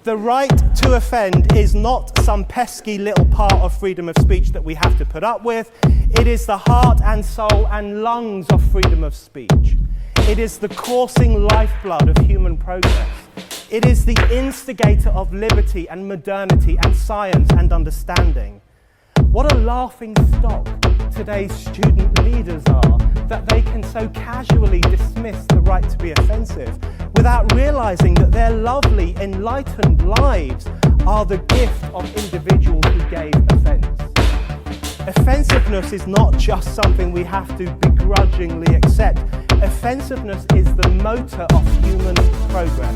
The right to offend is not some pesky little part of freedom of speech that we have to put up with. It is the heart and soul and lungs of freedom of speech. It is the coursing lifeblood of human progress. It is the instigator of liberty and modernity and science and understanding. What a laughing stock today's student leaders are, that they can so casually dismiss the right to be offensive without realizing that their lovely, enlightened lives are the gift of individuals who gave offense. Offensiveness is not just something we have to begrudgingly accept. Offensiveness is the motor of human progress.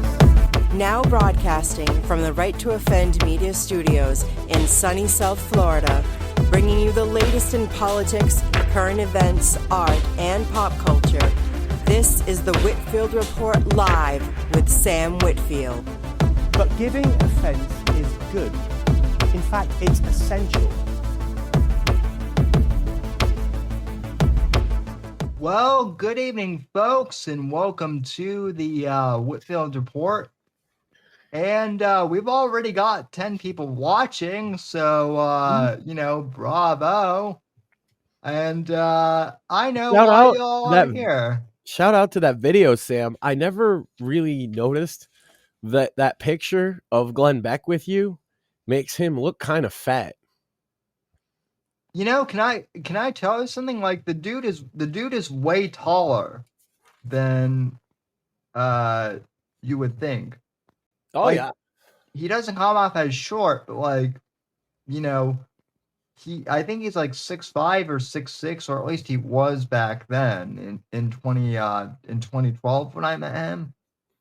Now broadcasting from the Right to Offend Media Studios in sunny South Florida, bringing you the latest in politics, current events, art, and pop culture. This is the Whitfield Report live with Sam Whitfield. But giving offense is good. In fact, it's essential. Well, good evening, folks, and welcome to the Whitfield Report. And we've already got 10 people watching, so, bravo. And I know why y'all are here. Shout out to that video, Sam. I never really noticed that picture of Glenn Beck with you makes him look kind of fat. You know, can I tell you something? Like the dude is way taller than you would think. Oh, like, yeah. He doesn't come off as short, but I think he's like 6'5" or 6'6", or at least he was back then in 2012 when I met him.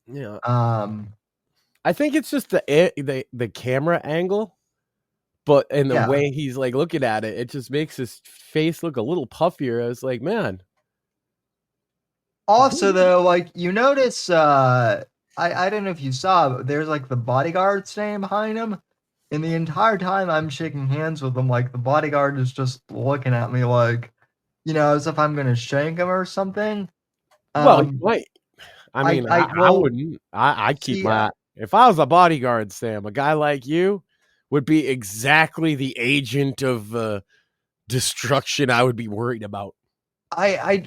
Yeah. I think it's just the camera angle, but in the way he's like looking at it, it just makes his face look a little puffier. I was like, man. Also, though, like you notice, I don't know if you saw, but there's like the bodyguard standing behind him. And the entire time I'm shaking hands with him, like the bodyguard is just looking at me like, as if I'm going to shank him or something. Well, wait. I mean, I wouldn't. I keep if I was a bodyguard, Sam, a guy like you would be exactly the agent of destruction I would be worried about.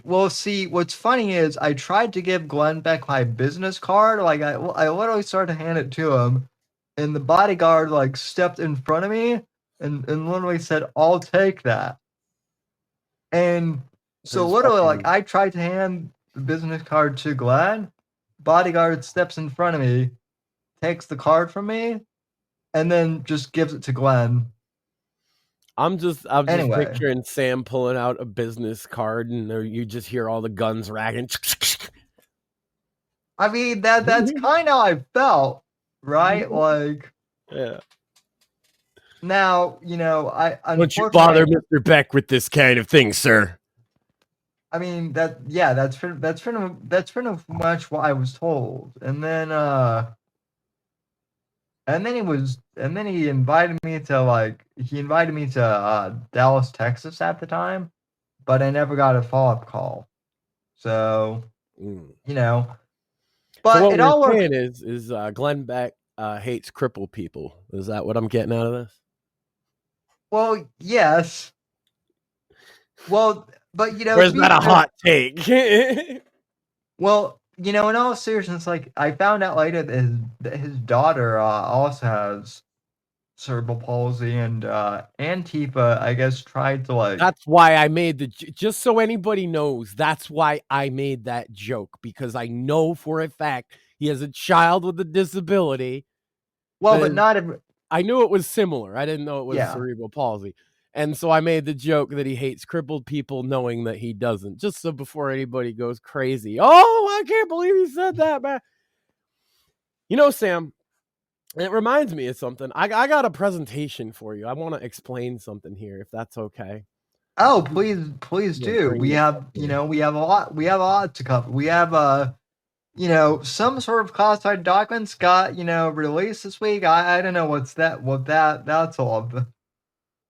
Well, see, what's funny is I tried to give Glenn Beck my business card. Like I literally started to hand it to him, and the bodyguard like stepped in front of me and literally said, "I'll take that." And so literally, like I tried to hand the business card to Glenn. Bodyguard steps in front of me, takes the card from me, and then just gives it to Glenn. I'm just picturing Sam pulling out a business card, and you just hear all the guns ragging. I mean, that's kind of how I felt, right? Like, yeah. Now, don't you bother Mr. Beck with this kind of thing, sir. I mean that's pretty much what I was told, and then he invited me to Dallas, Texas at the time, but I never got a follow-up call. So, But so what it all saying is Glenn Beck hates crippled people. Is that what I'm getting out of this? Well, yes. Well, but where's that a hot take? Well, in all seriousness, like I found out later that his daughter also has cerebral palsy, and Antifa, I guess, tried to like. That's why I made just so anybody knows, that's why I made that joke, because I know for a fact he has a child with a disability. Well, but not. I knew it was similar. I didn't know it was cerebral palsy. And so I made the joke that he hates crippled people, knowing that he doesn't. Just so before anybody goes crazy. Oh, I can't believe he said that, man. Sam, it reminds me of something. I got a presentation for you. I want to explain something here, if that's okay. Oh, please do. We have a lot to cover. We have some sort of classified documents got released this week. I don't know what that's all about.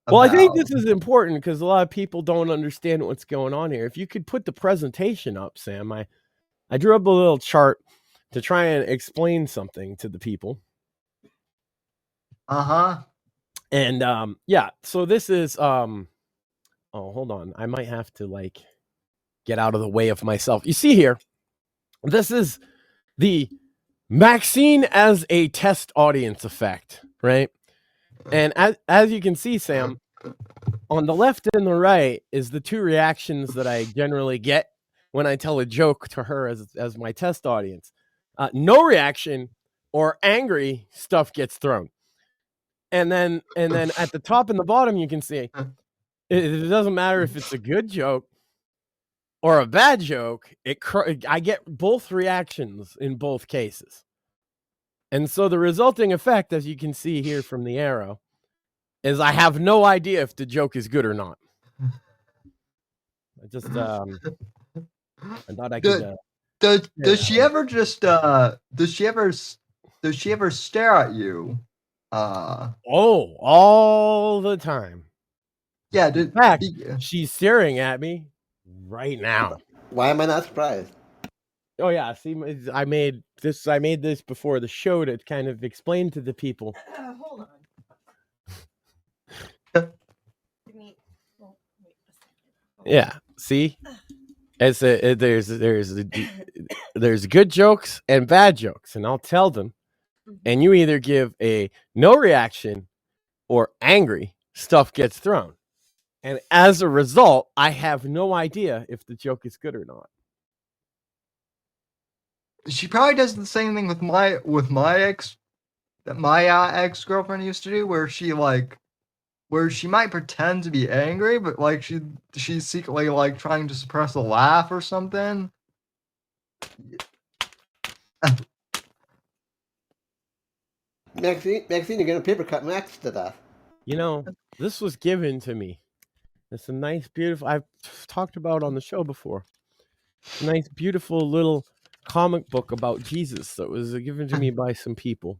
Well, I think this is important because a lot of people don't understand what's going on here. If you could put the presentation up, Sam, I drew up a little chart to try and explain something to the people. And yeah, so this is oh, hold on. I might have to like get out of the way of myself. You see here, this is the Maxine as a test audience effect, right? And as you can see, Sam, on the left and the right is the two reactions that I generally get when I tell a joke to her as my test audience. No reaction or angry, stuff gets thrown. And then at the top and the bottom, you can see it doesn't matter if it's a good joke or a bad joke. I get both reactions in both cases. And so the resulting effect, as you can see here from the arrow, is I have no idea if the joke is good or not. I just I thought I could. Does she ever just does she ever stare at you? Oh, all the time. Yeah. In fact, she's staring at me right now. Why am I not surprised? Oh yeah, see, I made this before the show to kind of explain to the people. Hold on. Yeah, see, there's good jokes and bad jokes, and I'll tell them, and you either give a no reaction or angry, stuff gets thrown, and as a result, I have no idea if the joke is good or not. She probably does the same thing with my ex that my ex-girlfriend used to do, where she might pretend to be angry, but like she's secretly like trying to suppress a laugh or something. Maxine, you're gonna paper cut Max to death. You know, this was given to me. It's a nice, beautiful. I've talked about on the show before. A nice, beautiful little comic book about Jesus that was given to me by some people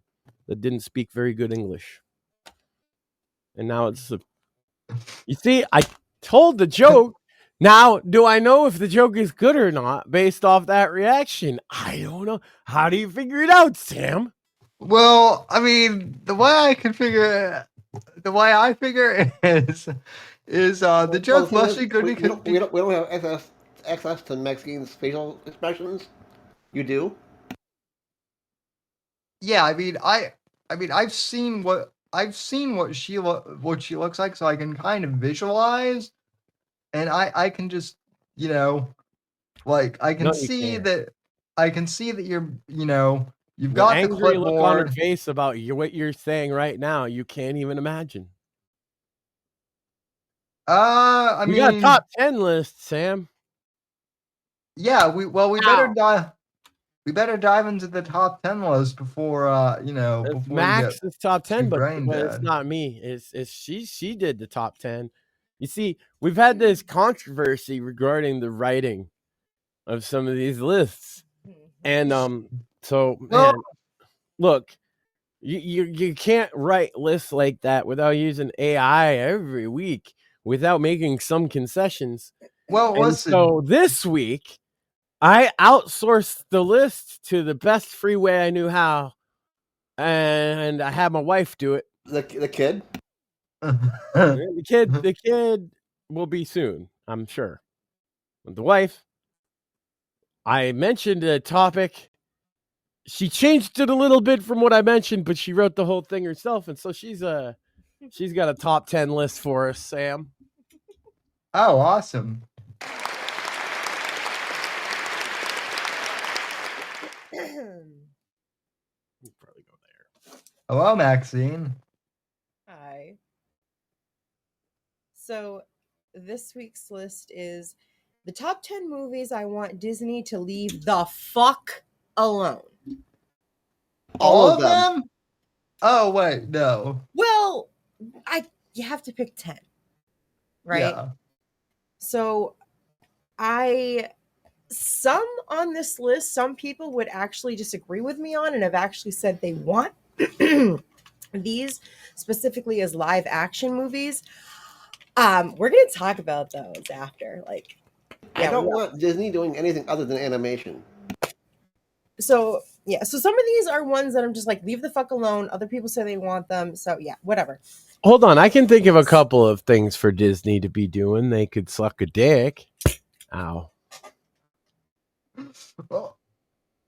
that didn't speak very good English. And now you see, I told the joke. Now, do I know if the joke is good or not based off that reaction? I don't know. How do you figure it out, Sam? Well, I mean, the way I figure is the joke must be good. We don't have access to Maxine's facial expressions. You do? Yeah, I mean, I've seen what she looks like, so I can kind of visualize, and I can just, like I can see that you're, you've got the clipboard. Look on her face about what you're saying right now. You can't even imagine. I mean, got a top 10 list, Sam. Yeah, we better dive into the top 10 list before before Max is top 10, but dead. It's not me. It's she did the top 10. You see, we've had this controversy regarding the writing of some of these lists, and so man, look, you can't write lists like that without using AI every week without making some concessions. Well, listen. So this week, I outsourced the list to the best free way I knew how, and I had my wife do it. The kid? The kid will be soon, I'm sure. With the wife, I mentioned a topic. She changed it a little bit from what I mentioned, but she wrote the whole thing herself, and so she's got a top 10 list for us, Sam. Oh, awesome. Probably go there. Hello, Maxine. Hi. So this week's list is the top 10 movies I want Disney to leave the fuck alone. All of them? Oh, wait, no. Well, you have to pick 10, right? Yeah. So some on this list, some people would actually disagree with me on and have actually said they want these specifically as live action movies. We're going to talk about those after. I don't want Disney doing anything other than animation. So Yeah, so some of these are ones that I'm just like, leave the fuck alone. Other people say they want them, so yeah, whatever. Hold on, I can think of a couple of things for Disney to be doing. They could suck a dick. Ow.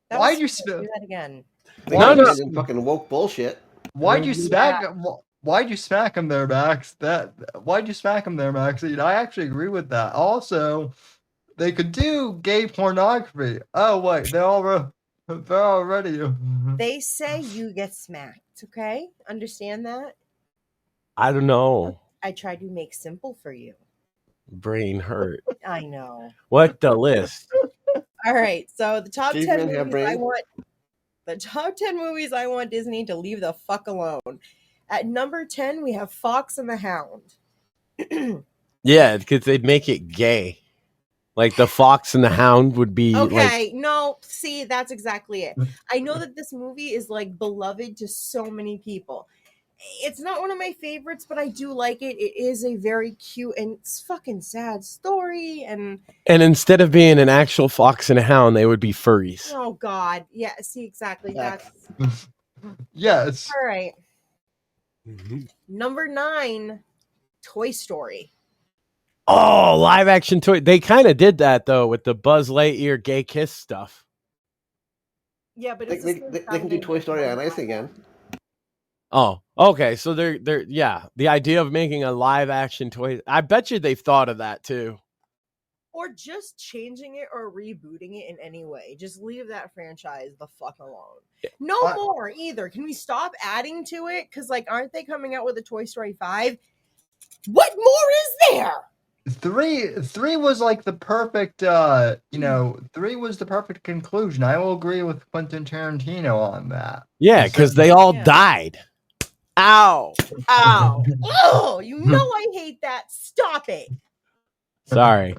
Why'd you do that again? No. Fucking woke bullshit. Why'd you smack him there, Max? Why'd you smack him there, Max? I actually agree with that. Also, they could do gay pornography. Oh wait, they're already. They say you get smacked. Okay, understand that? I don't know. I tried to make simple for you. Brain hurt. I know. What the list? All right, so the top 10 Caveman have movies I brain? want. The top 10 movies I want Disney to leave the fuck alone. At number 10, we have Fox and the Hound. Yeah, because they'd make it gay. Like the Fox and the Hound would be okay, no, see, that's exactly it. I know that this movie is like beloved to so many people. It's not one of my favorites, but I do like it. It is a very cute and it's fucking sad story. And instead of being an actual fox and a hound, they would be furries. Oh God, yeah. See, exactly. That's yes. All right. Number 9, Toy Story. Oh, live action toy. They kind of did that though with the Buzz Lightyear gay kiss stuff. Yeah, but they can do Toy Story on Ice again. Oh, okay. So they're the idea of making a live action toy. I bet you they've thought of that too. Or just changing it or rebooting it in any way. Just leave that franchise the fuck alone. No more either. Can we stop adding to it? Because aren't they coming out with a Toy Story 5? What more is there? 3 was like the perfect, 3 was the perfect conclusion. I will agree with Quentin Tarantino on that. Yeah, because they all died. Ow. Ow. Oh, I hate that. Stop it. Sorry.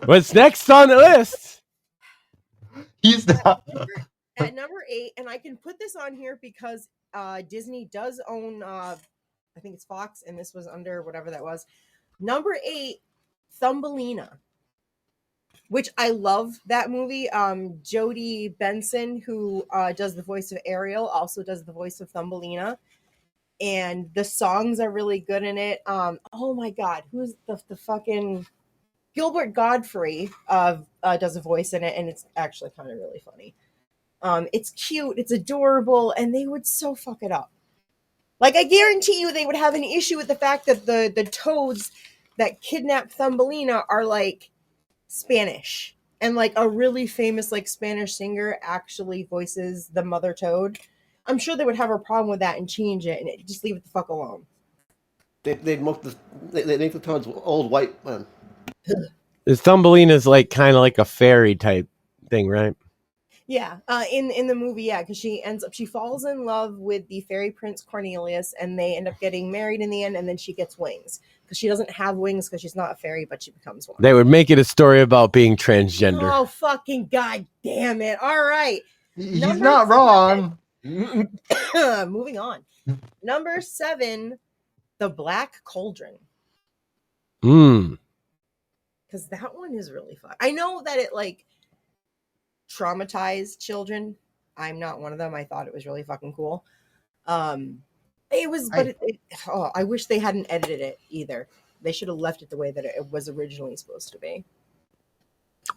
What's next on the list? He's not. At number 8, and I can put this on here because Disney does own, I think it's Fox, and this was under whatever that was. Number 8, Thumbelina, which I love that movie. Jodie Benson, who does the voice of Ariel, also does the voice of Thumbelina. And the songs are really good in it. Oh my God, who's the fucking... Gilbert Godfrey does a voice in it, and it's actually kind of really funny. It's cute, it's adorable, and they would so fuck it up. I guarantee you they would have an issue with the fact that the toads that kidnap Thumbelina are Spanish, and a really famous Spanish singer actually voices the mother toad. I'm sure they would have a problem with that and change it, and just leave it the fuck alone. They'd make the toads old white men. Thumbelina's kind of like a fairy type thing, right? Yeah, in the movie, yeah, because she falls in love with the fairy prince Cornelius, and they end up getting married in the end, and then she gets wings because she doesn't have wings because she's not a fairy, but she becomes one. They would make it a story about being transgender. Oh fucking god damn it! All right, he's not wrong. Moving on. Number 7, The Black Cauldron. Because that one is really fun. I know that it traumatized children. I'm not one of them. I thought it was really fucking cool. It was, but I wish they hadn't edited it either. They should have left it the way that it was originally supposed to be.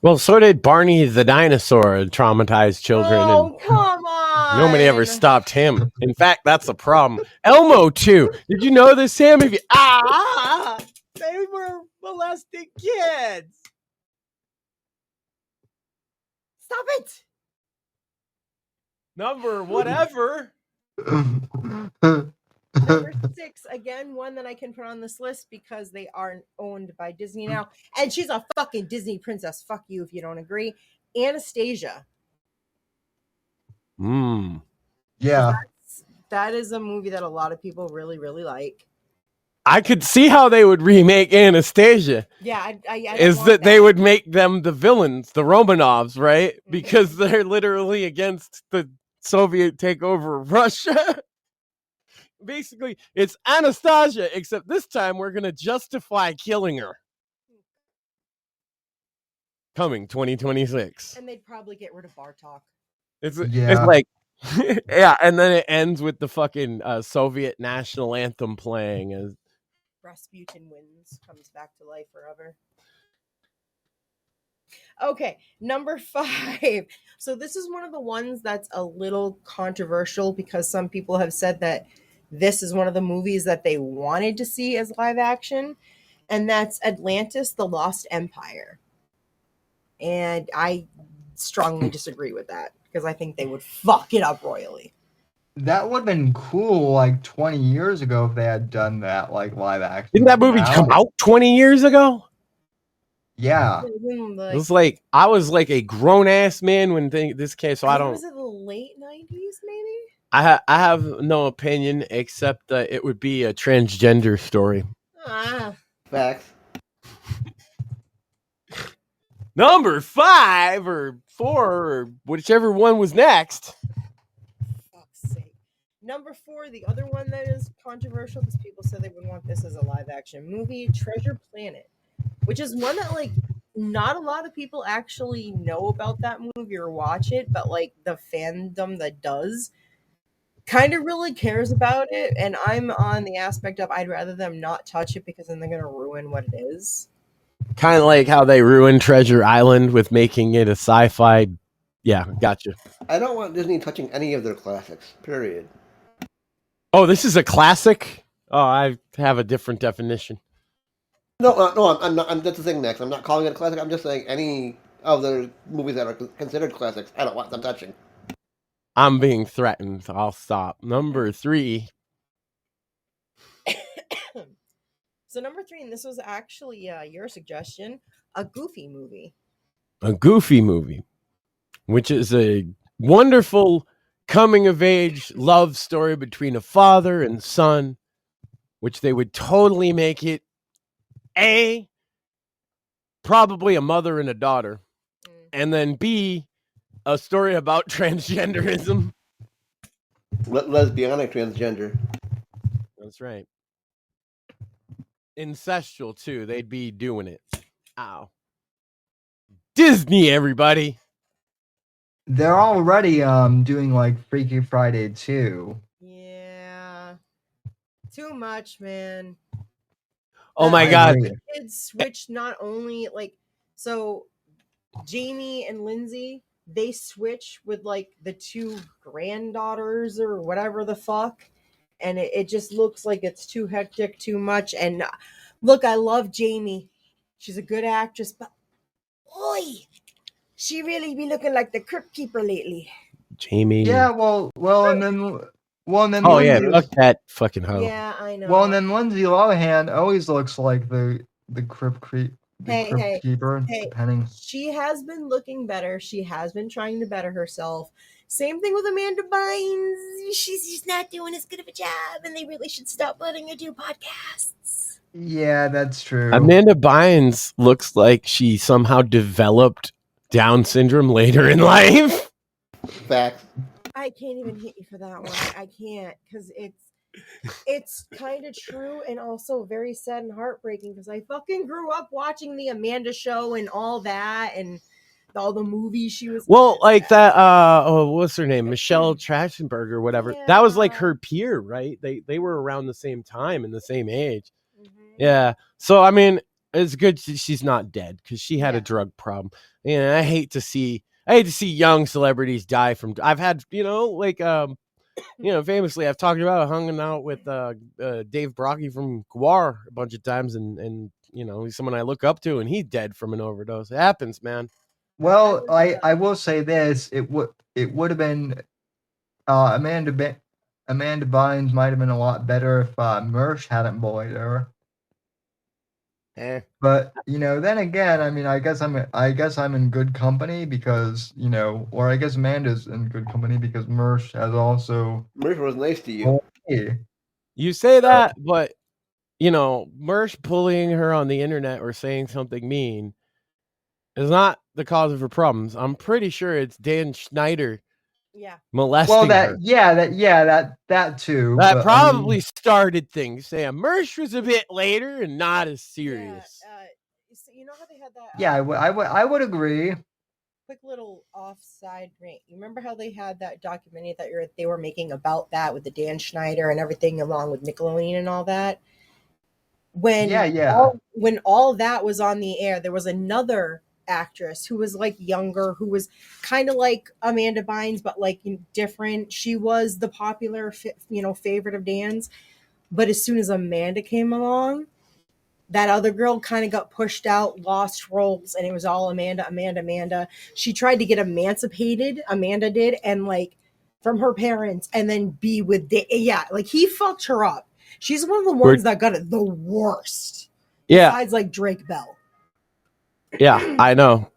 Well, so did Barney the dinosaur, traumatized children. Oh, come on! Nobody ever stopped him. In fact, that's the problem. Elmo too. Did you know this, Sam? They were molesting kids. Stop it. Number whatever. Number 6, again, one that I can put on this list because they are owned by Disney now. And she's a fucking Disney princess. Fuck you if you don't agree. Anastasia. Yeah. That is a movie that a lot of people really, really like. I could see how they would remake Anastasia. Yeah, I is that they would make them the villains, the Romanovs, right? Because they're literally against the Soviet takeover of Russia. Basically, it's Anastasia, except this time we're going to justify killing her. Coming 2026. And they'd probably get rid of Bartok. It's like, yeah, and then it ends with the fucking Soviet national anthem playing as Rasputin wins, comes back to life forever. Okay, number 5. So this is one of the ones that's a little controversial because some people have said that this is one of the movies that they wanted to see as live action, and that's Atlantis: The Lost Empire. And I strongly disagree with that because I think they would fuck it up royally. That would have been cool like 20 years ago if they had done that, like live action. Didn't that movie come out 20 years ago? Yeah. It was like, I was like a grown ass man when this came, so I don't. Was it the late 90s, maybe? I have no opinion except that it would be a transgender story. Facts. Number 5 or 4 or whichever one was next. Fuck's sake. Number 4, the other one that is controversial because people said they would want this as a live action movie, Treasure Planet, which is one that like not a lot of people actually know about that movie or watch it, but like the fandom that does kind of really cares about it, and I'm on the aspect of I'd rather them not touch it because then they're gonna ruin what it is. Kind of like how they ruined Treasure Island with making it a sci-fi. Yeah, gotcha. I don't want Disney touching any of their classics, period. Oh, this is a classic? Oh, I have a different definition. No, I'm not. That's the thing next. I'm not calling it a classic. I'm just saying any of the movies that are considered classics, I don't want them touching. I'm being threatened. I'll stop. Number 3. So number 3, and this was actually your suggestion, a Goofy movie. A Goofy movie, which is a wonderful coming-of-age love story between a father and son, which they would totally make it A, probably a mother and a daughter, and then B, a story about transgenderism. Lesbianic transgender. That's right. Incestual, too. They'd be doing it. Ow. Disney, everybody. They're already doing like Freaky Friday 2. Yeah. Too much, man. Oh my god. The kids switched not only like so Jamie and Lindsay, they switch with like the 2 granddaughters or whatever the fuck, and it just looks like it's too hectic, too much. And look, I love Jamie, she's a good actress, but boy, she really be looking like the crypt keeper lately. Jamie. Yeah, well, and then oh yeah, fuck that fucking hoe. Yeah, I know. Well, and then Lindsay Lohan always looks like the crypt keeper. Depending. She has been looking better. She has been trying to better herself. Same thing with Amanda Bynes. She's just not doing as good of a job, and they really should stop letting her do podcasts. Yeah, that's true. Amanda Bynes looks like she somehow developed Down syndrome later in life. Facts. I can't even hit you for that one. I can't, because it's kind of true and also very sad and heartbreaking because I fucking grew up watching the Amanda Show and all that and all the movies she was well like that what's her name, Michelle Trachtenberg or whatever. Yeah. That was like her peer, right? They were around the same time and the same age. Yeah, so I mean it's good she's not dead because she had a drug problem. And I hate to see young celebrities die from. I've had famously I've talked about hanging out with Dave Brockie from Gwar a bunch of times, and he's someone I look up to, and he's dead from an overdose. It happens, man. Well, I will say this: it would have been Amanda Bynes might have been a lot better if Mersh hadn't bullied her. But then again, I mean, I guess I'm in good company because or I guess Amanda's in good company because Mersh was nice to you. You say that, but Mersh bullying her on the internet or saying something mean is not the cause of her problems. I'm pretty sure it's Dan Schneider. Yeah. Molesting her. That too. That probably started things. Sam Mersh was a bit later and not as serious. So you know how they had that? Yeah, I would agree. quick little offside rant. You remember how they had that documentary that they were making about that with the Dan Schneider and everything, along with Nickelodeon and all that? When when all that was on the air, there was another actress who was like younger, who was kind of like Amanda Bynes, but like different. She was the popular, favorite of Dan's. But as soon as Amanda came along, that other girl kind of got pushed out, lost roles, and it was all Amanda. She tried to get emancipated, Amanda did, and like from her parents, and then be with like he fucked her up. She's one of the ones that got it the worst. Yeah. Besides like Drake Bell. Yeah, I know.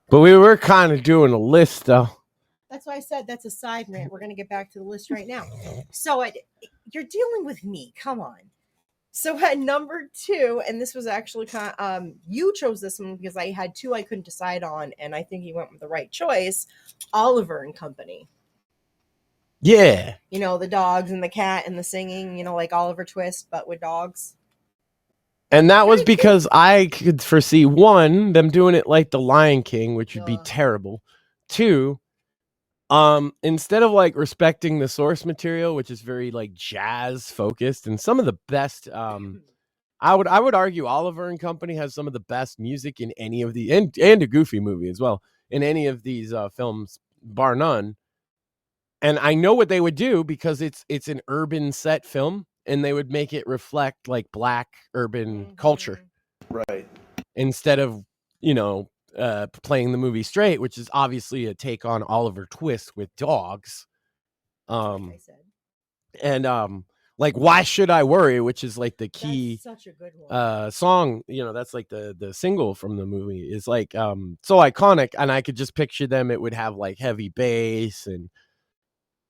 But we were kind of doing a list though. That's why I said that's a side rant. We're going to get back to the list right now. So you're dealing with me. Come on. So at number 2, and this was actually you chose this one because I had 2 I couldn't decide on, and I think you went with the right choice. Oliver and Company. Yeah. The dogs and the cat and the singing, like Oliver Twist, but with dogs. And that was because I could foresee, 1, them doing it like the Lion King, which would be terrible. 2, instead of like respecting the source material, which is very like jazz focused, and some of the best, I would argue Oliver and Company has some of the best music in any of the, and a Goofy movie as well, in any of these films, bar none. And I know what they would do because it's an urban set film, and they would make it reflect like Black urban culture, right? Instead of playing the movie straight, which is obviously a take on Oliver Twist with dogs. And like Why Should I Worry, which is like the key such a good one. song, that's like the single from the movie, is like so iconic, and I could just picture them. It would have like heavy bass and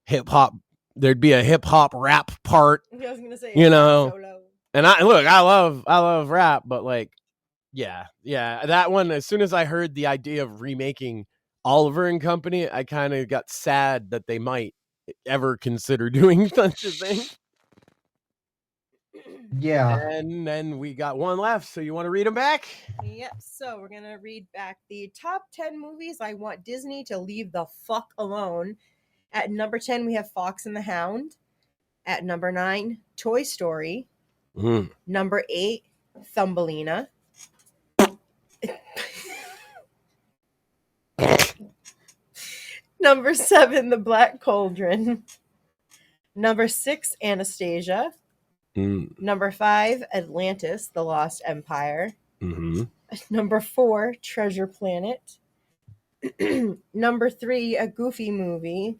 hip hop. There'd be a hip hop rap part, I was gonna say, solo. And I love rap, but like, yeah, that one, as soon as I heard the idea of remaking Oliver and Company, I kind of got sad that they might ever consider doing such a thing. Yeah. And then we got one left, so you want to read them back? Yep, so we're gonna read back the top 10 movies I want Disney to leave the fuck alone. At number 10, we have Fox and the Hound. At number 9, Toy Story. Number 8, Thumbelina. Number 7, The Black Cauldron. Number 6, Anastasia. Number 5, Atlantis, The Lost Empire. Number 4, Treasure Planet. Number 3, a Goofy movie.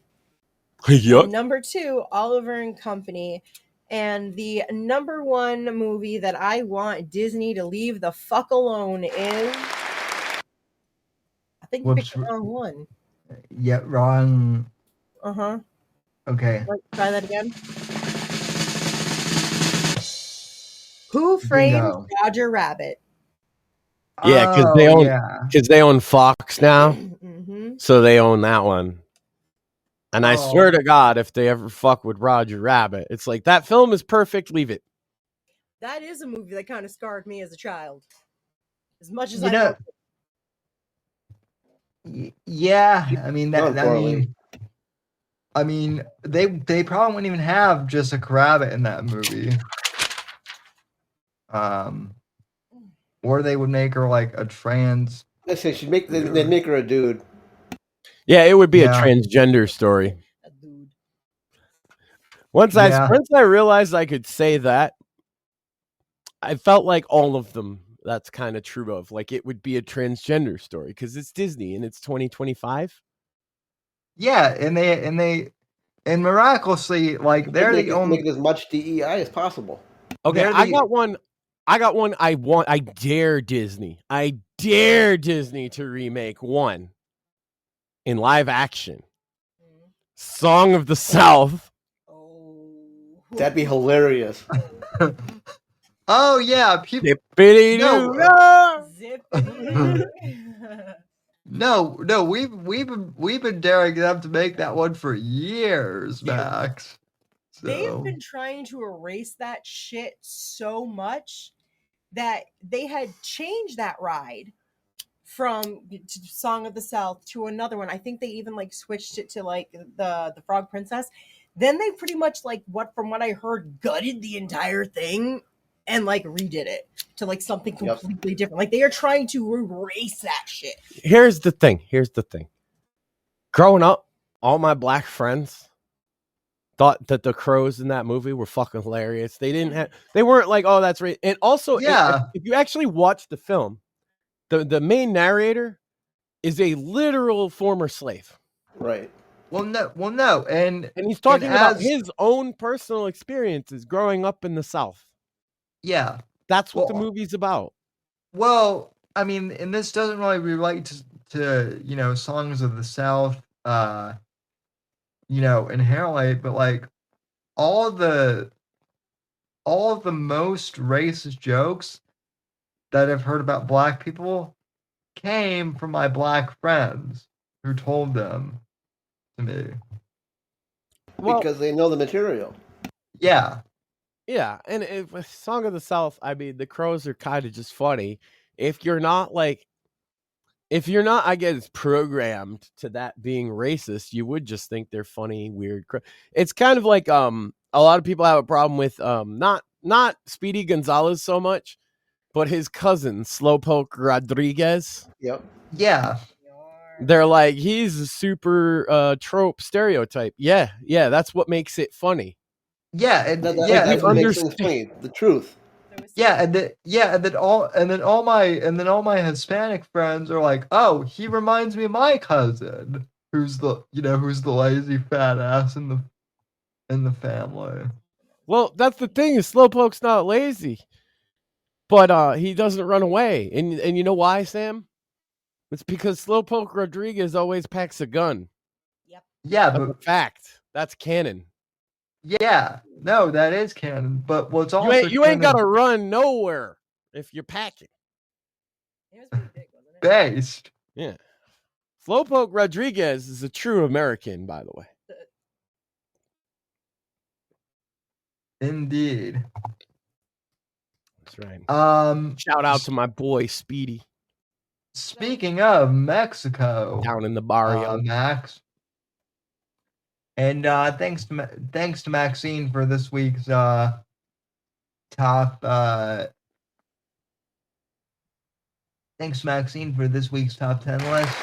Yep. Number 2, Oliver and Company. And the number 1 movie that I want Disney to leave the fuck alone is... I think you picked the wrong one. Yeah, wrong. Uh-huh. Okay. Try that again. Who Framed Roger Rabbit? Yeah, because they own Fox now, so they own that one. And I swear to God, if they ever fuck with Roger Rabbit, it's like, that film is perfect, leave it. That is a movie that kind of scarred me as a child. As much as I know. Yeah, I mean they probably wouldn't even have Jessica Rabbit in that movie. Or they would make her like a trans. Let's say they'd make her a dude. Yeah, it would be a transgender story. A dude. Once I realized I could say that, I felt like all of them, that's kind of true of. Like, it would be a transgender story because it's Disney and it's 2025. Yeah, and miraculously, like, they're the only make it as much DEI as possible. Okay, I got one. I dare Disney to remake one in live action. Song of the South. That'd be hilarious. Oh yeah, No, we've been daring them to make that one for years, Max. So. They've been trying to erase that shit so much that they had changed that ride from Song of the South to another one. I think they even like switched it to like the Frog Princess. Then they pretty much like from what I heard, gutted the entire thing and like redid it to like something completely different. Like they are trying to erase that shit. Here's the thing. Growing up, all my black friends thought that the crows in that movie were fucking hilarious. They weren't like, oh, that's right. And also, if you actually watch the film, the main narrator is a literal former slave. Right. Well, no, and he's talking about his own personal experiences growing up in the South. Yeah, that's what the movie's about. Well, I mean, and this doesn't really relate to Songs of the South, inherently, but like all of the most racist jokes that I've heard about black people came from my black friends who told them to me. Because they know the material. Yeah. Yeah, and with Song of the South, I mean, the crows are kind of just funny. If you're not, I guess, programmed to that being racist, you would just think they're funny, weird. It's kind of like a lot of people have a problem with not Speedy Gonzalez so much, but his cousin Slowpoke Rodriguez. Yep. Yeah. They're like, he's a super trope stereotype. Yeah, that's what makes it funny. Yeah, that's what makes things funny. The truth. Yeah, and then all my Hispanic friends are like, oh, he reminds me of my cousin, who's the lazy fat ass in the family. Well, that's the thing, is Slowpoke's not lazy, but he doesn't run away, and you know why, Sam? It's because Slowpoke Rodriguez always packs a gun. Yep. Yeah, that's a fact. That's canon. Yeah, no, that is canon. But what's also you ain't gotta run nowhere if you're packing. It was pretty big, wasn't it? Based. Yeah. Slowpoke Rodriguez is a true American, by the way. Indeed. That's right. Shout out to my boy Speedy. Speaking of Mexico, down in the barrio, Max. And thanks to Maxine for this week's top. Thanks, Maxine, for this week's top 10 list.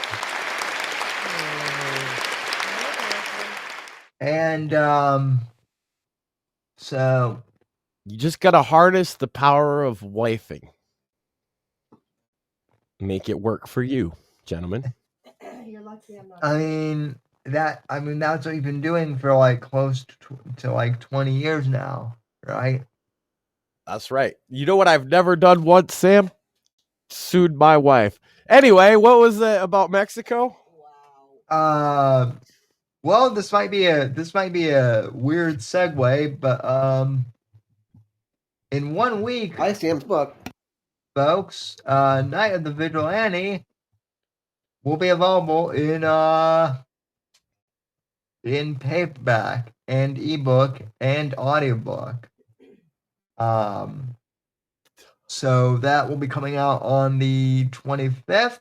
And so you just gotta harness the power of wifing. Make it work for you, gentlemen. You're lucky I'm not. I mean, that's what you've been doing for like close to like 20 years now, right? That's right. You know what I've never done once, Sam? Sued my wife. Anyway, what was it about Mexico? Wow. Well, this might be a weird segue, but in 1 week, Hi, Sam's book, folks, Night of the Vigilante will be available in paperback and ebook and audiobook. So that will be coming out on the 25th.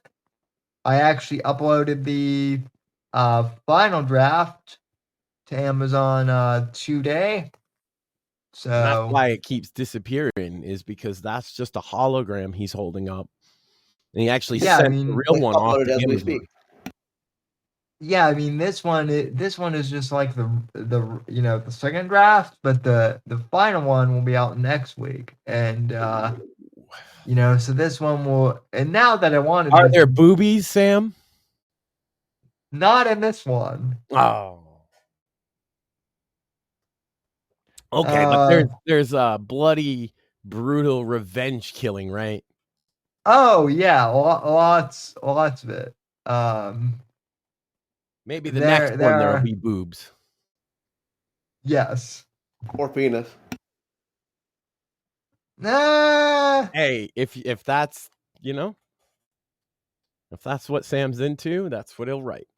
I actually uploaded the final draft to Amazon today. So that's why it keeps disappearing, is because that's just a hologram he's holding up. And he actually sent the real one off to Amazon. Yeah, I mean this one is just like the second draft, but the final one will be out next week. And so this one will, and now that I wanted, are there boobies, Sam? Not in this one. Oh. Okay, but there's bloody, brutal revenge killing, right? Oh yeah, lots of it. Maybe the next one there'll be boobs. Yes. Or penis. Nah. Hey, if that's if that's what Sam's into, that's what he'll write.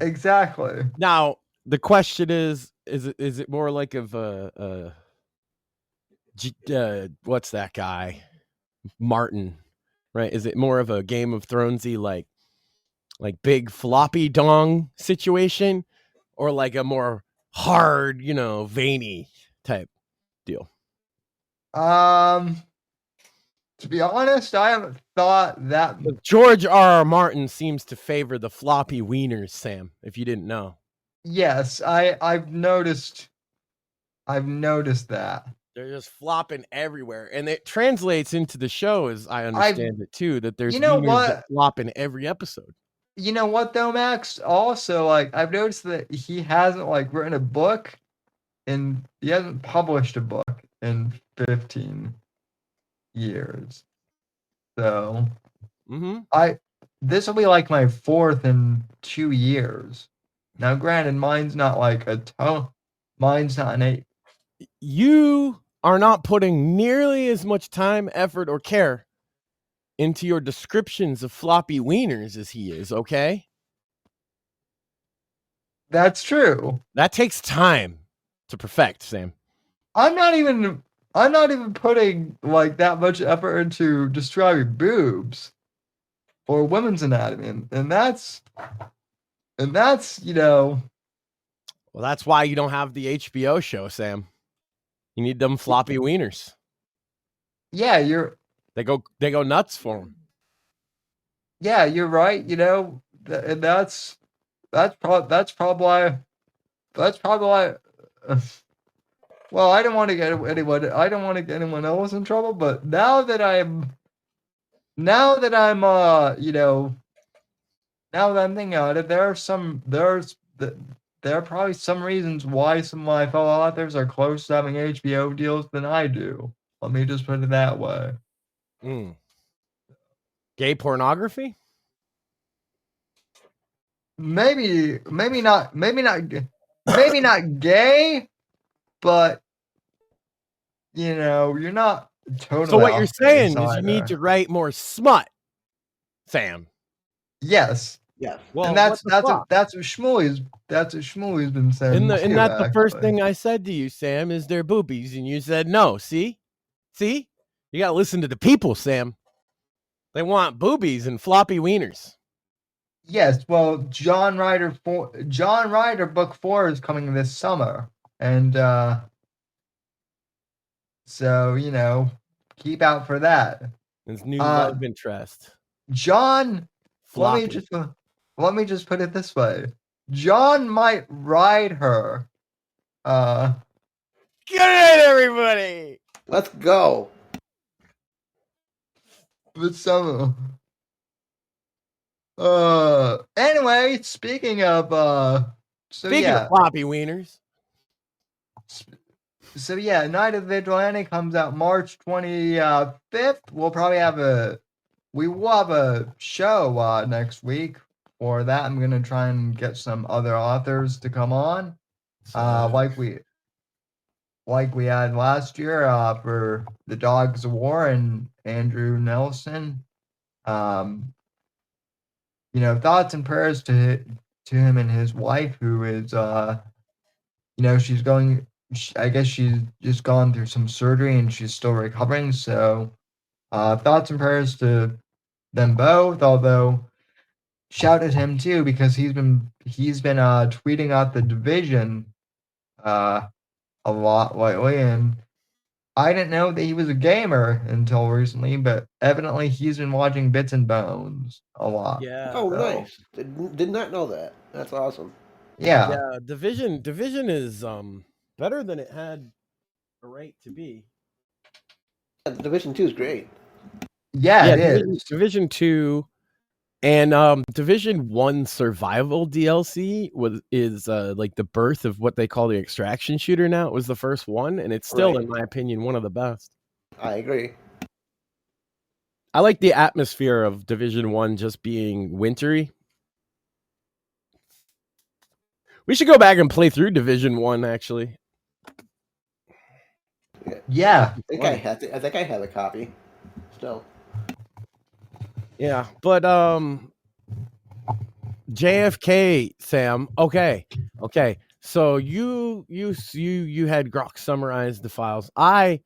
Exactly. Now the question is it more like of a what's that guy? Martin, right? Is it more of a Game of Thronesy like big floppy dong situation, or like a more hard, veiny type deal? To be honest, I haven't thought that. George R.R. Martin seems to favor the floppy wieners, Sam, if you didn't know. Yes, I've noticed that. They're just flopping everywhere. And it translates into the show, as I understand it too, that there's wieners that flop in every episode. You know what though, Max? Also, like, I've noticed that he hasn't written a book, and he hasn't published a book in 15 years. So this will be like my 4th in 2 years. Now, granted, mine's not like a ton. Mine's not an 8. You are not putting nearly as much time, effort, or care into your descriptions of floppy wieners as he is, okay? That's true. That takes time to perfect, Sam. I'm not even putting that much effort into describing boobs or women's anatomy, and that's Well, that's why you don't have the HBO show, Sam. You need them floppy wieners. Yeah, they go nuts for them. Yeah, you're right. And that's probably why. Well, I don't want to get anyone else in trouble, but now that I'm thinking about it, there are probably some reasons why some of my fellow authors are close to having HBO deals than I do. Let me just put it that way. Gay pornography? Maybe not gay, but you're not totally. So what you're saying is you need to write more smut, Sam. Yes. Yes. Well, and that's what Shmuley's been saying. Isn't that the first thing I said to you, Sam? Is there boobies? And you said no. See, you got to listen to the people, Sam. They want boobies and floppy wieners. Yes. Well, John Ryder book 4 is coming this summer, and so keep out for that. His new love interest, John. Floppy. Let me just put it this way. John might ride her. Good night, everybody. Let's go. But anyway, speaking of floppy wieners. So yeah, Night of the Vigilante comes out March 25th. We'll have a show next week. For that, I'm gonna try and get some other authors to come on, like we had last year for the Dogs of War and Andrew Nelson. Thoughts and prayers to him and his wife, who is she's going. I guess she's just gone through some surgery and she's still recovering. So, thoughts and prayers to them both. Although, shout at him too because he's been tweeting out the Division a lot lately, and I didn't know that he was a gamer until recently, but evidently he's been watching Bits and Bones a lot. Yeah. Oh, nice. Did not know that. That's awesome. Yeah. Yeah. Division is better than it had a right to be. Division 2 is great. Yeah, it is. Division 2 and Division 1 Survival DLC is like the birth of what they call the extraction shooter now. It was the first one, and it's still, in my opinion, one of the best. I agree. I like the atmosphere of Division 1 just being wintry. We should go back and play through Division 1, actually. Yeah. I think I have a copy still. Yeah, but JFK, Sam. Okay. So you had Grok summarize the files. I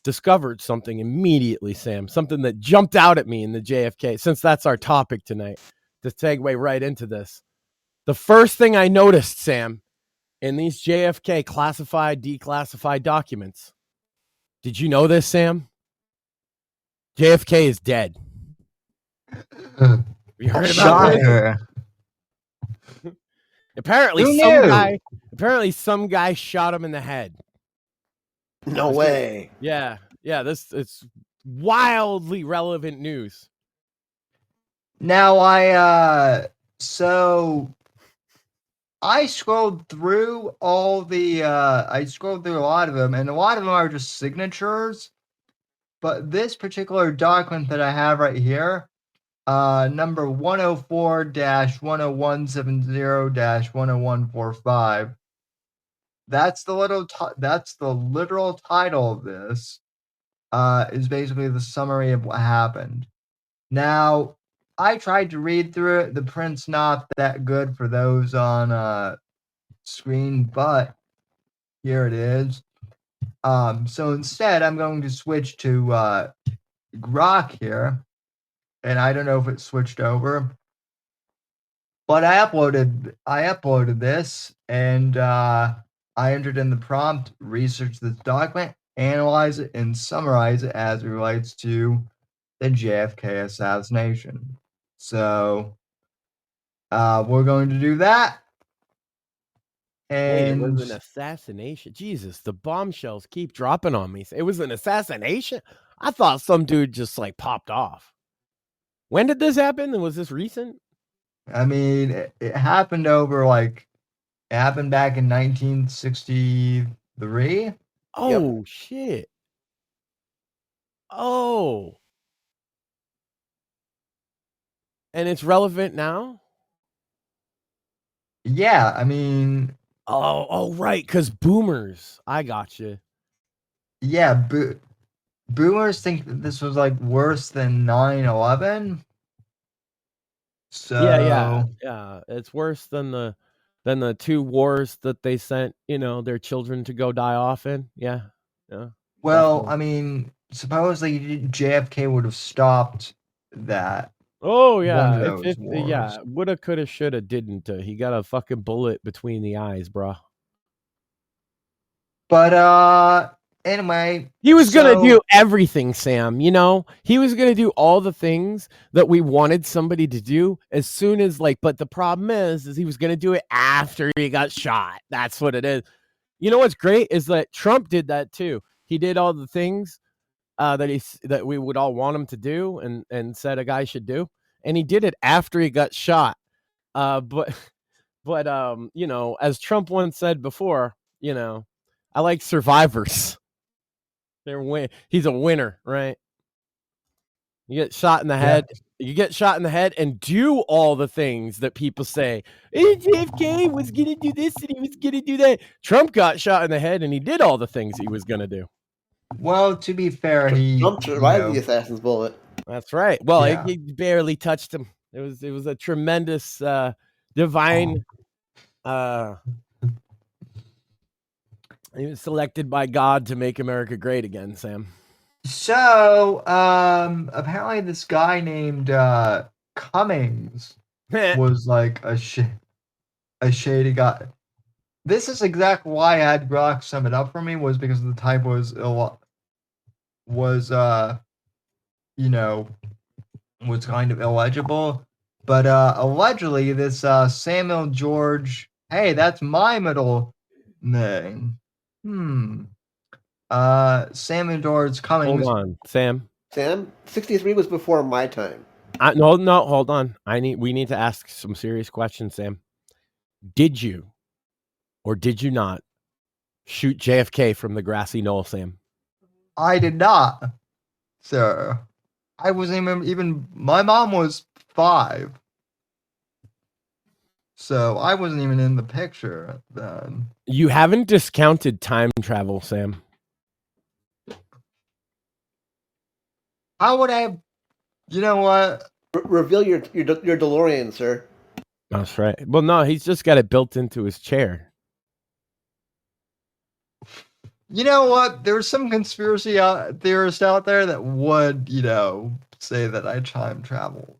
discovered something immediately, Sam, something that jumped out at me in the JFK, since that's our topic tonight, to segue right into this. The first thing I noticed, Sam, in these JFK classified, declassified documents, did you know this, Sam? JFK is dead. You heard about this? Apparently some guy shot him in the head. No way. Yeah. It's wildly relevant news. Now I scrolled through all the I scrolled through a lot of them, and a lot of them are just signatures. But this particular document that I have right here, number 104-10170-10145. That's the literal title of this. Is basically the summary of what happened. Now, I tried to read through it. The print's not that good for those on screen, but here it is. So instead, I'm going to switch to Grok here, and I don't know if it switched over, but I uploaded this, and I entered in the prompt, research this document, analyze it, and summarize it as it relates to the JFK assassination. So we're going to do that. And wait, it was an assassination. Jesus, the bombshells keep dropping on me. It was an assassination? I thought some dude just like popped off. When did this happen? Was this recent? I mean, it happened back in 1963. Oh, Yep. Shit. Oh. And it's relevant now? Yeah, I mean... Oh, right, because boomers. I got you. Yeah, boomers think that this was like worse than 9/11. So yeah. It's worse than the two wars that they sent, their children to go die off in. Yeah. Well, definitely. I mean, supposedly JFK would have stopped that. Oh yeah, one of those wars. Woulda, coulda, shoulda, didn't. He got a fucking bullet between the eyes, bro. But anyway, he was gonna do everything, Sam. He was gonna do all the things that we wanted somebody to do as soon as but the problem is he was gonna do it after he got shot. That's what it is. You know what's great is that Trump did that too. He did all the things that we would all want him to do and said a guy should do, and he did it after he got shot. But as Trump once said before, I like survivors. He's a winner, right? You get shot in the head. You get shot in the head and do all the things that people say. JFK was gonna do this and he was gonna do that. Trump got shot in the head and he did all the things he was gonna do. Well, to be fair, Trump survived the assassin's bullet. That's right. Well, he barely touched him. It was a tremendous divine. He was selected by God to make America great again, Sam. So, apparently this guy named Cummings was like a shady guy. This is exactly why I had Grok sum it up for me, was because the type was kind of illegible. But allegedly this Samuel George, hey, that's my middle name. Samuel George Cummings. Hold on, Sam. 63 was before my time. No, hold on. We need to ask some serious questions, Sam. Did you or did you not shoot JFK from the grassy knoll, Sam? I did not, sir. I wasn't even my mom was 5. So I wasn't even in the picture then. You haven't discounted time travel, Sam. How would I? You know what? Reveal your DeLorean, sir. That's right. Well, no, he's just got it built into his chair. You know what? There's some conspiracy theorists out there that would, say that I time traveled.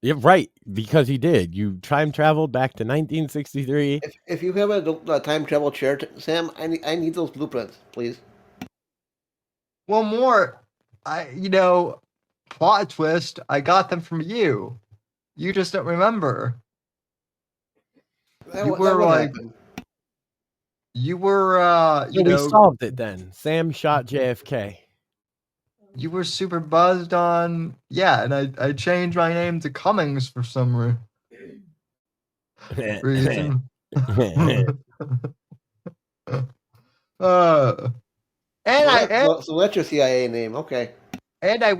Yeah, right, because you did. You time traveled back to 1963. If you have a time travel chair, Sam, I need those blueprints, please. Well, more, plot twist. I got them from you. You just don't remember. You were like, we solved it then. Sam shot JFK. You were super buzzed on, and I changed my name to Cummings for some reason. So that's your CIA name, okay? And I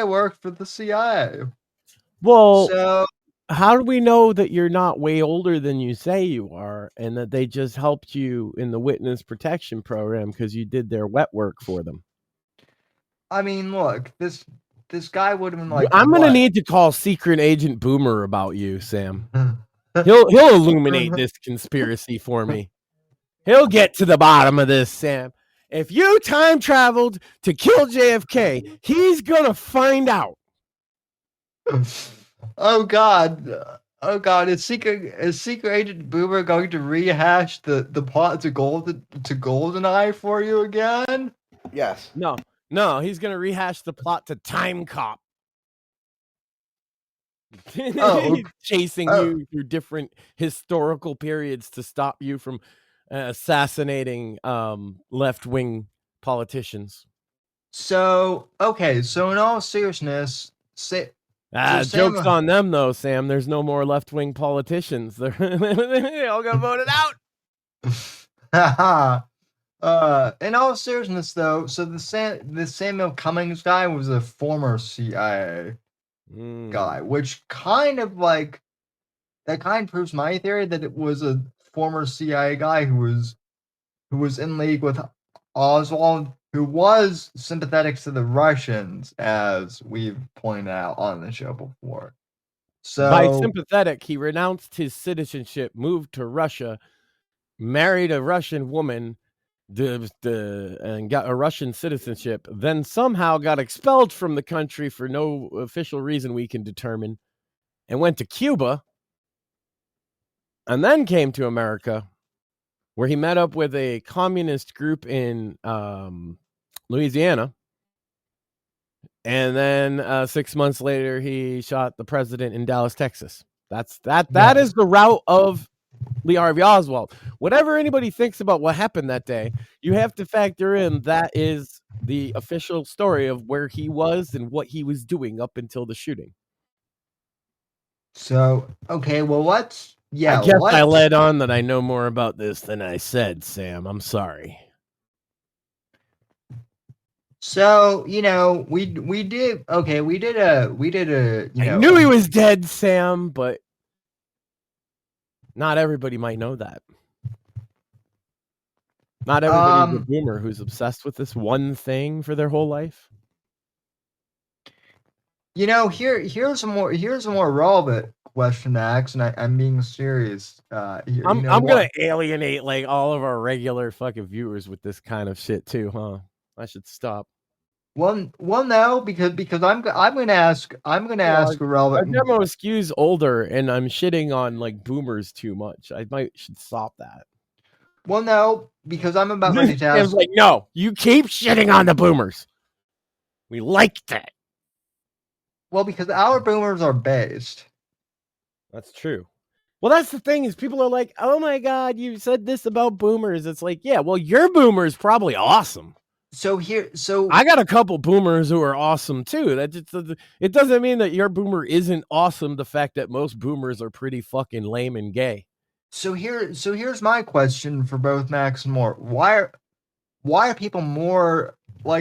worked for the CIA. Well, so how do we know that you're not way older than you say you are, and that they just helped you in the witness protection program because you did their wet work for them? I mean, look, this guy would have been like, I'm gonna need to call Secret Agent Boomer about you, Sam. He'll illuminate this conspiracy for me. He'll get to the bottom of this, Sam. If you time traveled to kill JFK, he's gonna find out. Oh God! Is Secret Agent Boomer going to rehash the plot to GoldenEye for you again? Yes. No, he's gonna rehash the plot to Time Cop. Chasing you through different historical periods to stop you from assassinating left-wing politicians. So in all seriousness, joke's on them though, Sam. There's no more left-wing politicians. They all got voted out. In all seriousness though, so the Samuel Cummings guy was a former CIA guy, which kind of proves my theory that it was a former CIA guy who was in league with Oswald, who was sympathetic to the Russians, as we've pointed out on the show before. So by sympathetic, he renounced his citizenship, moved to Russia, married a Russian woman, and got a Russian citizenship, then somehow got expelled from the country for no official reason we can determine, and went to Cuba, and then came to America, where he met up with a communist group in Louisiana. And then 6 months later, he shot the president in Dallas, Texas. That is the route of Lee Harvey Oswald. Whatever anybody thinks about what happened that day, you have to factor in that is the official story of where he was and what he was doing up until the shooting. So, okay, well, I guess I led on that I know more about this than I said, Sam. I'm sorry. So, we did a I knew he was dead, Sam, but not everybody might know that. Not everybody's a boomer who's obsessed with this one thing for their whole life. Here's a more relevant question to ask, and I'm being serious. I'm gonna alienate all of our regular fucking viewers with this kind of shit too, huh? I should stop. Well, no, because I'm gonna ask a relevant. Our demo skews older, and I'm shitting on boomers too much. I should stop that. Well, no, because I'm about ready to ask. No, you keep shitting on the boomers. We like that. Well, because our boomers are based. That's true. Well, that's the thing is people are like, oh my God, you said this about boomers. It's yeah, well, your boomer is probably awesome. So I got a couple boomers who are awesome too. It doesn't mean that your boomer isn't awesome. The fact that most boomers are pretty fucking lame and gay. So here's my question for both Max and Mort. Why are people more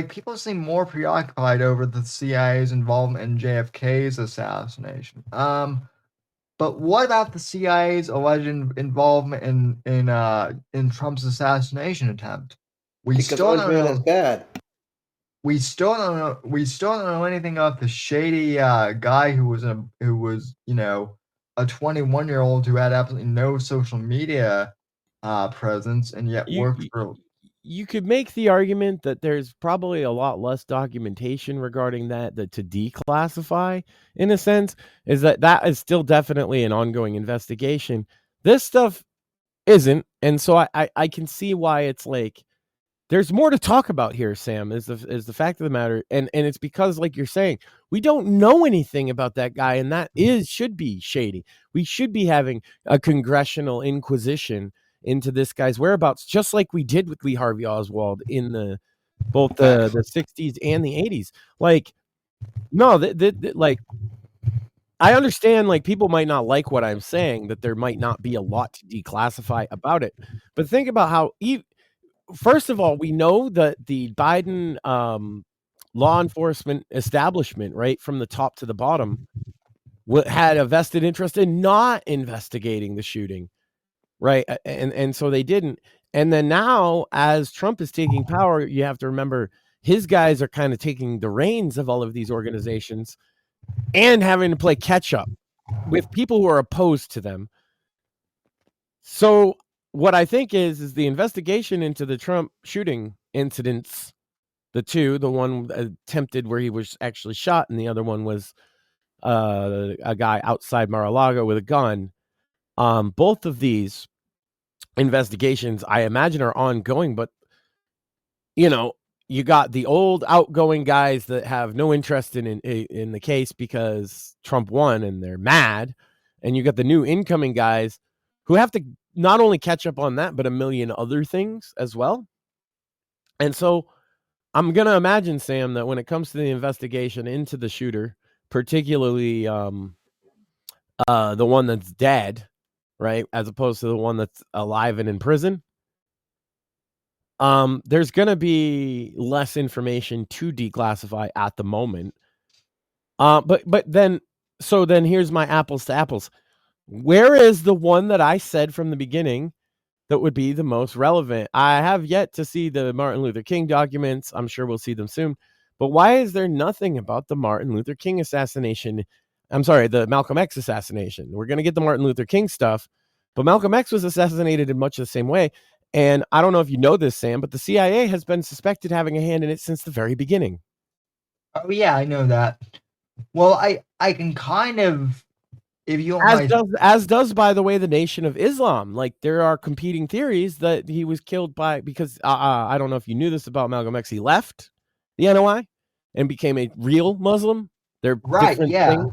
people seem more preoccupied over the CIA's involvement in JFK's assassination? But what about the CIA's alleged involvement in Trump's assassination attempt? We still don't know anything about the shady guy who was a 21-year-old who had absolutely no social media presence and yet worked for. you could make the argument that there's probably a lot less documentation regarding that to declassify, in a sense, is that is still definitely an ongoing investigation. This stuff isn't, and so I can see why it's like there's more to talk about here, Sam, is the fact of the matter. And it's because, like you're saying, we don't know anything about that guy, and that should be shady. We should be having a congressional inquisition into this guy's whereabouts, just like we did with Lee Harvey Oswald in both the 60s and the 80s. Like, no, like, I understand, like, people might not like what I'm saying, that there might not be a lot to declassify about it. But think about how first of all, we know that the Biden law enforcement establishment, right, from the top to the bottom, had a vested interest in not investigating the shooting, right? And so they didn't. And then now, as Trump is taking power, you have to remember his guys are kind of taking the reins of all of these organizations and having to play catch up with people who are opposed to them. So what I think is the investigation into the Trump shooting incidents, the one attempted where he was actually shot, and the other one was a guy outside Mar-a-Lago with a gun. Both of these investigations, I imagine, are ongoing, but you got the old outgoing guys that have no interest in the case because Trump won and they're mad, and you got the new incoming guys who have to not only catch up on that, but a million other things as well. And so I'm going to imagine, Sam, that when it comes to the investigation into the shooter, particularly the one that's dead, right, as opposed to the one that's alive and in prison, there's going to be less information to declassify at the moment. But then here's my apples to apples. Where is the one that I said from the beginning that would be the most relevant? I have yet to see the Martin Luther King documents. I'm sure we'll see them soon. But why is there nothing about the Martin Luther King assassination? I'm sorry, the Malcolm X assassination. We're going to get the Martin Luther King stuff, but Malcolm X was assassinated in much the same way. And I don't know if you know this, Sam, but the CIA has been suspected having a hand in it since the very beginning. Oh, yeah, I know that. Well, I can kind of, if you as does, by the way, the Nation of Islam. Like, there are competing theories that he was killed because I don't know if you knew this about Malcolm X. He left the NOI and became a real Muslim. They're different things.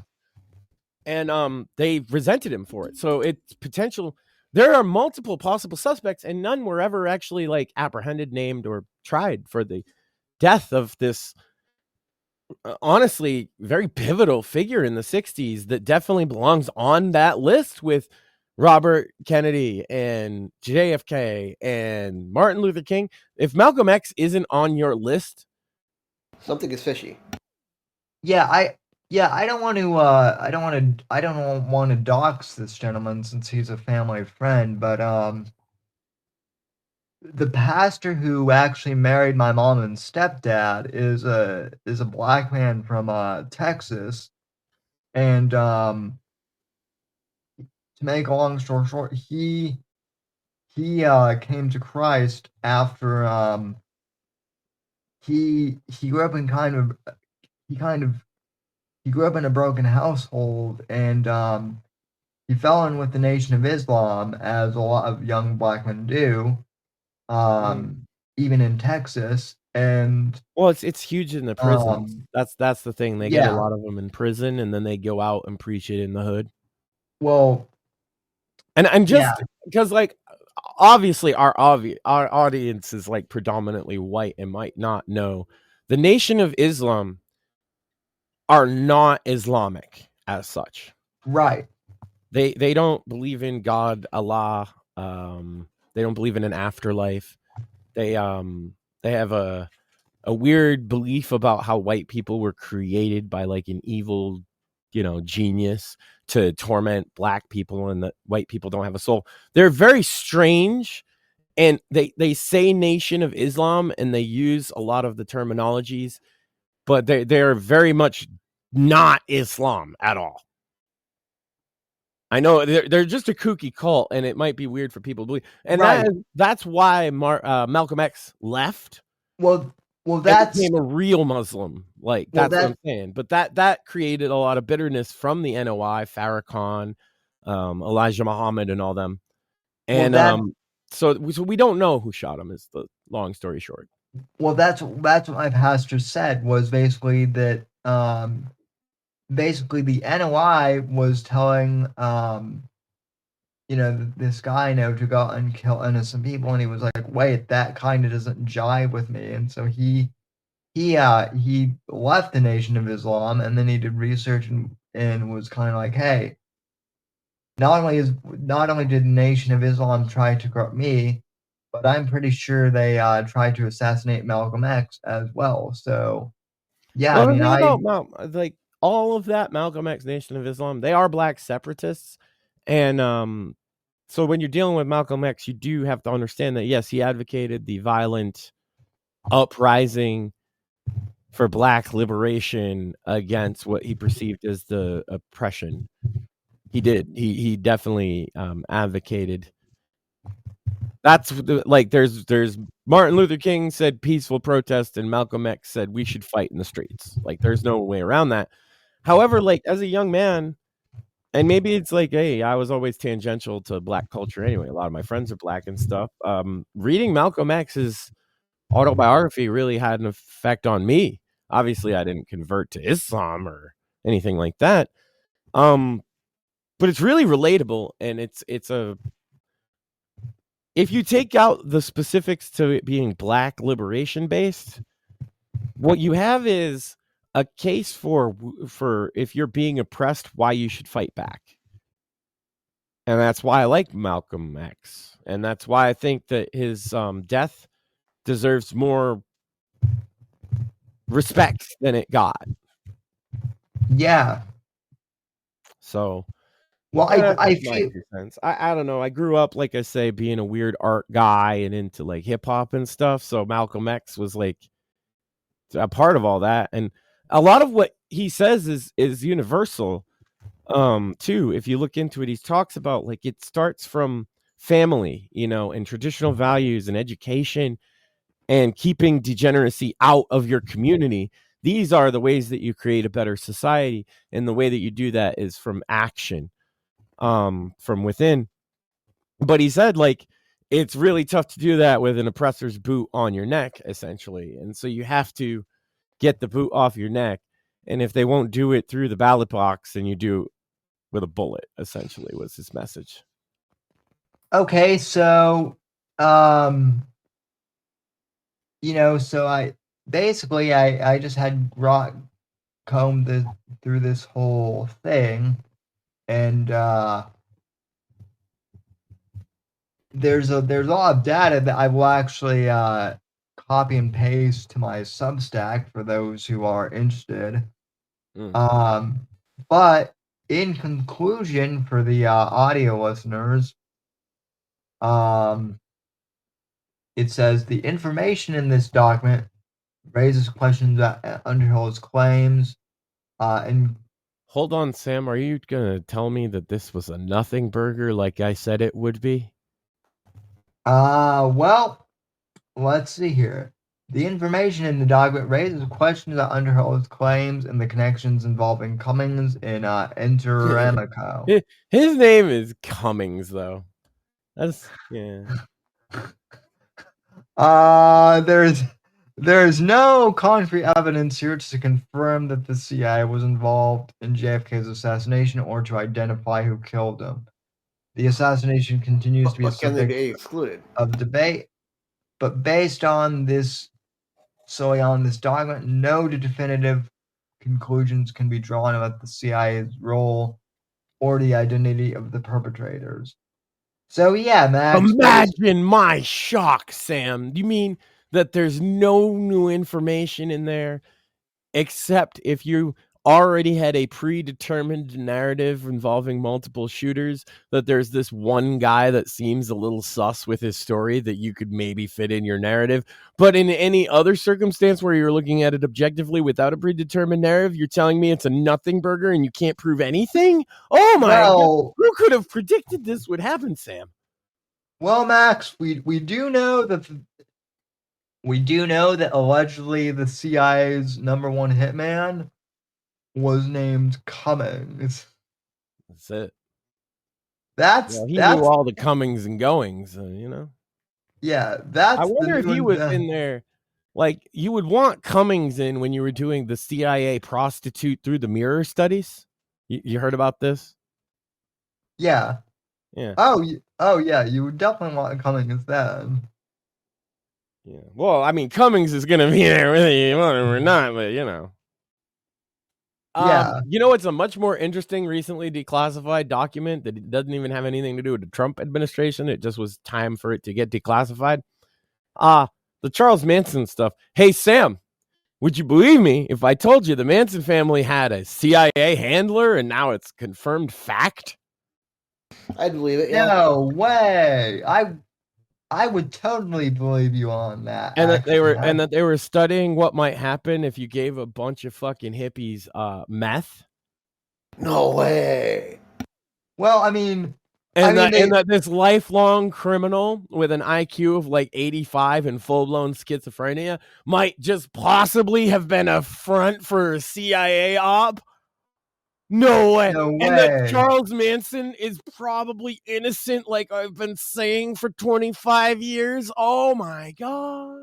And they resented him for it. So it's potential. There are multiple possible suspects, and none were ever actually like apprehended, named, or tried for the death of this honestly very pivotal figure in the 60s that definitely belongs on that list with Robert Kennedy and JFK and Martin Luther King. If Malcolm X isn't on your list, something is fishy. I don't want to dox this gentleman since he's a family friend, but the pastor who actually married my mom and stepdad is a black man from Texas, and to make a long story short, he came to Christ after he grew up in he grew up in a broken household, and he fell in with the Nation of Islam, as a lot of young black men do. Even in Texas, and it's huge in the prisons. That's the thing. They get a lot of them in prison, and then they go out and preach it in the hood. Well, and just because, like, obviously our audience is like predominantly white and might not know, the Nation of Islam are not Islamic as such. Right. They don't believe in God, Allah. They don't believe in an afterlife. They have a weird belief about how white people were created by like an evil, genius to torment black people, and that white people don't have a soul. They're very strange, and they say Nation of Islam, and they use a lot of the terminologies, but they're very much not Islam at all. I know they're just a kooky cult, and it might be weird for people to believe. And that's why Malcolm X left. Well, that's became a real Muslim. Like that's what I'm saying. But that created a lot of bitterness from the NOI, Farrakhan, Elijah Muhammad, and all them. And so we don't know who shot him. Is the long story short. Well, that's what my pastor said, was basically that basically the NOI was telling this guy to go and kill innocent people, and he was like, wait, that kind of doesn't jive with me. And so he left the Nation of Islam, and then he did research and was kind of like, hey, not only did the Nation of Islam try to corrupt me, but I'm pretty sure they tried to assassinate Malcolm X as well. So yeah, well, like all of that Malcolm X, Nation of Islam, they are black separatists. And so when you're dealing with Malcolm X, you do have to understand that, yes, he advocated the violent uprising for black liberation against what he perceived as the oppression. He did. He definitely advocated. That's like there's Martin Luther King said peaceful protest, and Malcolm X said we should fight in the streets. Like there's no way around that. However, like as a young man, and maybe it's like, hey, I was always tangential to black culture anyway. A lot of my friends are black and stuff. Reading Malcolm X's autobiography really had an effect on me. Obviously, I didn't convert to Islam or anything like that. But it's really relatable, and it's if you take out the specifics to it being black liberation based, what you have is a case for if you're being oppressed, why you should fight back. And that's why I like Malcolm X, and that's why I think that his death deserves more respect than it got. Yeah. So, well, I feel I don't know. I grew up, like I say, being a weird art guy and into like hip hop and stuff. So Malcolm X was like a part of all that, and a lot of what he says is universal. Too, if you look into it, he talks about like it starts from family, and traditional values and education, and keeping degeneracy out of your community. These are the ways that you create a better society, and the way that you do that is from action, from within. But he said, like, it's really tough to do that with an oppressor's boot on your neck, essentially. And so you have to get the boot off your neck. And if they won't do it through the ballot box, then you do it with a bullet, essentially, was his message. Okay, so, so I basically, I just had combed through this whole thing, and there's a lot of data that I will actually copy and paste to my Substack for those who are interested. But in conclusion, for the audio listeners, it says the information in this document raises questions that Underhill's claims. And hold on, Sam, are you gonna tell me that this was a nothing burger like I said it would be? Well, let's see here. The information in the document raises questions about Underhill's claims and the connections involving Cummings and Interamico. His name is Cummings, though. That's yeah. There's no concrete evidence here to confirm that the CIA was involved in JFK's assassination or to identify who killed him. The assassination continues to be a subject of debate, but based on this document, no definitive conclusions can be drawn about the CIA's role or the identity of the perpetrators. So yeah, Max. Imagine my shock, Sam. You mean that there's no new information in there, except if you already had a predetermined narrative involving multiple shooters, that there's this one guy that seems a little sus with his story that you could maybe fit in your narrative. But in any other circumstance where you're looking at it objectively without a predetermined narrative, you're telling me it's a nothing burger and you can't prove anything? Oh my God. Who could have predicted this would happen, Sam? Well, Max, we do know that allegedly the CIA's number one hitman was named Cummings. That's it. He knew all the comings and goings, Yeah, that's. I wonder if he was in there. Like, you would want Cummings in when you were doing the CIA prostitute through the mirror studies. You heard about this? Yeah. Yeah. Oh yeah. You would definitely want Cummings then. Yeah. Well, I mean, Cummings is gonna be there whether you want him or not, but Yeah. It's a much more interesting recently declassified document that doesn't even have anything to do with the Trump administration. It just was time for it to get declassified. The Charles Manson stuff. Hey, Sam, would you believe me if I told you the Manson family had a CIA handler and now it's confirmed fact? I'd believe it. Yeah. No way. I would totally believe you on that. And that they were studying what might happen if you gave a bunch of fucking hippies meth. No way. Well, I mean, and that this lifelong criminal with an IQ of like 85 and full-blown schizophrenia might just possibly have been a front for a CIA op. No way. And that Charles Manson is probably innocent, like I've been saying for 25 years. Oh my God.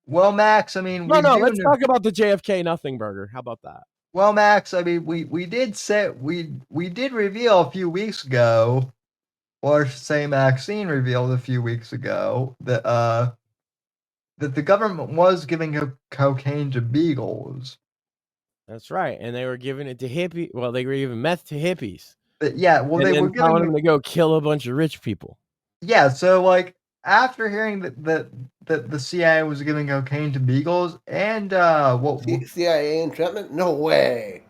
Well, Max, I mean, let's talk about the JFK Nothing Burger. How about that? Well, Max, I mean, we did reveal a few weeks ago, or I should say Maxine revealed a few weeks ago, that the government was giving cocaine to beagles. That's right, and they were giving it to hippies. Well, they were giving meth to hippies. But yeah, well, and they were telling them to go kill a bunch of rich people. Yeah, so like after hearing that the CIA was giving cocaine to beagles and CIA entrapment? No way.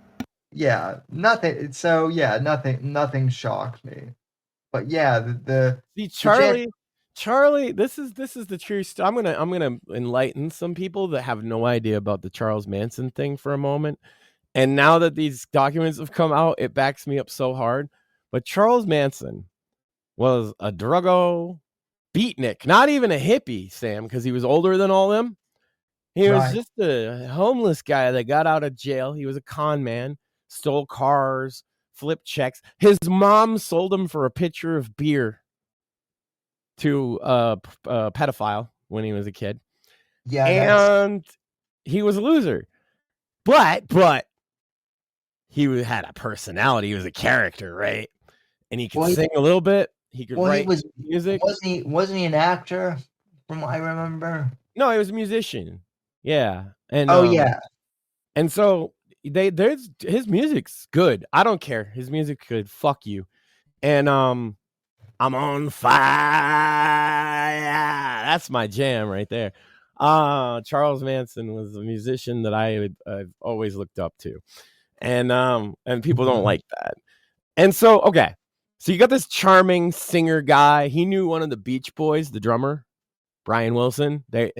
Yeah, nothing. So yeah, nothing shocked me. But yeah, Charlie, this is the true story. I'm gonna enlighten some people that have no idea about the Charles Manson thing for a moment. And now that these documents have come out, it backs me up so hard. But Charles Manson was a druggo beatnik, not even a hippie, Sam, because he was older than all them. He was just a homeless guy that got out of jail. He was a con man, stole cars, flipped checks. His mom sold him for a pitcher of beer to a pedophile when he was a kid. Yeah, and he was a loser, but he had a personality. He was a character, right? And he could sing a little bit. He could write music. Wasn't he an actor? From what I remember. No, he was a musician. Yeah, and yeah, and so his music's good. I don't care. His music could fuck you, and I'm on fire. That's my jam right there. Charles Manson was a musician that I've always looked up to, and people don't like that. And so, okay, so you got this charming singer guy. He knew one of the Beach Boys, the drummer, Brian Wilson. They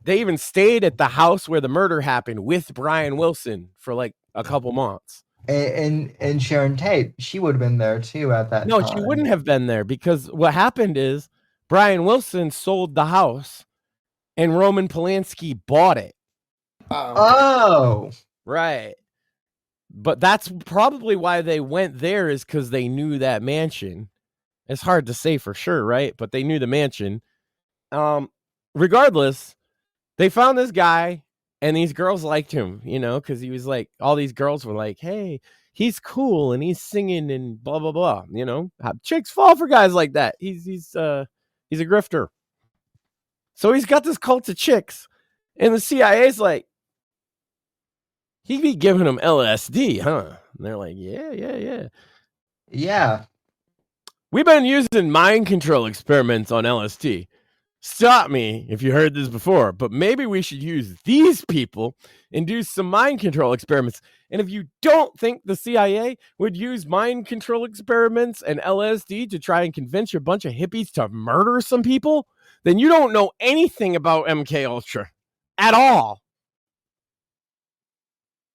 even stayed at the house where the murder happened with Brian Wilson for like a couple months. And Sharon Tate, she would have been there too at that time. No, she wouldn't have been there because what happened is Brian Wilson sold the house and Roman Polanski bought it. Oh. Right. But that's probably why they went there, is because they knew that mansion. It's hard to say for sure, right? But they knew the mansion. Regardless, they found this guy and these girls liked him, because he was like, all these girls were like, hey, he's cool and he's singing and blah, blah, blah. Chicks fall for guys like that. He's a grifter. So he's got this cult of chicks and the CIA's like, he'd be giving them LSD, huh? And they're like, yeah. Yeah. We've been using mind control experiments on LSD. stop me if you heard this before, but maybe we should use these people and do some mind control experiments. And if you don't think the CIA would use mind control experiments and LSD to try and convince a bunch of hippies to murder some people, then you don't know anything about MK Ultra at all.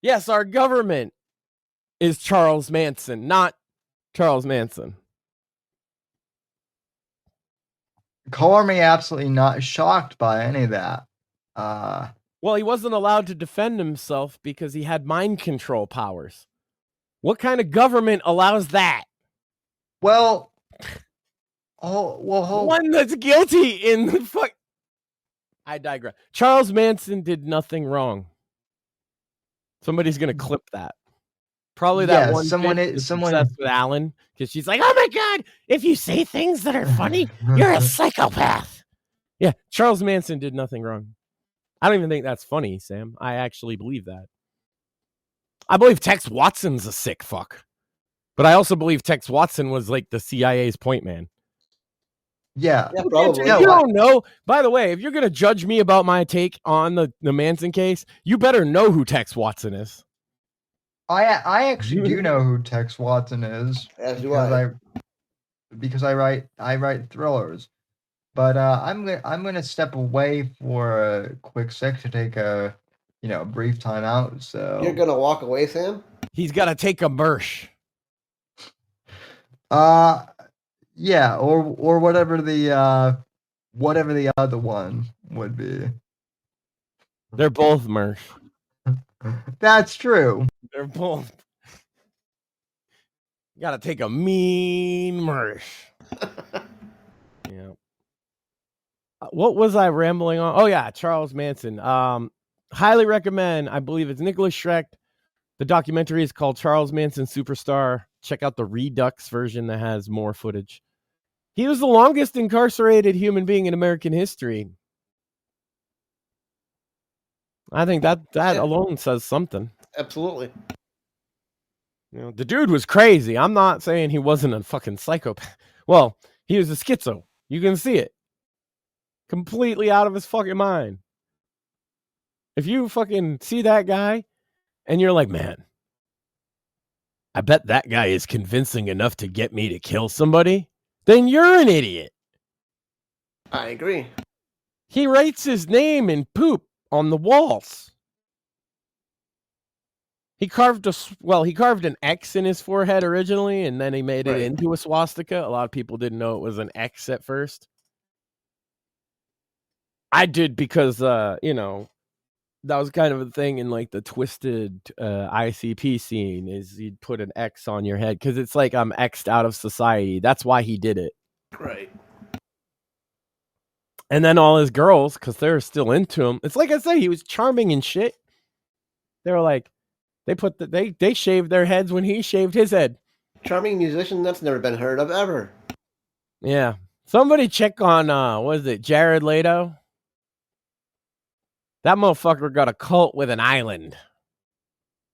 Yes, our government is Charles Manson, not Charles Manson. Color me absolutely not shocked by any of that. Well, he wasn't allowed to defend himself because he had mind control powers. What kind of government allows that? Well, one that's guilty in the fuck. I digress. Charles Manson did nothing wrong. Somebody's gonna clip that. Probably that one. Someone obsessed with Alan because she's like, "Oh my god! If you say things that are funny, you're a psychopath." Yeah, Charles Manson did nothing wrong. I don't even think that's funny, Sam. I actually believe that. I believe Tex Watson's a sick fuck. But I also believe Tex Watson was like the CIA's point man. Yeah, probably. You don't know. By the way, if you're going to judge me about my take on the Manson case, you better know who Tex Watson is. I actually do know who Tex Watson is. As do I. Because I write thrillers. But I'm gonna step away for a quick sec to take a brief time out. So you're gonna walk away, Sam? He's got to take a Mersh. Yeah, or whatever the other one would be. They're both Mersh. That's true. They're both. You got to take a mean Mersh. Yeah. What was I rambling on? Oh yeah, Charles Manson. Highly recommend. I believe it's Nicholas Schreck. The documentary is called Charles Manson Superstar. Check out the Redux version that has more footage. He was the longest incarcerated human being in American history. I think that alone says something. Absolutely. The dude was crazy. I'm not saying he wasn't a fucking psychopath. Well, he was a schizo. You can see it. Completely out of his fucking mind. If you fucking see that guy and you're like, man, I bet that guy is convincing enough to get me to kill somebody, then you're an idiot. I agree. He writes his name in poop on the walls. He carved an X in his forehead originally, and then he made it into a swastika. A lot of people didn't know it was an X at first. I did because, that was kind of a thing in like the twisted ICP scene is you'd put an X on your head because it's like I'm X'd out of society. That's why he did it. Right. And then all his girls, because they were still into him. It's like I say, he was charming and shit. They were like, they shaved their heads when he shaved his head. Charming musician that's never been heard of ever. Yeah. Somebody check on Jared Leto? That motherfucker got a cult with an island.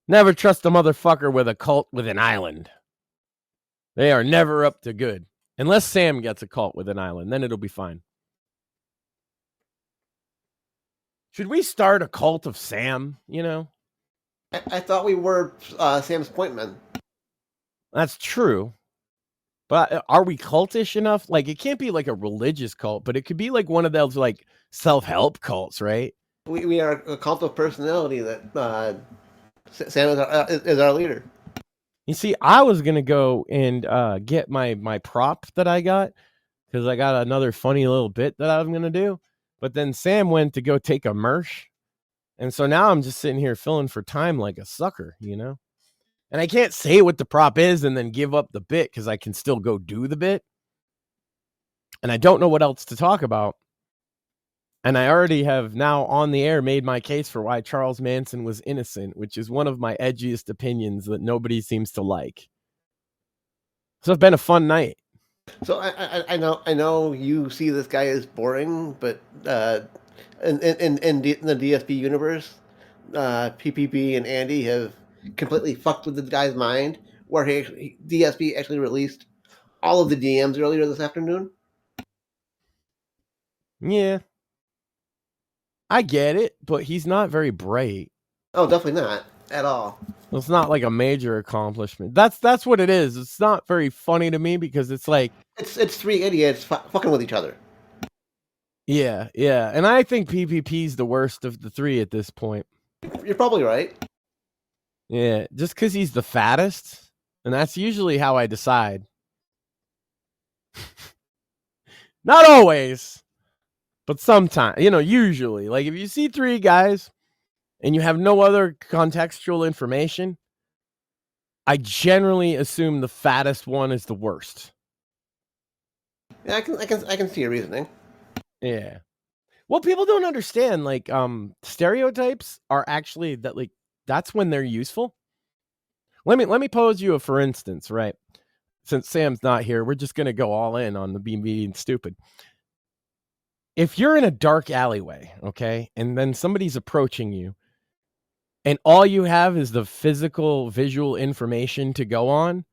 Never trust a motherfucker with a cult with an island. They are never up to good. Unless Sam gets a cult with an island, then it'll be fine. Should we start a cult of Sam, I thought we were Sam's point men. That's true. But are we cultish enough? Like, it can't be like a religious cult, but it could be like one of those like self-help cults, right? We are a cult of personality that Sam is our leader. You see, I was going to go and get my prop that I got because I got another funny little bit that I was going to do. But then Sam went to go take a Mersh. And so now I'm just sitting here filling for time like a sucker, And I can't say what the prop is and then give up the bit because I can still go do the bit. And I don't know what else to talk about. And I already have now on the air made my case for why Charles Manson was innocent, which is one of my edgiest opinions that nobody seems to like. So it's been a fun night. So I know you see this guy as boring, but in the DSP universe, PPP and Andy have completely fucked with the guy's mind, where DSP actually released all of the DMs earlier this afternoon. Yeah. I get it, but he's not very bright. Oh, definitely not at all. It's not like a major accomplishment. That's what it is. It's not very funny to me because it's like it's three idiots fucking with each other. Yeah, and I think PPP's the worst of the three at this point. You're probably right. Yeah, just because he's the fattest, and that's usually how I decide. Not always, but sometimes, usually. Like if you see three guys and you have no other contextual information, I generally assume the fattest one is the worst. Yeah, I can see your reasoning. Yeah. Well, people don't understand, like, stereotypes are actually that's when they're useful. Let me pose you a for instance, right? Since Sam's not here, we're just gonna go all in on the being stupid. If you're in a dark alleyway, okay, and then somebody's approaching you, and all you have is the physical visual information to go on,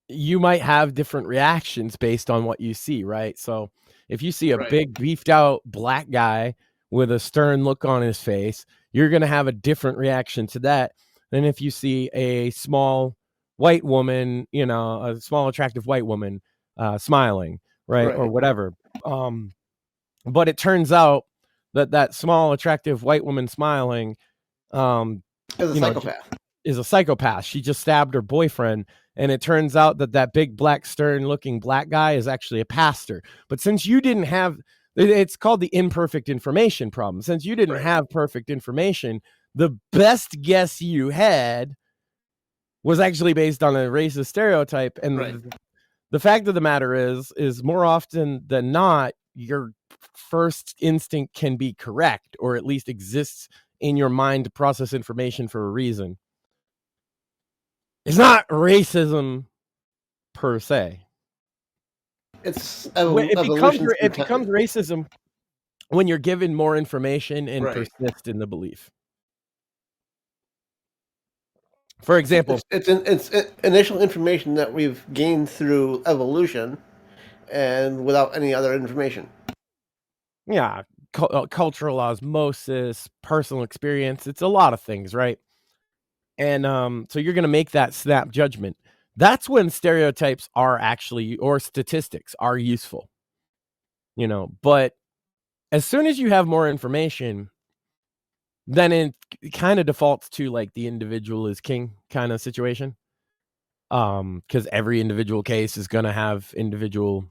you might have different reactions based on what you see, right? So if you see a big beefed out black guy with a stern look on his face, you're going to have a different reaction to that than if you see a small white woman, a small attractive white woman smiling, right? Or whatever. But it turns out that small attractive white woman smiling is a psychopath. Is a psychopath. She just stabbed her boyfriend, and it turns out that big black stern looking black guy is actually a pastor. But since you didn't have, it's called the imperfect information problem. Since you didn't have perfect information, the best guess you had was actually based on a racist stereotype. And the fact of the matter is more often than not, your first instinct can be correct, or at least exists in your mind to process information for a reason. It's not racism per se. It becomes racism when you're given more information and persist in the belief. For example, it's initial information that we've gained through evolution, and without any other information. Yeah, cultural osmosis, personal experience. It's a lot of things, right? And so you're going to make that snap judgment. That's when stereotypes are actually, or statistics are useful, but as soon as you have more information, then it kind of defaults to like the individual is king kind of situation. Because every individual case is going to have individual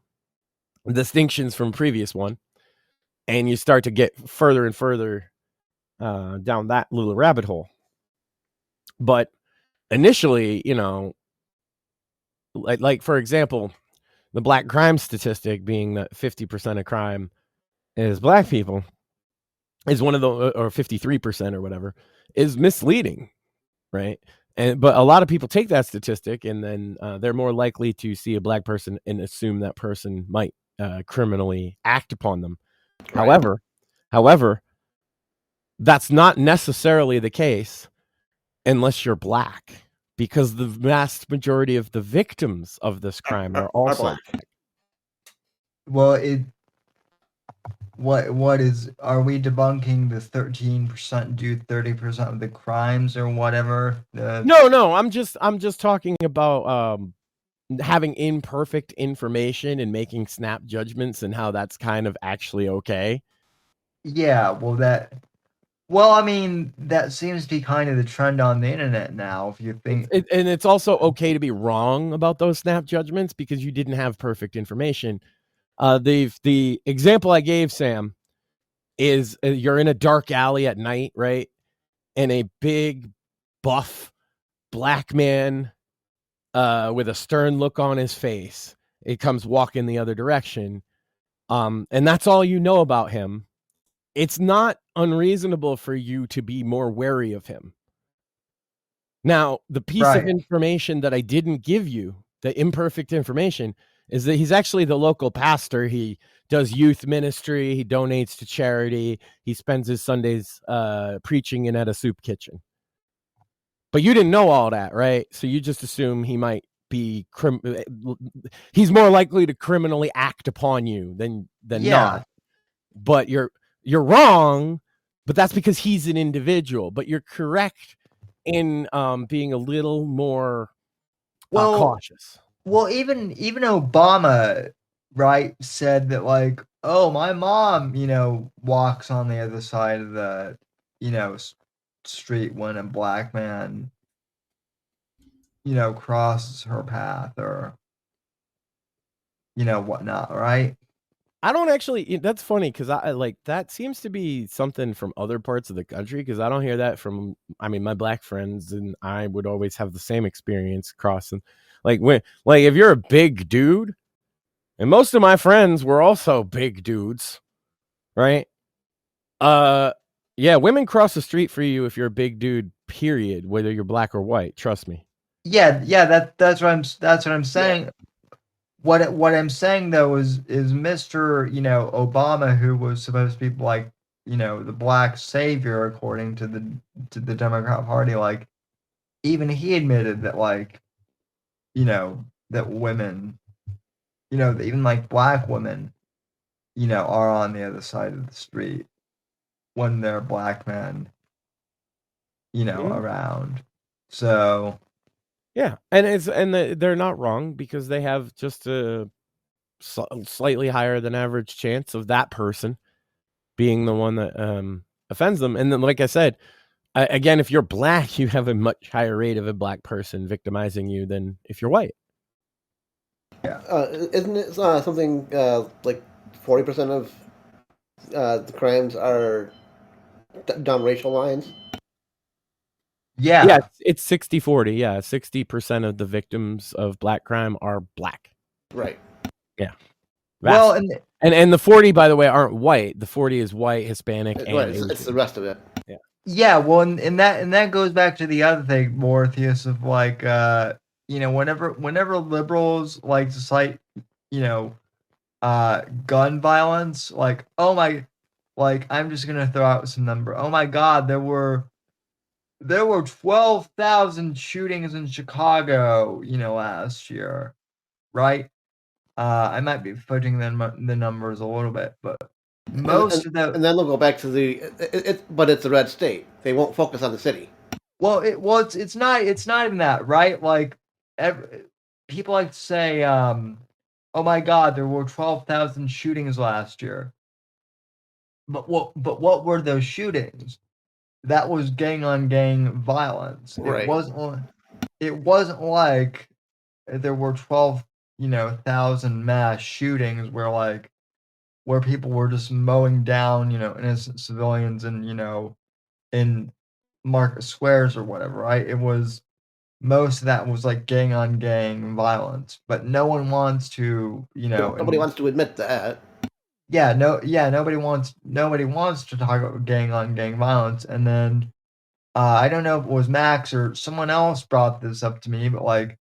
distinctions from previous one. And you start to get further and further down that little rabbit hole. But initially, like for example, the black crime statistic being that 50% of crime is black people is one of the, or 53% or whatever, is misleading, right? But a lot of people take that statistic and then they're more likely to see a black person and assume that person might criminally act upon them. However, that's not necessarily the case unless you're black, because the vast majority of the victims of this crime are also black. Well, are we debunking the 13% do 30% of the crimes or whatever? No, I'm just talking about having imperfect information and making snap judgments and how that's kind of actually okay. Yeah, well, I mean, that seems to be kind of the trend on the internet now, if you think. And it's also okay to be wrong about those snap judgments because you didn't have perfect information. The example I gave, Sam, is you're in a dark alley at night, right? And a big, buff, black man with a stern look on his face, it comes walking the other direction. And that's all you know about him. It's not unreasonable for you to be more wary of him. Now, the piece of information that I didn't give you, the imperfect information, is that he's actually the local pastor. He does youth ministry. He donates to charity. He spends his Sundays preaching and at a soup kitchen. But you didn't know all that, right? So you just assume he might be he's more likely to criminally act upon you than not. But you're wrong, but that's because he's an individual. But you're correct in being a little more cautious. Well, even Obama, right, said that, like, oh, my mom, walks on the other side of the, street when a black man, crosses her path or, whatnot, right? I don't actually. That's funny because I like that seems to be something from other parts of the country because I don't hear that from. I mean, my black friends and I would always have the same experience crossing. Like if you're a big dude, and most of my friends were also big dudes, right? Yeah, women cross the street for you if you're a big dude. Period. Whether you're black or white, trust me. Yeah. That's what I'm saying. Yeah. What I'm saying though is Mr. Obama, who was supposed to be like the black savior according to the Democrat Party, like even he admitted that like that women, that even like black women, are on the other side of the street when they're black men, around. So. Yeah, and they're not wrong because they have just a slightly higher than average chance of that person being the one that offends them. And then, like I said, again, if you're black, you have a much higher rate of a black person victimizing you than if you're white. Yeah, isn't it something like 40% of the crimes are down racial lines? Yeah, it's 60-40. Yeah, 60% of the victims of black crime are black. Right. Yeah. Well, and the 40, by the way, aren't white. The 40 is white, Hispanic, and it's the rest of it. Yeah. Yeah. Well, and that goes back to the other thing, Mortheous, of like whenever liberals like to cite gun violence, like I'm just gonna throw out some number. Oh my God, there were 12,000 shootings in Chicago, last year, right? I might be fudging the numbers a little bit, but most of the... And then they'll go back to but it's a red state. They won't focus on the city. Well, it's not even that, right? Like, people like to say, oh my God, there were 12,000 shootings last year. But what were those shootings? That was gang on gang violence. Right. It wasn't like there were 12,000 mass shootings where people were just mowing down innocent civilians and in market squares or whatever, right? It was most of that was like gang on gang violence, but no one wants to nobody wants to admit that. Nobody wants to talk about gang on gang violence. And then I don't know if it was Max or someone else brought this up to me, but like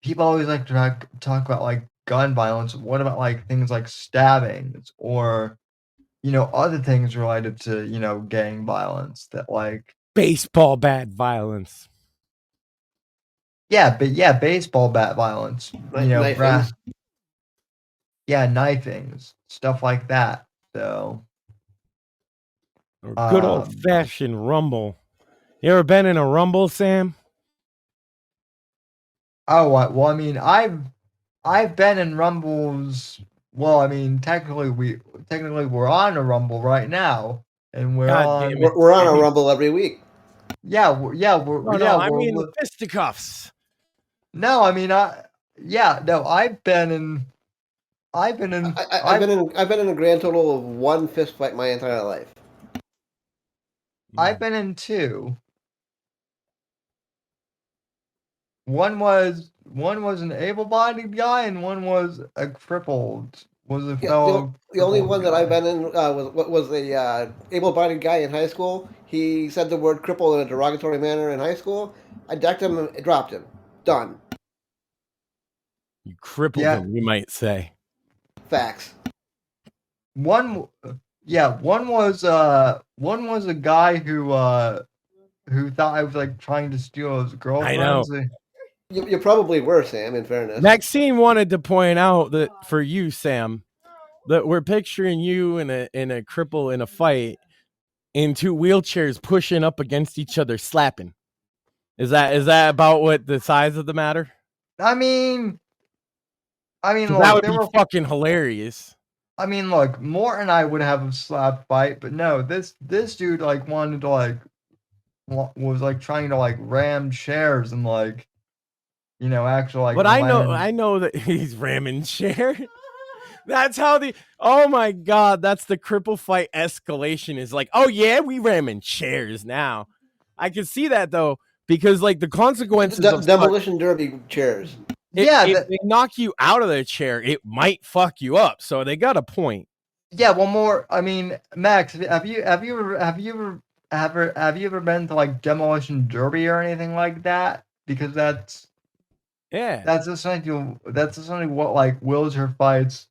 people always like to talk about like gun violence. What about like things like stabbings or other things related to gang violence that like baseball bat violence? Baseball bat violence. Knifings. Knifings, stuff like that. So, or good old fashioned rumble. You ever been in a rumble, Sam? Oh, well, I mean, I've been in rumbles. Well, I mean, technically we're on a rumble right now, and we're on a rumble every week. I mean the fisticuffs. No, I mean, I've been in I've been in a grand total of one fist fight my entire life. I've been in two. One was an able-bodied guy, and one was a crippled. The only one that I've been in was a able-bodied guy in high school. He said the word "cripple" in a derogatory manner in high school. I decked him and dropped him. Done. You crippled him, you might say. Facts. One was a guy who thought I was like trying to steal his girlfriend. I know. You probably were, Sam, in fairness. Maxine wanted to point out that for you, Sam, that we're picturing you in a cripple in a fight in two wheelchairs pushing up against each other, slapping. Is that about what the size of the matter? I mean, That look, would be fucking hilarious. I mean, look, Mort and I would have a slap fight, but no, this dude like wanted to like was like trying to like ram chairs and like, you know, actually like. But I know that he's ramming chairs. That's how oh my God, that's the cripple fight escalation is like, oh yeah, we ramming chairs now. I can see that though, because like the consequences of demolition derby chairs. If they knock you out of the chair, it might fuck you up. So they got a point. Yeah, one more. I mean, Max, have you ever been to like demolition derby or anything like that? Because that's essentially what like wheelchair fights.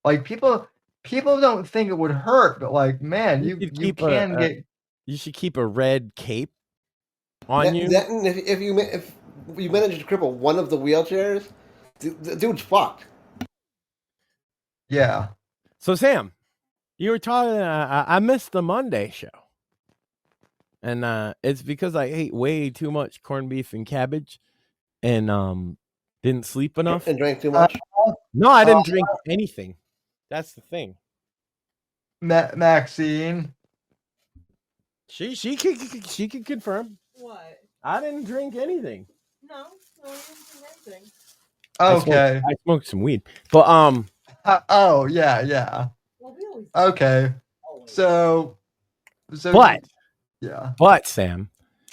Like people don't think it would hurt, but like man, you can get. You should keep a red cape on you. If you manage to cripple one of the wheelchairs, the dude's fucked. Yeah. So Sam, you were talking. I missed the Monday show, and it's because I ate way too much corned beef and cabbage, and didn't sleep enough and drank too much. No, I didn't drink anything. That's the thing. Maxine, she can confirm. What? I didn't drink anything. No, I didn't drink anything. Okay. I smoked some weed, but oh yeah. Well, we always okay. So yeah. But Sam,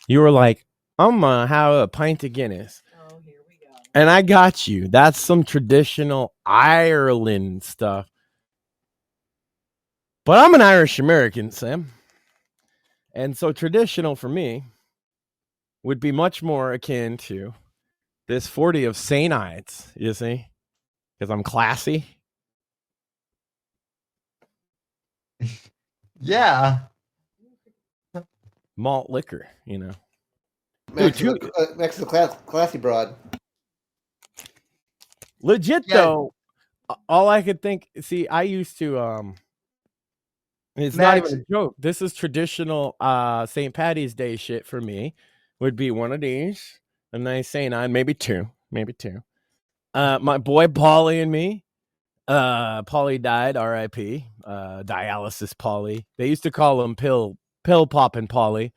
you were like, I'm gonna have a pint of Guinness. Oh, here we go. And I got you. That's some traditional Ireland stuff. But I'm an Irish American, Sam. And so traditional for me would be much more akin to this 40 of St. Ides, you see? Because I'm classy. Yeah. Malt liquor, you know. Max is a classy broad. Legit though, all I could think. See, I used to. It's not even a joke. This is traditional St. Patty's Day shit for me. Would be one of these, a nice St. Ides, maybe two. My boy Paulie and me. Paulie died, R.I.P. Dialysis Paulie. They used to call him pill popping Paulie.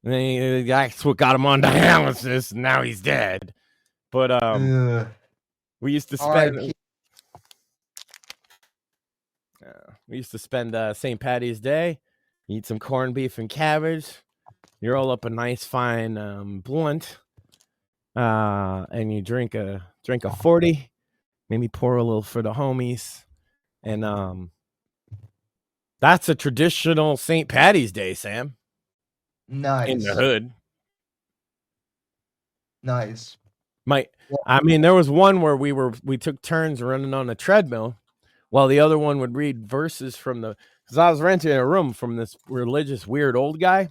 And that's what got him on dialysis, and now he's dead. But we used to spend St. Patty's Day, eat some corned beef and cabbage. You roll up a nice fine blunt, and you drink a 40. Maybe pour a little for the homies, and that's a traditional St. Patty's Day, Sam. Nice. In the hood. Nice. I mean, there was one where we took turns running on a treadmill while the other one would read verses from because I was renting a room from this religious weird old guy,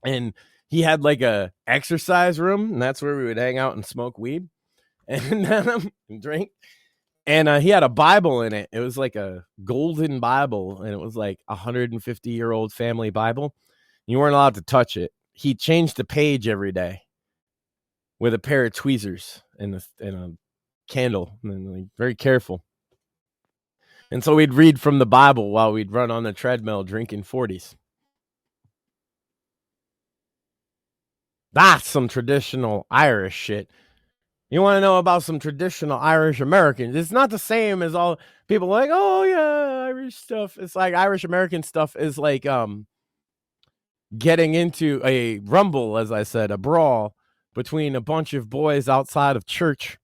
and he had like a exercise room, and that's where we would hang out and smoke weed and drink. And he had a Bible in it. It was like a golden Bible, and it was like 150-year-old family Bible. You weren't allowed to touch it. He changed the page every day with a pair of tweezers and a candle, and like, very careful. And so we'd read from the Bible while we'd run on the treadmill drinking 40s. That's some traditional Irish shit. You want to know about some traditional Irish Americans? It's not the same as all people like, oh yeah, Irish stuff. It's like Irish American stuff is like getting into a rumble, as I said, a brawl between a bunch of boys outside of church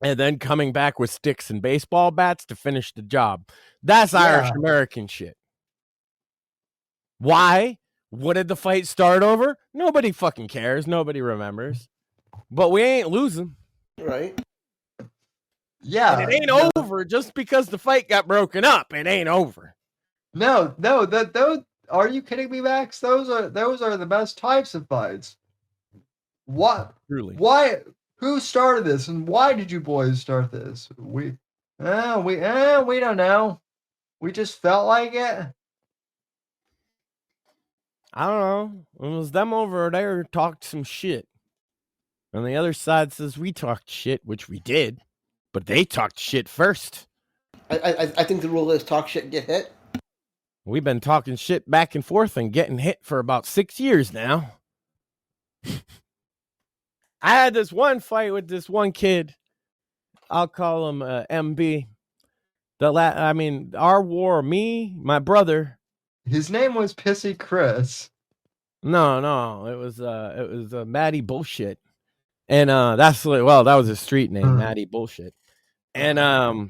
and then coming back with sticks and baseball bats to finish the job. That's Irish American shit. Why? What did the fight start over? Nobody fucking cares. Nobody remembers. But we ain't losing. Right. Yeah. And it ain't over just because the fight got broken up. It ain't over. No, those are you kidding me, Max? Those are the best types of fights. What? Truly. Why Who started this, and why did you boys start this? We don't know. We just felt like it. I don't know. It was them over there who talked some shit. And the other side says we talked shit, which we did, but they talked shit first. I think the rule is talk shit, get hit. We've been talking shit back and forth and getting hit for about 6 years now. I had this one fight with this one kid. I'll call him MB. Our war, me, my brother. His name was Pissy Chris. No, it was Maddie Bullshit. And that was his street name, Maddie Bullshit. And you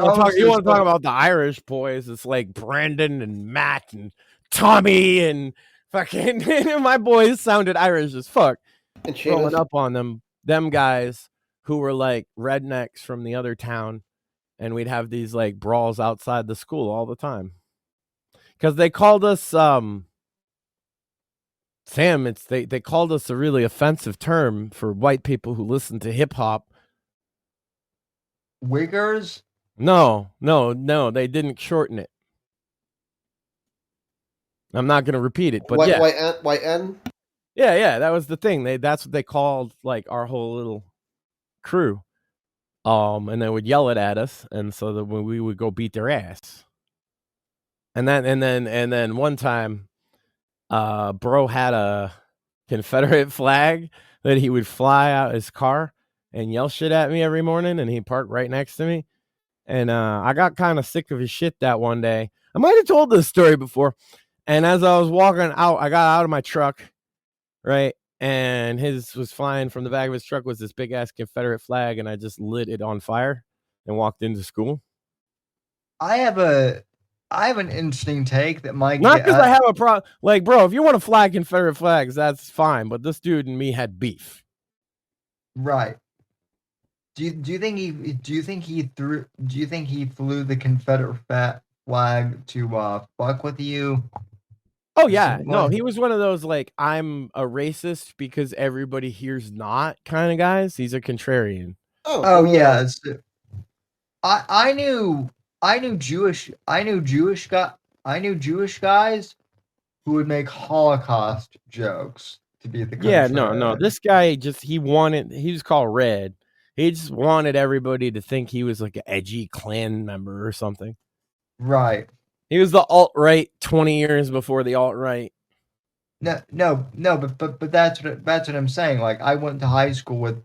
want to talk about the Irish boys? It's like Brandon and Matt and Tommy and fucking my boys sounded Irish as fuck. And growing up on them guys who were like rednecks from the other town, and we'd have these like brawls outside the school all the time. Because they called us Sam, they called us a really offensive term for white people who listen to hip hop. Wiggers? No, they didn't shorten it. I'm not going to repeat it, but YN? Yeah, that was the thing. That's what they called like our whole little crew. And they would yell it at us, and so that when we would go beat their ass. And then one time, bro had a Confederate flag that he would fly out his car and yell shit at me every morning, and he parked right next to me. And I got kind of sick of his shit that one day. I might have told this story before. And as I was walking out, I got out of my truck, right? And his was flying from the back of his truck was this big ass Confederate flag, and I just lit it on fire and walked into school. I have an interesting take that might not because I have a problem. Like, bro, if you want to fly Confederate flags, that's fine. But this dude and me had beef. Right. Do you think he flew the Confederate flag to fuck with you? Oh yeah, no, he was one of those like I'm a racist because everybody here's not kind of guys. He's a contrarian. Oh yeah. I knew Jewish guys who would make Holocaust jokes to be the contrarian. Yeah, no. This guy he was called Red. He just wanted everybody to think he was like an edgy Klan member or something. Right. He was the alt-right 20 years before the alt-right. No, but that's what I'm saying. Like, I went to high school with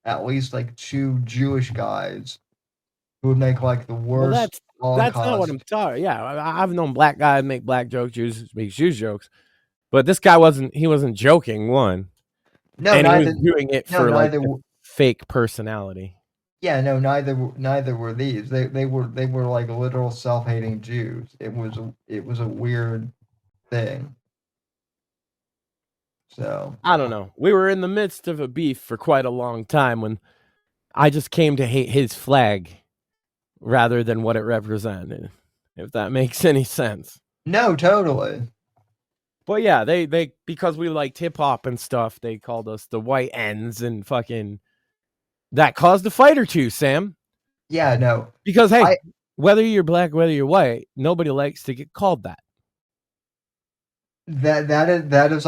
at least like 2 Jewish guys who would make like the worst. Well, that's not what I'm talking. Yeah, I've known black guys make black jokes, Jews make Jews jokes, but this guy wasn't joking. One, no, and he was doing it for like fake personality. Yeah, no, neither were these. They were like literal self-hating Jews. It was a weird thing. So I don't know. We were in the midst of a beef for quite a long time when I just came to hate his flag rather than what it represented, if that makes any sense. No, totally. But yeah, they because we liked hip hop and stuff, they called us the white ends and fucking that caused a fight or two, Sam. Yeah, no. Because hey, whether you're black, whether you're white, nobody likes to get called that. That is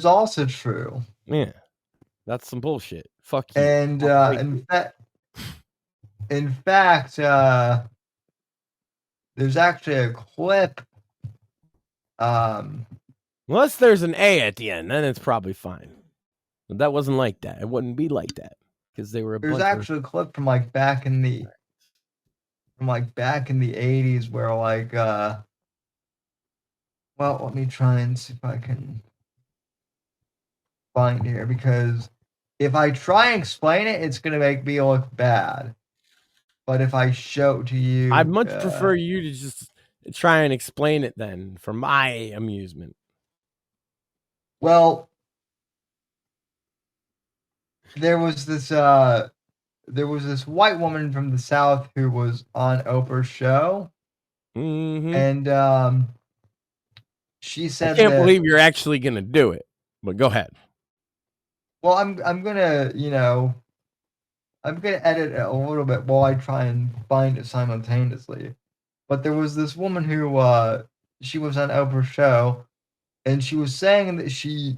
also true. Yeah. That's some bullshit. Fuck you. And in fact, there's actually a clip. Unless there's an A at the end, then it's probably fine. But that wasn't like that. It wouldn't be like that because they were. There's actually a clip from like back in the 80s where like well, let me try and see if I can find here, because if I try and explain it, it's gonna make me look bad. But if I show it to you, I'd much prefer you to just try and explain it then, for my amusement. Well, there was this white woman from the South who was on Oprah's show, and she said, "I can't believe you're actually gonna do it." But go ahead. Well, I'm gonna, I'm gonna edit it a little bit while I try and find it simultaneously. But there was this woman who, she was on Oprah's show, and she was saying that she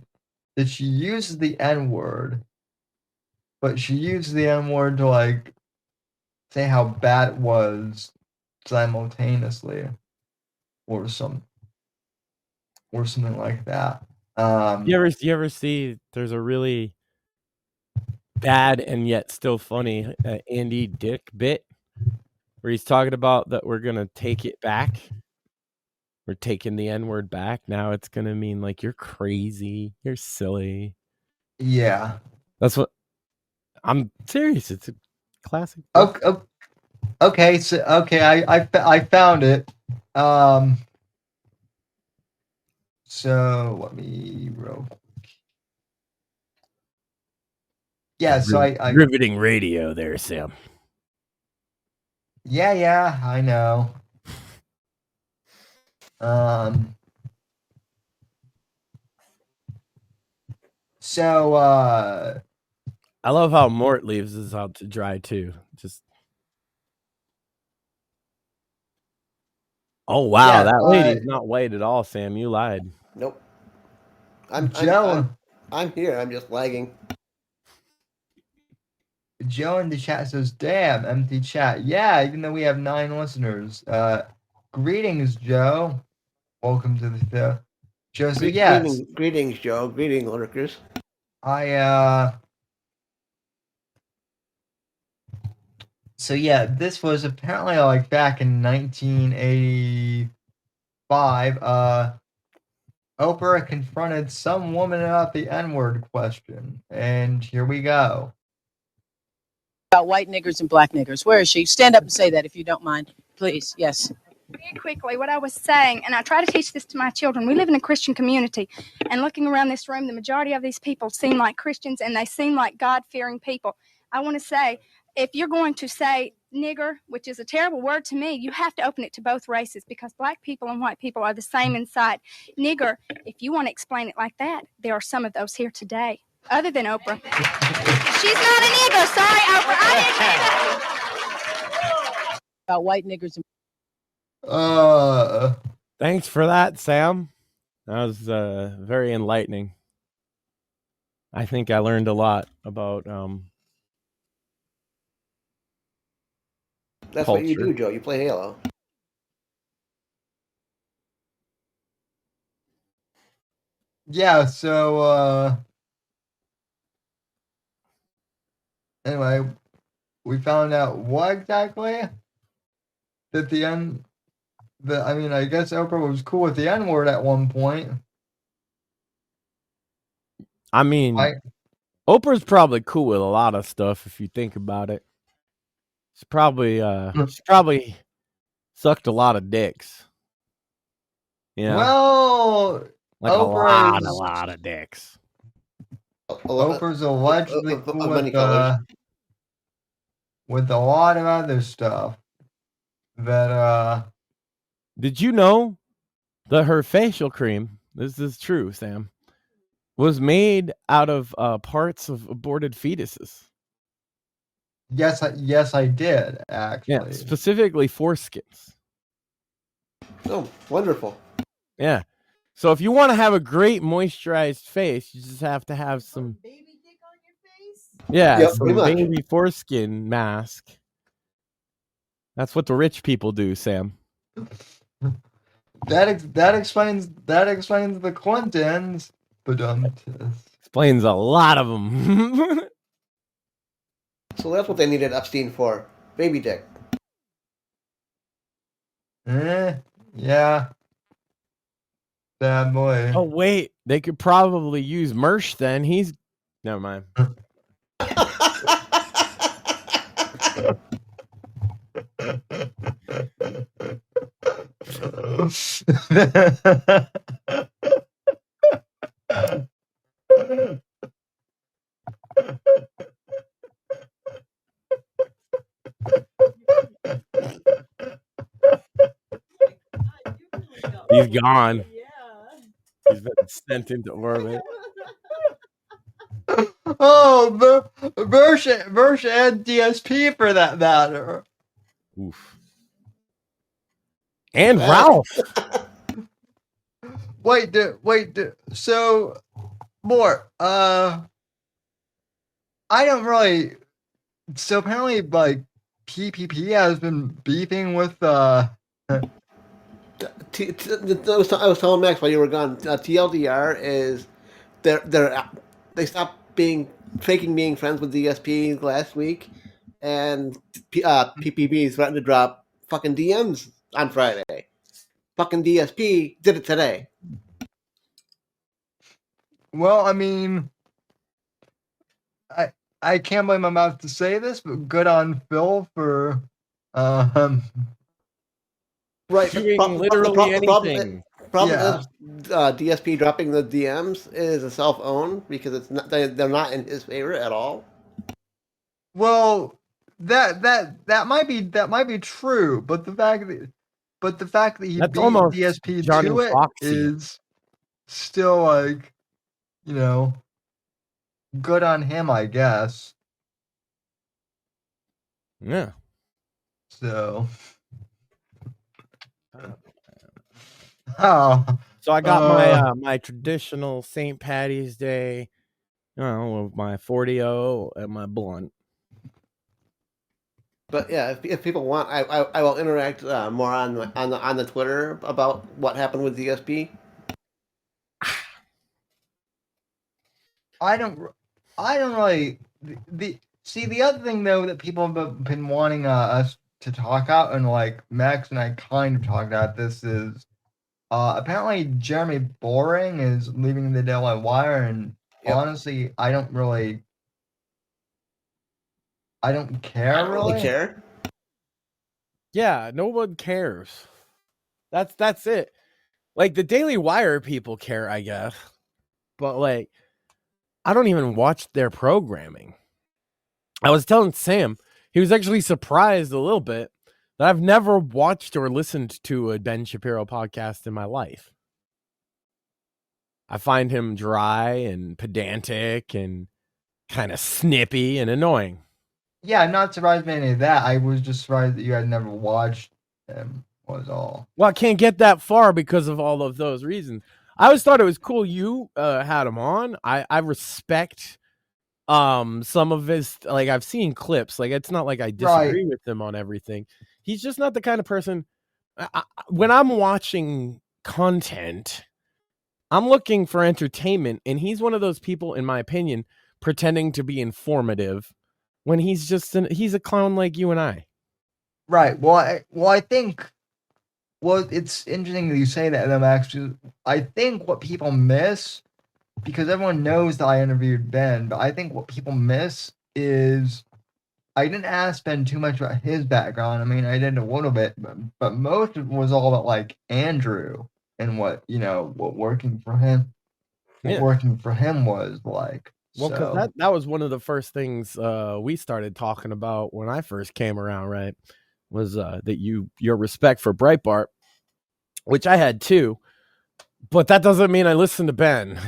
uses the N word, but she used the N word to like say how bad it was simultaneously, or something like that. You ever see? There's a really bad and yet still funny Andy Dick bit where he's talking about that we're gonna take it back. We're taking the N word back. Now it's gonna mean like you're crazy, you're silly. Yeah, that's what I'm serious. It's a classic. Okay, so I found it. So let me roll. Yeah, so I riveting radio there, Sam. Yeah, I know. So I love how Mort leaves this out to dry too. Just oh wow, yeah, that lady's not white at all, Sam. You lied. Nope. I'm here. I'm just lagging. Joe in the chat says, "Damn, empty chat." Yeah, even though we have 9 listeners. Greetings, Joe. Welcome to the show. Joe said, "Yes." Greetings, Joe. Greetings, lurkers. So yeah, this was apparently like back in 1985. Oprah confronted some woman about the N-word question, and here we go. About white niggers and black niggers. Where is she? Stand up and say that if you don't mind, please. Yes. Very quickly, what I was saying, and I try to teach this to my children. We live in a Christian community, and looking around this room, the majority of these people seem like Christians, and they seem like God-fearing people. I want to say, if you're going to say nigger, which is a terrible word to me, you have to open it to both races, because black people and white people are the same inside. Nigger, if you want to explain it like that, there are some of those here today, other than Oprah. She's not a nigger. Sorry, Oprah. I didn't say that. About white niggers and Thanks for that, Sam. That was very enlightening. I think I learned a lot about That's culture. what you do, Joe. You play Halo. Yeah, so anyway, we found out what exactly that I guess Oprah was cool with the N-word at one point. I mean, Oprah's probably cool with a lot of stuff if you think about it. She probably sucked a lot of dicks. Yeah. Well, like a lot of dicks. Oprah's allegedly cool with a lot of other stuff. That Did you know that her facial cream, this is true, Sam, was made out of parts of aborted fetuses? Yes, I did, actually. Yeah, specifically foreskins. Oh, wonderful. Yeah. So if you want to have a great moisturized face, you just have to have some baby dick on your face? Yeah, yep, some baby foreskin mask. That's what the rich people do, Sam. That explains the Clintons. Explains a lot of them. So that's what they needed Epstein for. Baby dick. Yeah. Bad boy. Oh, wait. They could probably use Mersh then. Never mind. He's gone. He's been sent into orbit. Oh, Versh and DSP for that matter. Oof. And Ralph. Wait. So, more. I don't really. So apparently, like, PPP has been beefing with I was telling Max while you were gone. TLDR is they stopped faking being friends with DSP last week, and PPP threatened to drop fucking DMs on Friday. Fucking DSP did it today. Well, I mean, I can't believe I'm about to say this, but good on Phil for right. Literally anything. Problem is, DSP dropping the DMs is a self-own because it's not, they're not in his favor at all. Well, that might be true, but the fact that he That's beat almost DSP Johnny to it Foxy. is still, like, you know, good on him, I guess. Yeah. So. Oh. So I got my traditional St. Patty's Day, with my 40-0 and my blunt. But yeah, if people want, I will interact more on the Twitter about what happened with DSP. I don't really the other thing though that people have been wanting us to talk about, and like Max and I kind of talked about this, is apparently Jeremy Boring is leaving the Daily Wire, and honestly I don't care. I don't really care. Yeah, no one cares. That's it. Like, the Daily Wire people care, I guess. But, like, I don't even watch their programming. I was telling Sam, he was actually surprised a little bit that I've never watched or listened to a Ben Shapiro podcast in my life. I find him dry and pedantic and kind of snippy and annoying. Yeah, I'm not surprised by any of that. I was just surprised that you had never watched them, was all. Well, I can't get that far because of all of those reasons. I always thought it was cool you had him on. I respect some of his, like, I've seen clips. Like, it's not like I disagree with him on everything. He's just not the kind of person. When I'm watching content, I'm looking for entertainment, and he's one of those people, in my opinion, pretending to be informative when he's just he's a clown like you and I. Right. Well, I think. Well, it's interesting that you say that, Max. I think what people miss, because everyone knows that I interviewed Ben, but I think what people miss is I didn't ask Ben too much about his background. I mean, I did a little bit, but most of it was all about, like, Andrew and what working for him, working for him was like. Well, because that was one of the first things we started talking about when I first came around, right? Was that your respect for Breitbart, which I had too, but that doesn't mean I listen to Ben,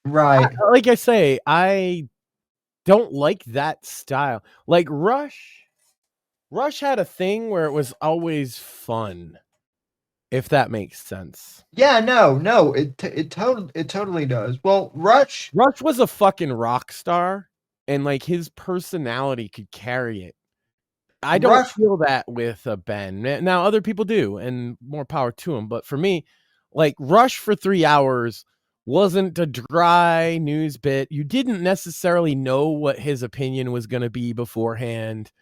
Right. Like I say, I don't like that style. Like Rush had a thing where it was always fun, if that makes sense. Yeah, no, it totally does. Well, Rush was a fucking rock star, and like his personality could carry it. I don't feel that with Ben. Now, other people do, and more power to him. But for me, like, Rush for 3 hours wasn't a dry news bit. You didn't necessarily know what his opinion was going to be beforehand.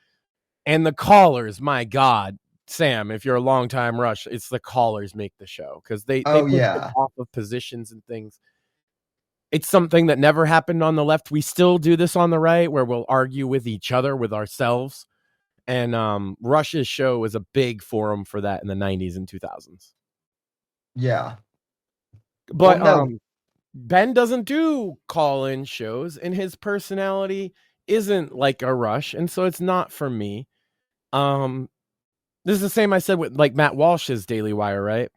And the callers, my God, Sam, if you're a longtime Rush, it's the callers make the show, because they put it off of positions and things. It's something that never happened on the left. We still do this on the right, where we'll argue with each other, with ourselves. And Rush's show was a big forum for that in the 90s and 2000s. Yeah. But Ben doesn't do call-in shows, and his personality isn't like a Rush, and so it's not for me. This is the same I said with, like, Matt Walsh's Daily Wire, right?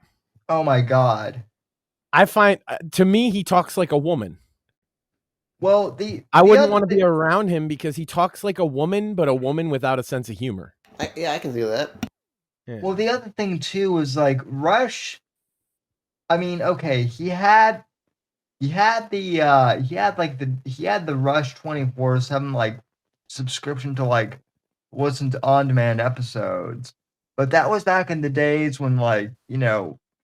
Oh my God. I find, to me, he talks like a woman. Well, I wouldn't want to be around him because he talks like a woman, but a woman without a sense of humor. I can see that. Yeah. Well, the other thing too was like Rush. I mean, okay, he had the Rush 24/7 like subscription to like listen to on-demand episodes, but that was back in the days when like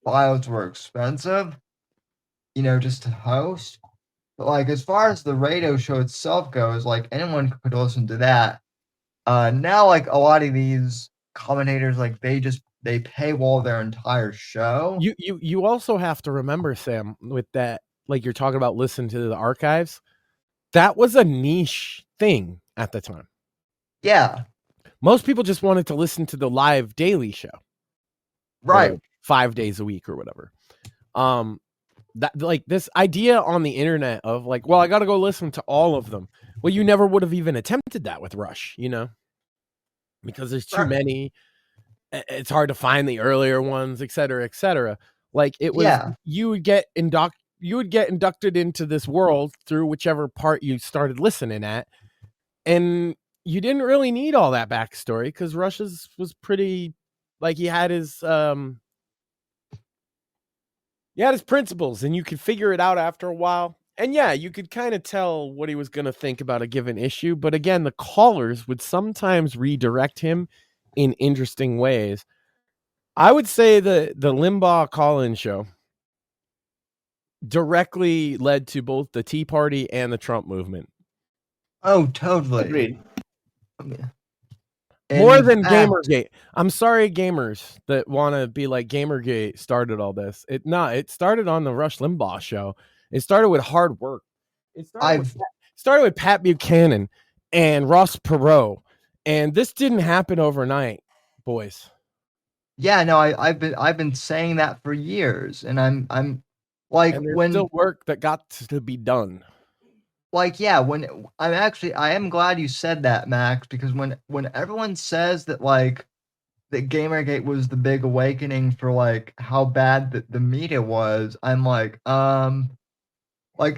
files were expensive, just to host. But like as far as the radio show itself goes, like anyone could listen to that. Now like a lot of these commentators like they paywall their entire show. You also have to remember, Sam, with that, like you're talking about listening to the archives, that was a niche thing at the time. Yeah. Most people just wanted to listen to the live daily show. Right. Like 5 days a week or whatever. That like this idea on the internet of like, well, I got to go listen to all of them. Well, you never would have even attempted that with Rush, because there's too many. It's hard to find the earlier ones, et cetera, et cetera. Like it was, you would get inducted into this world through whichever part you started listening at. And you didn't really need all that backstory because Rush was pretty, like he had his principles and you could figure it out after a while. And yeah, you could kind of tell what he was going to think about a given issue. But again, the callers would sometimes redirect him in interesting ways. I would say the Limbaugh call-in show directly led to both the Tea Party and the Trump movement. Oh, totally. Agreed. More than Gamergate. I'm sorry, gamers that want to be like Gamergate started all this. It started on the Rush Limbaugh show. It started with hard work. It started with Pat Buchanan and Ross Perot, and this didn't happen overnight, boys. Yeah, no, I've been saying that for years, and I'm like, and there's still work that got to be done. Like, yeah, I am glad you said that, Max, because when everyone says that like that Gamergate was the big awakening for like how bad the media was, I'm like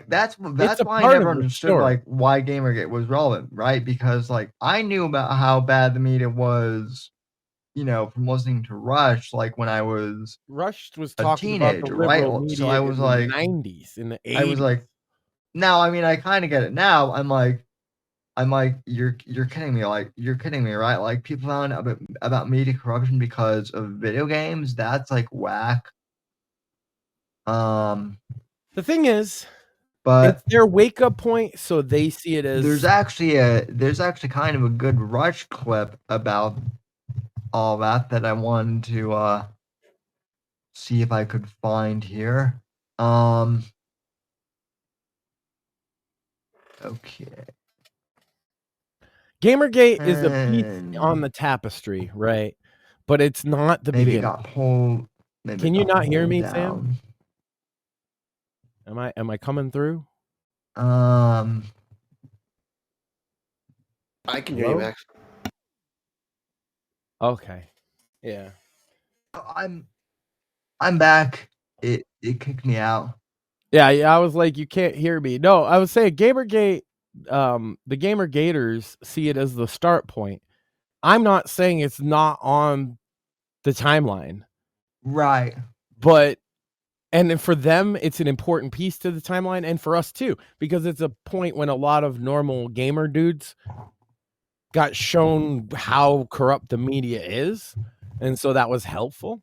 that's why I never understood like why Gamergate was relevant, right? Because like I knew about how bad the media was, from listening to Rush, like when I was talking teenager, about the right? Media so I was in like the 90s, in the 80s. I was like, now, I mean, I kind of get it now. I'm like, you're kidding me. Like, you're kidding me, right? Like, people found out about media corruption because of video games. That's like whack. The thing is, but it's their wake up point, so they see it as there's actually kind of a good Rush clip about all that I wanted to see if I could find here. Okay. Gamergate is a piece on the tapestry, right? But it's not the beginning. Got pulled. Can you not hear me, Sam? Am I coming through? I can hear you, Max. Okay. Yeah. I'm back. It kicked me out. Yeah, I was like, you can't hear me. No, I was saying Gamergate, the Gamergaters see it as the start point. I'm not saying it's not on the timeline. Right. But, and for them, it's an important piece to the timeline, and for us too, because it's a point when a lot of normal gamer dudes got shown how corrupt the media is, and so that was helpful.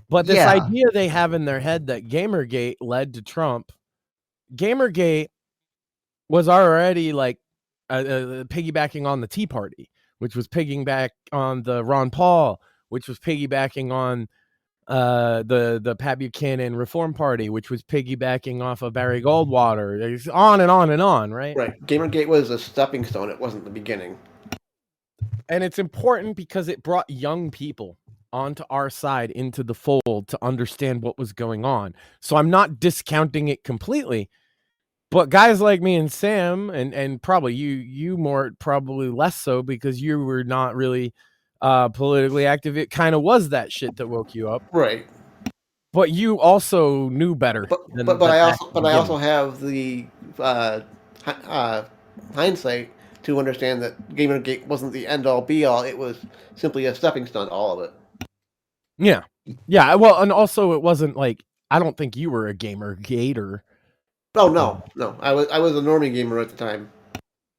But this idea they have in their head that Gamergate led to Trump, Gamergate was already like piggybacking on the Tea Party, which was piggybacking on the Ron Paul, which was piggybacking on the Pat Buchanan Reform Party, which was piggybacking off of Barry Goldwater. It's on and on and on, right? Right. Gamergate was a stepping stone. It wasn't the beginning. And it's important because it brought young people onto our side into the fold to understand what was going on. So I'm not discounting it completely, but guys like me and Sam and probably you more, probably less so because you were not really politically active. It kind of was that shit that woke you up. Right. But you also knew better. But I also have the hindsight to understand that Gamergate wasn't the end all be all. It was simply a stepping stone to all of it. Yeah. Yeah. Well, and also it wasn't like, I don't think you were a Gamergate or. Oh no. I was a normie gamer at the time.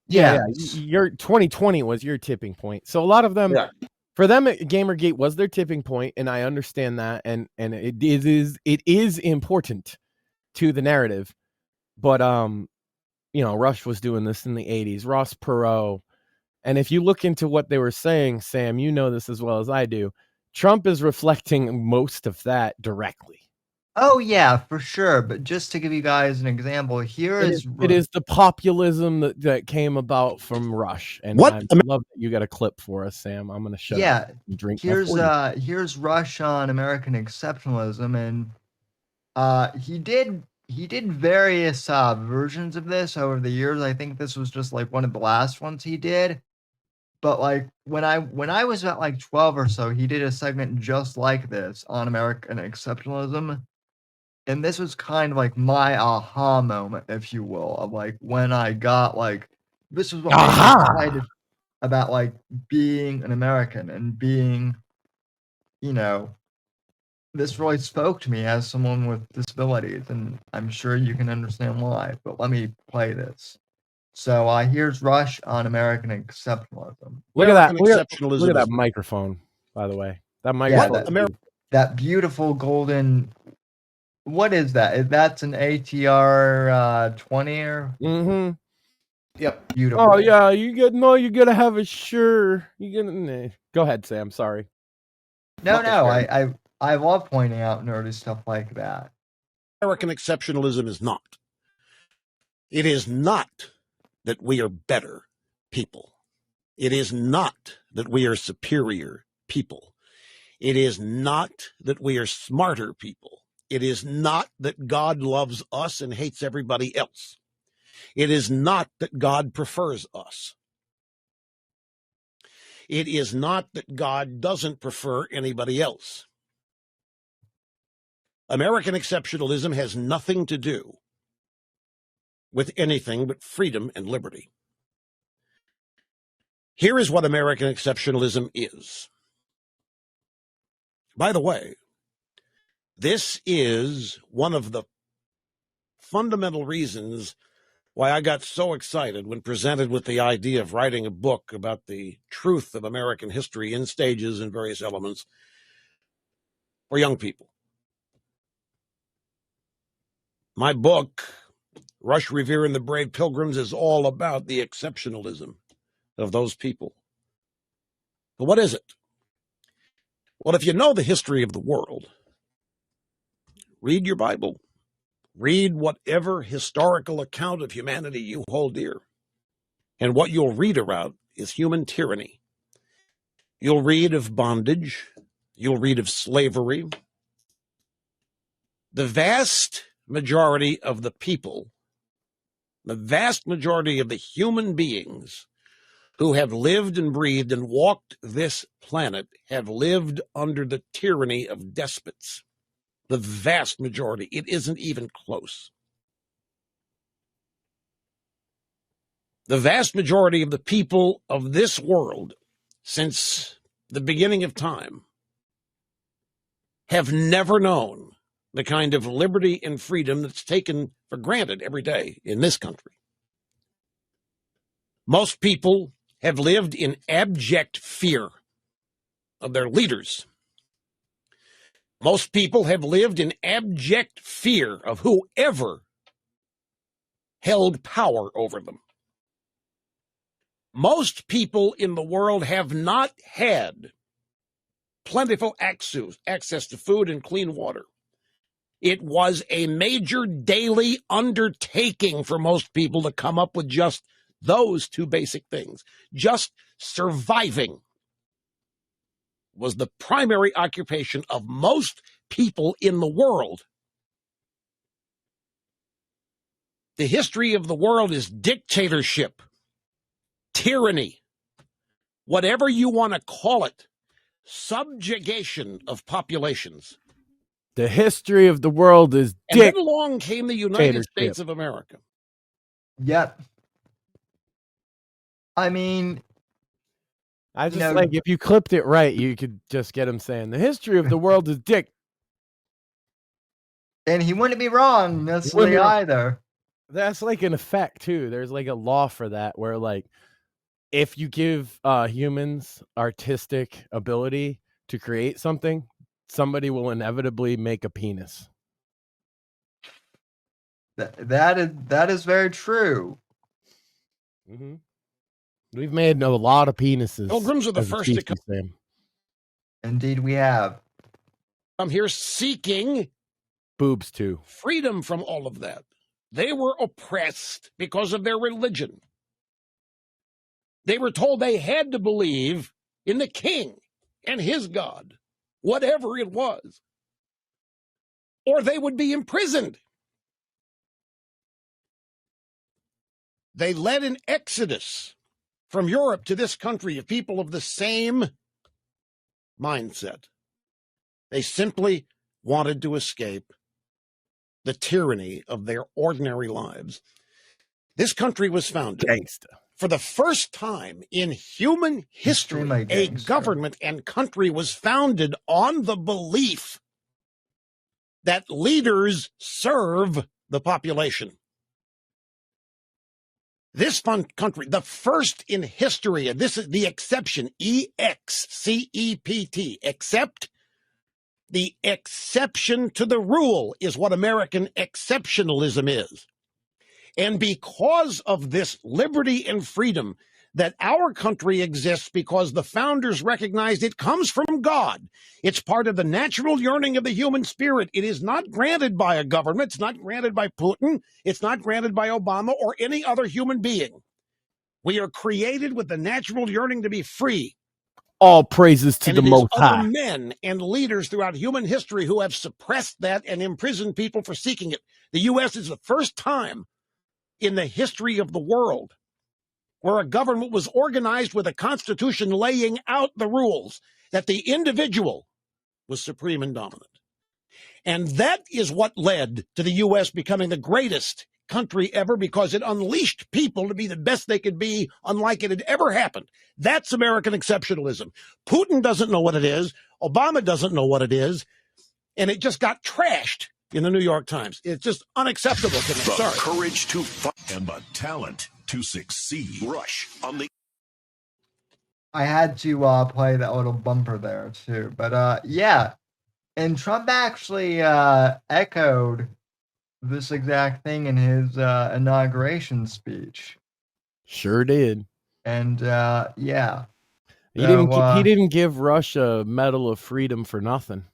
Yeah. Your 2020 was your tipping point. So a lot of them, for them, Gamergate was their tipping point, and I understand that, and it is important to the narrative. But Rush was doing this in the 80s, Ross Perot. And if you look into what they were saying, Sam, you know this as well as I do, Trump is reflecting most of that directly. Oh, yeah, for sure. But just to give you guys an example, it is the populism that came about from Rush. And I love that you got a clip for us, Sam. I'm going to shut up and drink. Here's Rush on American exceptionalism. And he did various versions of this over the years. I think this was just like one of the last ones he did. But like when I was about like 12 or so, he did a segment just like this on American exceptionalism. And this was kind of like my aha moment, if you will, of like when I got like, this was what made me excited about like being an American and being, this really spoke to me as someone with disabilities, and I'm sure you can understand why, but let me play this. So here's Rush on American exceptionalism. Look at that. Look at that microphone, by the way. That microphone. That beautiful golden. What is that? That's an ATR 20 or? Mm-hmm. Yep. Beautiful. Oh yeah, you gotta have a sure. Go ahead, Sam. Sorry. No. I love pointing out nerdy stuff like that. American exceptionalism is not. It is not that we are better people. It is not that we are superior people. It is not that we are smarter people. It is not that God loves us and hates everybody else. It is not that God prefers us. It is not that God doesn't prefer anybody else. American exceptionalism has nothing to do with anything but freedom and liberty. Here is what American exceptionalism is. By the way, this is one of the fundamental reasons why I got so excited when presented with the idea of writing a book about the truth of American history in stages and various elements for young people. My book, Rush, Revere, and the Brave Pilgrims, is all about the exceptionalism of those people. But what is it? Well, if you know the history of the world, read your Bible. Read whatever historical account of humanity you hold dear. And what you'll read about is human tyranny. You'll read of bondage. You'll read of slavery. The vast majority of the people, the vast majority of the human beings who have lived and breathed and walked this planet have lived under the tyranny of despots. The vast majority. It isn't even close. The vast majority of the people of this world since the beginning of time have never known the kind of liberty and freedom that's taken for granted every day in this country. Most people have lived in abject fear of their leaders. Most people have lived in abject fear of whoever held power over them. Most people in the world have not had plentiful access to food and clean water. It was a major daily undertaking for most people to come up with just those two basic things. Just surviving was the primary occupation of most people in the world. The history of the world is dictatorship, tyranny, whatever you want to call it, subjugation of populations. The history of the world is And then along came the United States of America. Yep. I mean, I just like if you clipped it right, you could just get him saying the history of the world is dick. And he wouldn't be wrong necessarily either. That's like an effect too. There's like a law for that where like if you give humans artistic ability to create something, somebody will inevitably make a penis. That is very true. Mm-hmm. We've made a lot of penises. Pilgrims are the first to come. Sam. Indeed, we have. I'm here seeking boobs too. Freedom from all of that. They were oppressed because of their religion. They were told they had to believe in the king and his God, whatever it was, or they would be imprisoned. They led an exodus from Europe to this country of people of the same mindset. They simply wanted to escape the tyranny of their ordinary lives. This country was founded for the first time in human history. A government and country was founded on the belief that leaders serve the population. This country, the first in history, and this is the exception, EXCEPT, except the exception to the rule is what American exceptionalism is. And because of this liberty and freedom, that our country exists because the founders recognized it comes from God. It's part of the natural yearning of the human spirit. It is not granted by a government. It's not granted by Putin. It's not granted by Obama or any other human being. We are created with the natural yearning to be free. All praises to the Most High. Other men and leaders throughout human history who have suppressed that and imprisoned people for seeking it. The U.S. is the first time in the history of the world where a government was organized with a constitution laying out the rules that the individual was supreme and dominant. And that is what led to the U.S. becoming the greatest country ever, because it unleashed people to be the best they could be, unlike it had ever happened. That's American exceptionalism. Putin doesn't know what it is. Obama doesn't know what it is. And it just got trashed in the New York Times. It's just unacceptable to me. The courage to fight and the talent to succeed. Rush on the. I had to play that little bumper there too, but yeah. And Trump actually echoed this exact thing in his inauguration speech. Sure did. And yeah. He didn't give Russia a Medal of Freedom for nothing.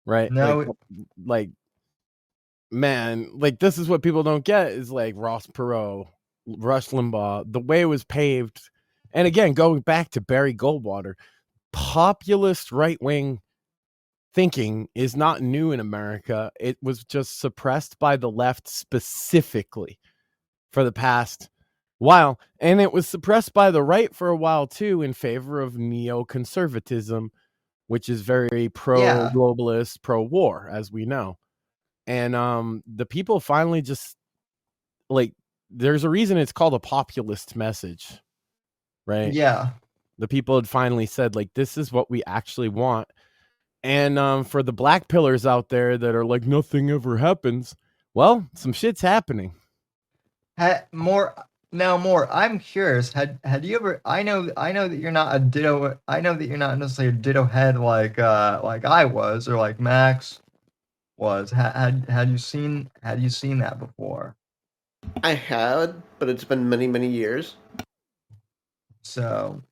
Right? No. Like man, like this is what people don't get is like Ross Perot, Rush Limbaugh, the way it was paved. And again, going back to Barry Goldwater, populist right-wing thinking is not new in America. It was just suppressed by the left specifically for the past while. And it was suppressed by the right for a while too in favor of neoconservatism, which is very pro-globalist, pro-war, as we know. And the people finally just, like, there's a reason it's called a populist message, right? Yeah. The people had finally said, like, this is what we actually want. And for the black pillars out there that are like, nothing ever happens, well, some shit's happening. More, I'm curious, had you ever, I know that you're not a ditto, I know that you're not necessarily a ditto head like I was, or like Max was. Had you seen that before? I had, but it's been many, many years. So,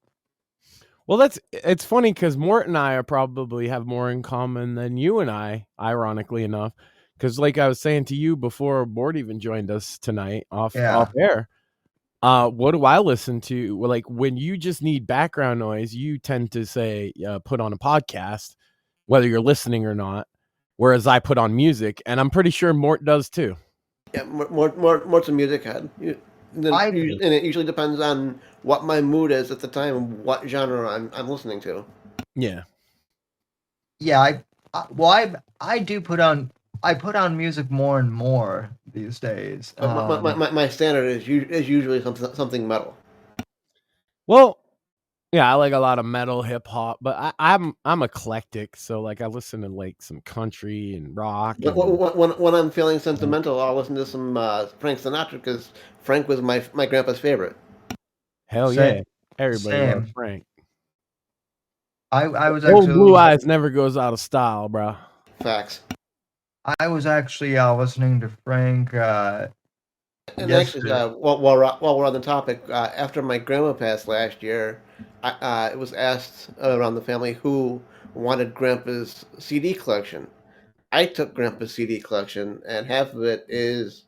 well, it's funny because Mort and I probably have more in common than you and I, ironically enough. Because like I was saying to you before Mort even joined us tonight off air, what do I listen to? Well, like when you just need background noise, you tend to say put on a podcast, whether you're listening or not. Whereas I put on music, and I'm pretty sure Mort does too. Yeah, Mort's a music head. And it usually depends on what my mood is at the time and what genre I'm listening to. Yeah. Yeah, I do put on music more and more these days. My standard is usually something metal. Well, yeah, I like a lot of metal, hip hop, but I'm eclectic. So like I listen to like some country and rock. And, When I'm feeling sentimental, I'll listen to some Frank Sinatra because Frank was my grandpa's favorite. hell yeah, Same. everybody loves Same. Frank. I was Old actually Blue Eyes never goes out of style, bro. Facts. I was actually listening to Frank And actually, yesterday. while we're on the topic, after my grandma passed last year, it was asked around the family who wanted Grandpa's CD collection. I took Grandpa's CD collection, and half of it is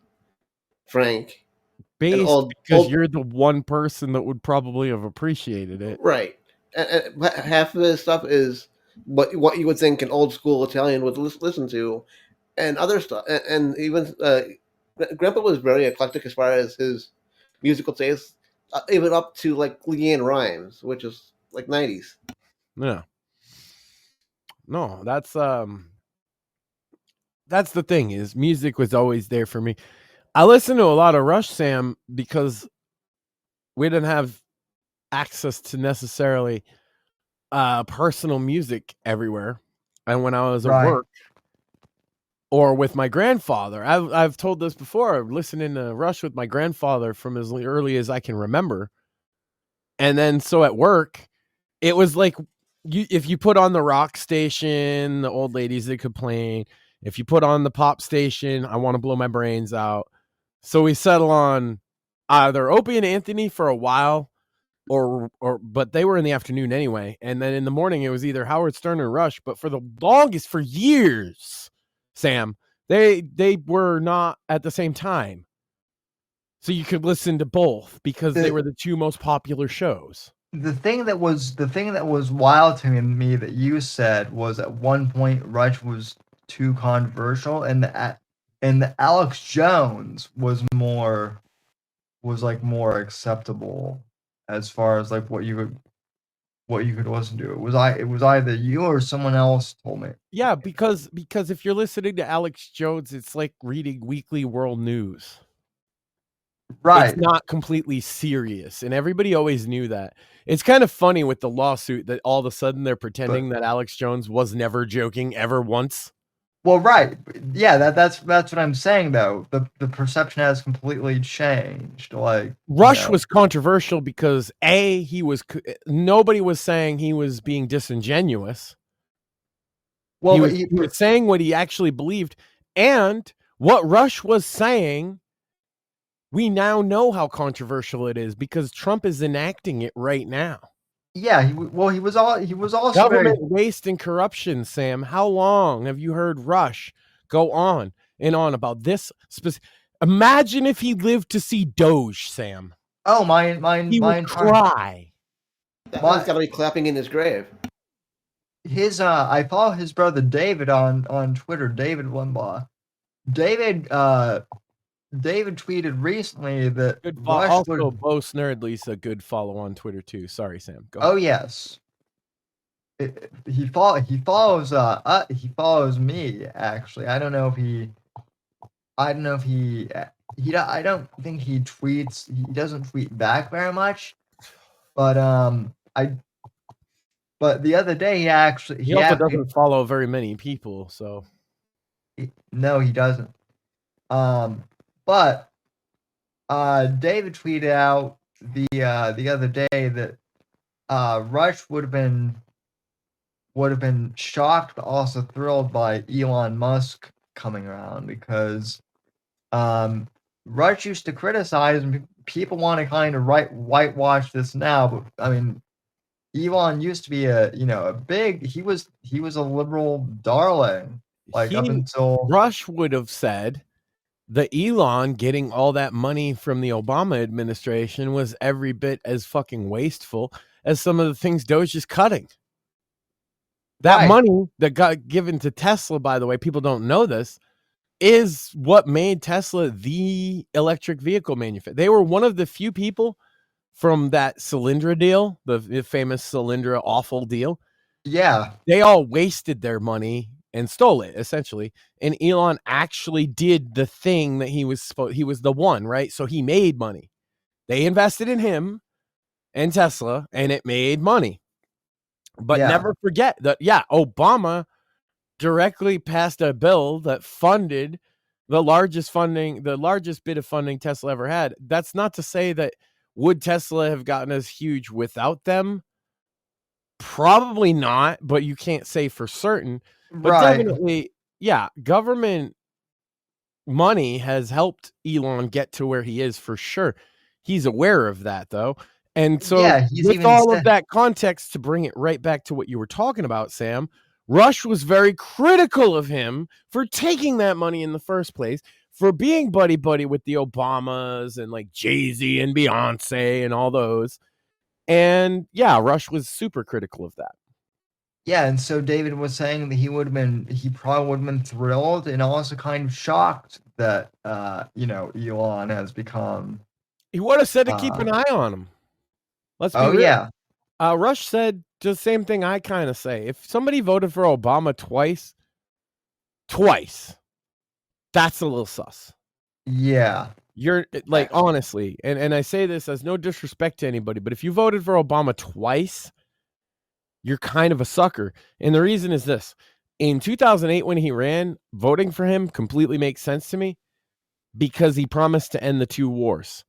Frank, an Based old because old you're the one person that would probably have appreciated it. right, and half of his stuff is what you would think an old school Italian would listen to, and other stuff, and even Grandpa was very eclectic as far as his musical taste, even up to like Leanne Rhymes, which is like '90s. Yeah. No, that's the thing is music was always there for me. I listened to a lot of Rush, Sam, because we didn't have access to necessarily personal music everywhere. And when I was at Right. work or with my grandfather, I've told this before, listening to Rush with my grandfather from as early as I can remember. And then so at work, it was like if you put on the rock station, the old ladies that complain. If you put on the pop station, I want to blow my brains out. So we settle on either Opie and Anthony for a while, or but they were in the afternoon anyway. And then in the morning it was either Howard Stern or Rush. But for the longest, for years, Sam, they were not at the same time. So you could listen to both because they were the two most popular shows. The thing that was wild to me that you said was at one point Rush was too controversial, and the Alex Jones was more acceptable as far as like what you could listen to. It was either you or someone else told me. Yeah, because if you're listening to Alex Jones, it's like reading weekly world news. Right. It's not completely serious, and everybody always knew that. It's kind of funny with the lawsuit that all of a sudden they're pretending that Alex Jones was never joking ever once. Well, right. Yeah, that's what I'm saying though. The perception has completely changed. Like Rush was controversial because nobody was saying he was being disingenuous. Well, he was saying what he actually believed, and what Rush was saying, we now know how controversial it is because Trump is enacting it right now. Yeah, he was also government waste and corruption, Sam. How long have you heard Rush go on and on about this? Imagine if he lived to see Doge, Sam. Oh, he would cry. That man's got to be clapping in his grave. I follow his brother David on Twitter, David Limbaugh. David tweeted recently that also Bo Snerdly's a good follow on Twitter too. Sorry, Sam. Go ahead. Oh yes. He follows me actually. I don't think he tweets. He doesn't tweet back very much. But but the other day he also doesn't follow very many people, so no, he doesn't. But David tweeted out the other day that Rush would have been shocked but also thrilled by Elon Musk coming around because Rush used to criticize and people want to kind of whitewash this now, but I mean Elon used to be he was a liberal darling up until Rush would have said the Elon getting all that money from the Obama administration was every bit as fucking wasteful as some of the things Doge is cutting. That money that got given to Tesla, by the way, people don't know this, is what made Tesla the electric vehicle manufacturer. They were one of the few people from that Solyndra deal, the famous Solyndra awful deal. Yeah. They all wasted their money and stole it, essentially. And Elon actually did the thing that he was the one, right? So he made money. They invested in him. and Tesla, and it made money. But Yeah. never forget that, Obama directly passed a bill that funded the largest bit of funding Tesla ever had. That's not to say that would Tesla have gotten as huge without them? Probably not, but you can't say for certain. But definitely, government money has helped Elon get to where he is for sure. He's aware of that, though. And so with all of that context, to bring it right back to what you were talking about, Sam, Rush was very critical of him for taking that money in the first place, for being buddy-buddy with the Obamas and like Jay-Z and Beyonce and all those. And Rush was super critical of that. Yeah, and so David was saying that he probably would have been thrilled and also kind of shocked that Elon has become. He would have said to keep an eye on him. Let's be real. Yeah. Rush said the same thing I kind of say. If somebody voted for Obama twice, that's a little sus. Yeah. You're like, honestly, and I say this as no disrespect to anybody, but if you voted for Obama twice, you're kind of a sucker. And the reason is this. In 2008, when he ran, voting for him completely makes sense to me because he promised to end the two wars.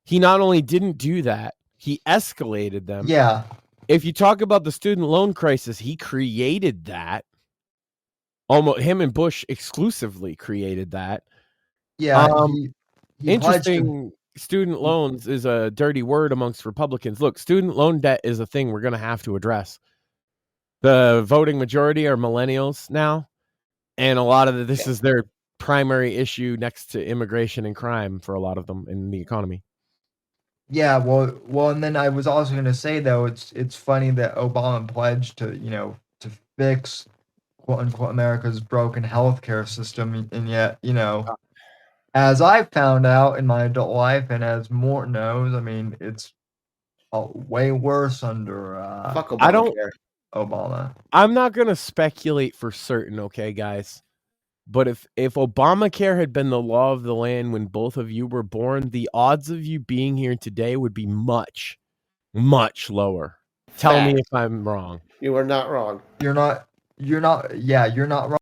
He not only didn't do that, he escalated them. Yeah. If you talk about the student loan crisis, he created that. Almost him and Bush exclusively created that. Yeah. Interesting. Student loans is a dirty word amongst Republicans. Look, student loan debt is a thing we're going to have to address. The voting majority are millennials now, and a lot of this is their primary issue next to immigration and crime for a lot of them in the economy. Yeah, well, and then I was also going to say though, it's funny that Obama pledged to fix quote unquote America's broken healthcare system, and yet as I found out in my adult life, and as Mort knows, I mean it's way worse under Obama. I'm not going to speculate for certain, okay, guys. But if Obamacare had been the law of the land when both of you were born, the odds of you being here today would be much, much lower. Tell me if I'm wrong. You are not wrong. You're not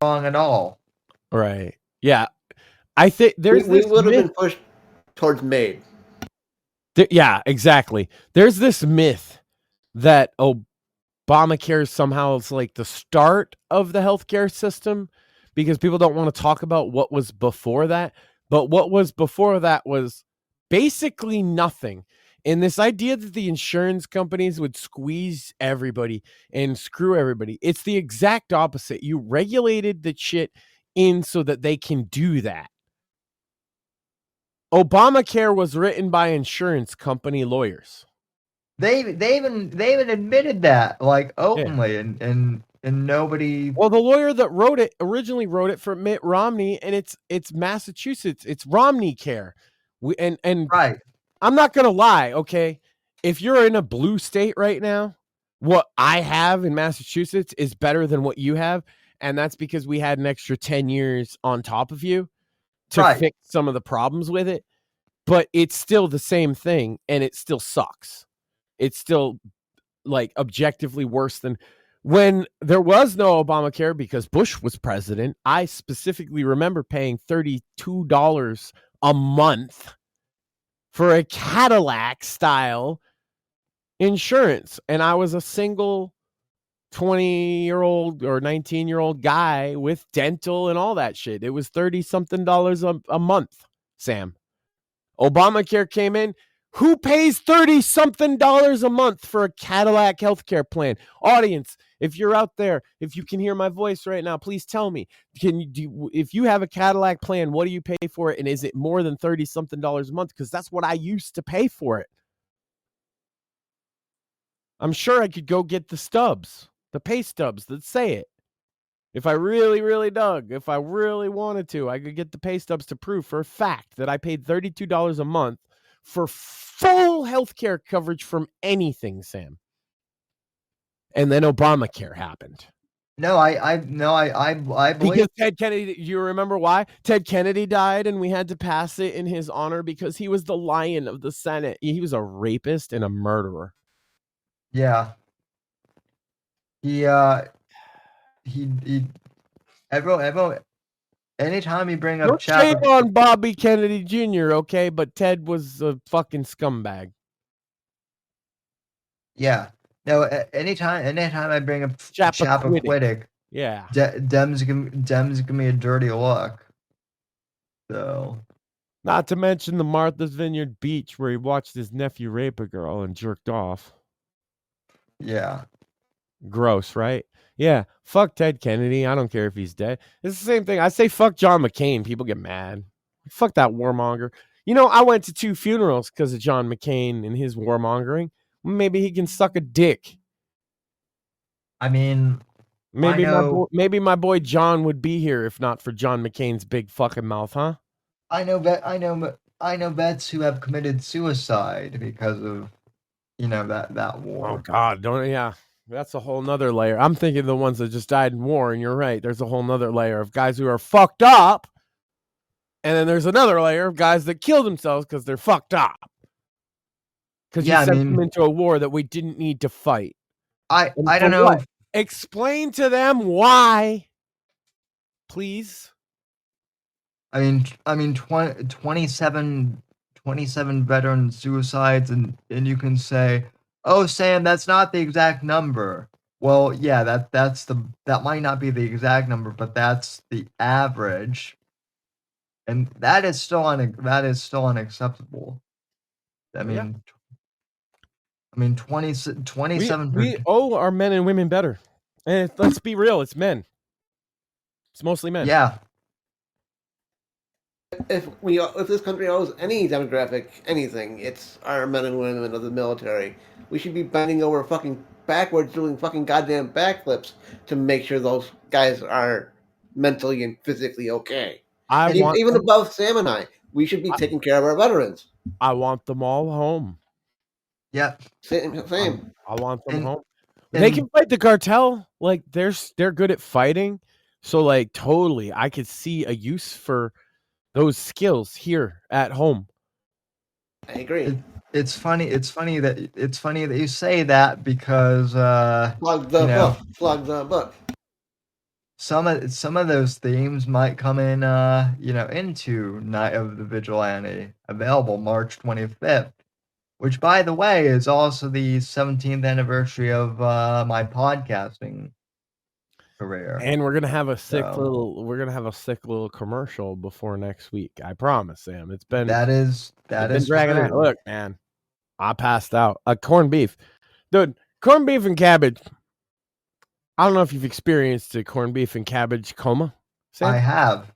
wrong at all. Right. Yeah. I think we would have been pushed towards MAID. Yeah, exactly. There's this myth that Obamacare somehow is like the start of the healthcare system, because people don't want to talk about what was before that. But what was before that was basically nothing. And this idea that the insurance companies would squeeze everybody and screw everybody, it's the exact opposite. You regulated the shit in so that they can do that. Obamacare was written by insurance company lawyers. They even admitted that, like, openly, and nobody. Well, the lawyer that originally wrote it for Mitt Romney, and it's Massachusetts. It's Romney Care. And right. I'm not gonna lie, okay? If you're in a blue state right now, what I have in Massachusetts is better than what you have, and that's because we had an extra 10 years on top of you to fix some of the problems with it. But it's still the same thing, and it still sucks. It's still like objectively worse than when there was no Obamacare because Bush was president. I specifically remember paying $32 a month for a Cadillac style insurance. And I was a single 20-year-old or 19-year-old guy with dental and all that shit. It was $30-something a month, Sam. Obamacare came in. Who pays $30-something a month for a Cadillac healthcare plan? Audience, if you're out there, if you can hear my voice right now, please tell me. If you have a Cadillac plan, what do you pay for it? And is it more than $30-something a month? Because that's what I used to pay for it. I'm sure I could go get the stubs, the pay stubs that say it. If I really, really dug, if I really wanted to, I could get the pay stubs to prove for a fact that I paid $32 a month for full healthcare coverage from anything, Sam. And then Obamacare happened. No, I believe because Ted Kennedy. You remember why Ted Kennedy died, and we had to pass it in his honor because he was the lion of the Senate. He was a rapist and a murderer. Yeah. He everyone anytime you bring up No shame Chapel, on Bobby Kennedy Jr., okay, but Ted was a fucking scumbag. yeah. No, anytime I bring up Chappaquiddick. Chappaquiddick, Yeah. Dems give me a dirty look. So, Not to mention the Martha's Vineyard Beach where he watched his nephew rape a girl and jerked off. yeah. Gross, right? Yeah. Fuck Ted Kennedy. I don't care if he's dead. It's the same thing. I say fuck John McCain. People get mad. Fuck that warmonger. You know, I went to 2 funerals because of John McCain and his warmongering. Maybe he can suck a dick. I mean, maybe my boy John would be here if not for John McCain's big fucking mouth, huh? I know vets who have committed suicide because of that war. Oh God, that's a whole nother layer. I'm thinking the ones that just died in war, and you're right. There's a whole nother layer of guys who are fucked up, and then there's another layer of guys that killed themselves because they're fucked up. Because you sent them into a war that we didn't need to fight. I don't know. Explain to them why, please. I mean, 27 veteran suicides, and you can say, "Oh, Sam, that's not the exact number." Well, yeah, that might not be the exact number, but that's the average, and that is still unacceptable. I mean, 27. We owe our men and women better, and let's be real, it's men. It's mostly men. Yeah. If this country owes any demographic anything, it's our men and women of the military. We should be bending over fucking backwards, doing fucking goddamn backflips to make sure those guys are mentally and physically okay. Even above Sam and I, we should be taking care of our veterans. I want them all home. Yeah, same. I want them home. They can fight the cartel. Like they're good at fighting. So like totally, I could see a use for those skills here at home. I agree. It's funny that you say that because plug the book. Some of those themes might come in into Night of the Vigilante, available March 25th, which by the way is also the 17th anniversary of my podcasting career. And we're gonna have a sick little commercial before next week. I promise, Sam. It's been dragging out. Look, man, I passed out. Corned beef, dude. Corned beef and cabbage. I don't know if you've experienced a corned beef and cabbage coma. Sam? I have.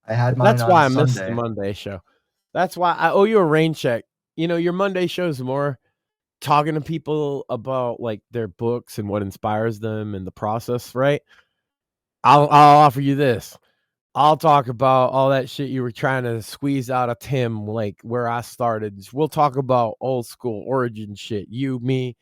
I had mine. That's why I Sunday. missed the Monday show. That's why I owe you a rain check. You know, your Monday show is more talking to people about like their books and what inspires them and the process, right? I'll offer you this. I'll talk about all that shit you were trying to squeeze out of Tim, like where I started. We'll talk about old school origin shit. You, me.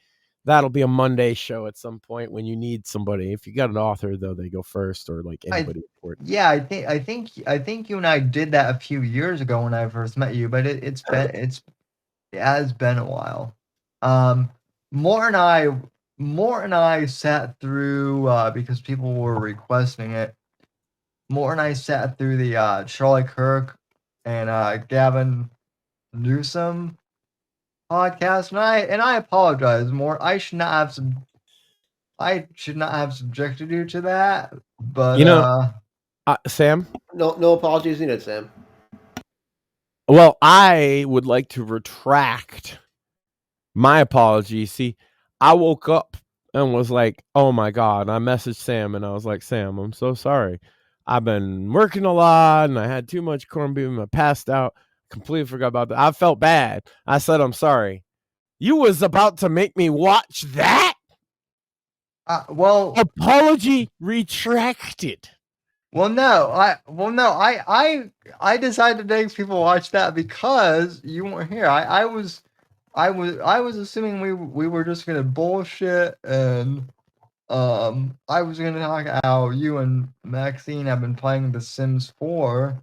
That'll be a Monday show at some point when you need somebody. If you got an author, though, they go first, or like anybody important. Yeah, I think you and I did that a few years ago when I first met you, but it has been a while. Moore and I sat through because people were requesting it. Moore and I sat through the Charlie Kirk and Gavin Newsom podcast, and I apologize, Moore. I should not have subjected you to that. But Sam, no apologies needed, Sam. Well, I would like to retract my apology. See, I woke up and was like, oh my God. I messaged Sam and I was like, Sam, I'm so sorry. I've been working a lot and I had too much corned beef and I passed out. Completely forgot about that. I felt bad. I said, I'm sorry. You was about to make me watch that? Apology retracted. I decided to make people watch that because you weren't here. I was assuming we were just gonna bullshit and I was gonna talk how you and Maxine have been playing The Sims 4.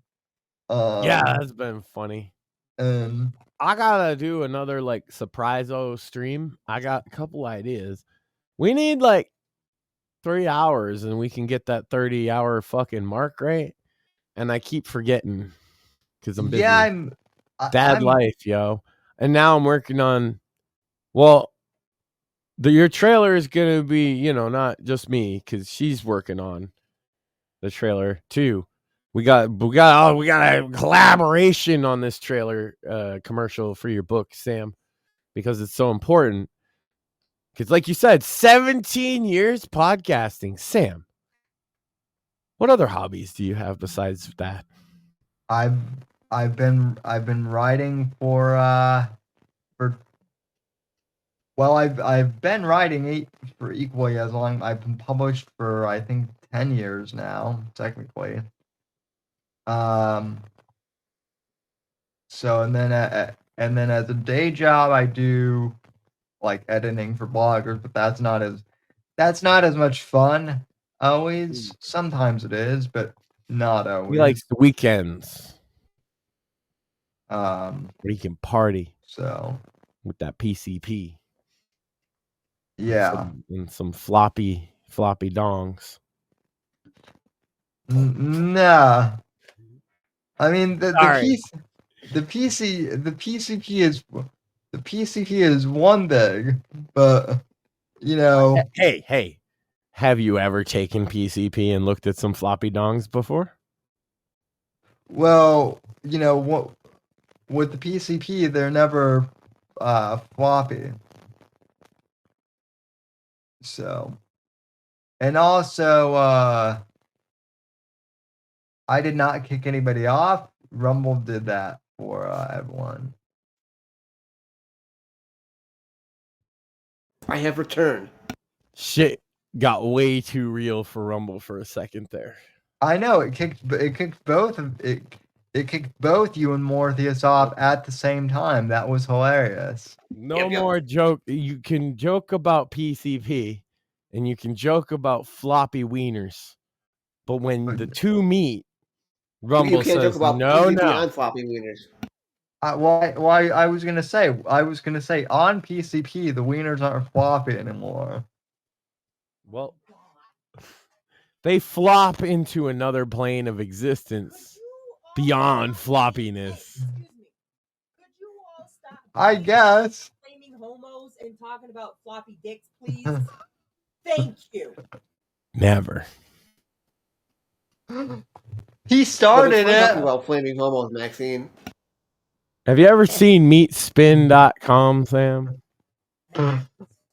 Yeah, that's been funny. And I gotta do another like surprise-o stream. I got a couple ideas. We need like 3 hours and we can get that 30-hour fucking mark, right? And I keep forgetting because I'm busy. yeah, Dad life, yo. And now I'm working on, well, your trailer is gonna be, you know, not just me, because she's working on the trailer too. We got a collaboration on this trailer commercial for your book, Sam, because it's so important. Because, like you said, 17 years podcasting. Sam, what other hobbies do you have besides that? I've been writing I've been writing for equally as long. I've been published for I think 10 years now, technically. So and then as a day job, I do like editing for bloggers, but that's not as much fun always. Sometimes it is, but not always. He likes the weekends. Where you can party. So with that PCP. Yeah. And some floppy dongs. Nah. I mean the PCP is one thing, but you know. Hey. Have you ever taken PCP and looked at some floppy dongs before? Well, you know what, with the PCP, they're never floppy. So, and also, I did not kick anybody off. Rumble did that for everyone. I have returned. Shit got way too real for Rumble for a second there. I know it kicked both you and Mortheous off at the same time. That was hilarious. No more joke. You can joke about PCP and you can joke about floppy wieners, but when the two meet, Rumble you can't says, joke about no, PCP no. on floppy wieners. Why I was gonna say on PCP the wieners aren't floppy anymore. Well, they flop into another plane of existence beyond floppiness. I guess. Flaming homos and talking about floppy dicks, please. Thank you. Never. He started it. Talking about flaming homos, Maxine. Have you ever seen meatspin.com, Sam?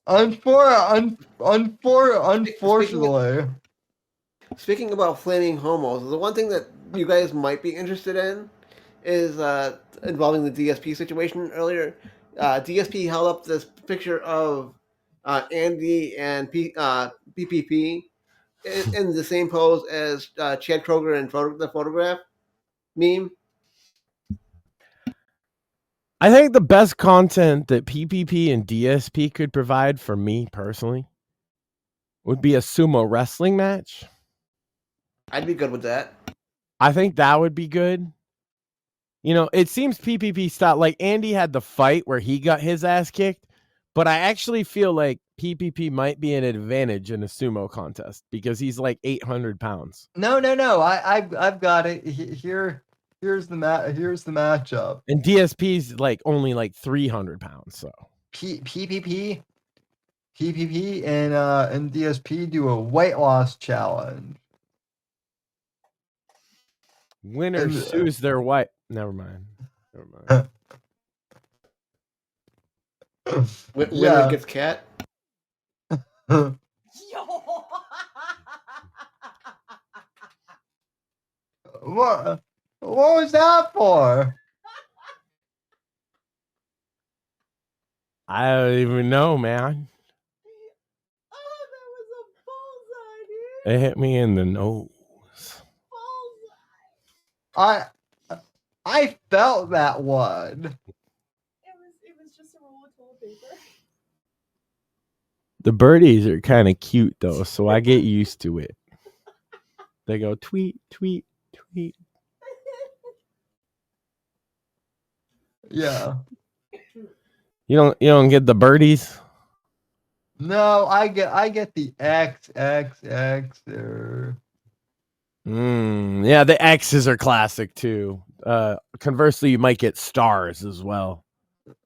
Unfortunately. Speaking about flaming homos, the one thing that you guys might be interested in is involving the DSP situation earlier. DSP held up this picture of Andy and PPP in the same pose as Chad Kroger in the photograph meme. I think the best content that PPP and DSP could provide for me personally would be a sumo wrestling match. I'd be good with that. I think that would be good. You know, it seems PPP stopped. Like Andy had the fight where he got his ass kicked, but I actually feel like PPP might be an advantage in a sumo contest because he's like 800 pounds. No. I've got it here. Here's the matchup. And DSP's like only like 300 pounds. So PPP and DSP do a weight loss challenge. Winner sues their wife. Never mind. Winner gets cat. What was that for? I don't even know, man. Oh, that was a bullseye, dude. It hit me in the nose. I felt that one. It was just a roll of toilet paper. The birdies are kind of cute though, so I get used to it. They go tweet, tweet, tweet. Yeah. You don't get the birdies? No, I get the X. Yeah, the X's are classic too. Conversely, you might get stars as well.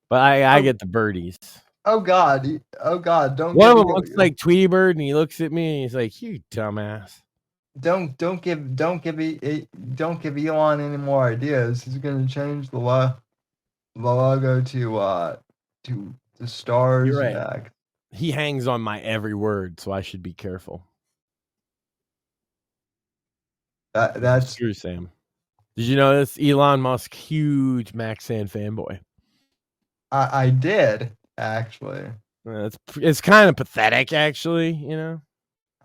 But I get the birdies. Oh God, don't. One of them looks like Tweety Bird, and he looks at me and he's like, "You dumbass." Don't give Elon any more ideas. He's gonna change the logo to the stars. You're right. Back. He hangs on my every word, so I should be careful. That's true, Sam. Did you know this? Elon Musk, huge Maxan fanboy. I did actually. It's kind of pathetic, actually. You know.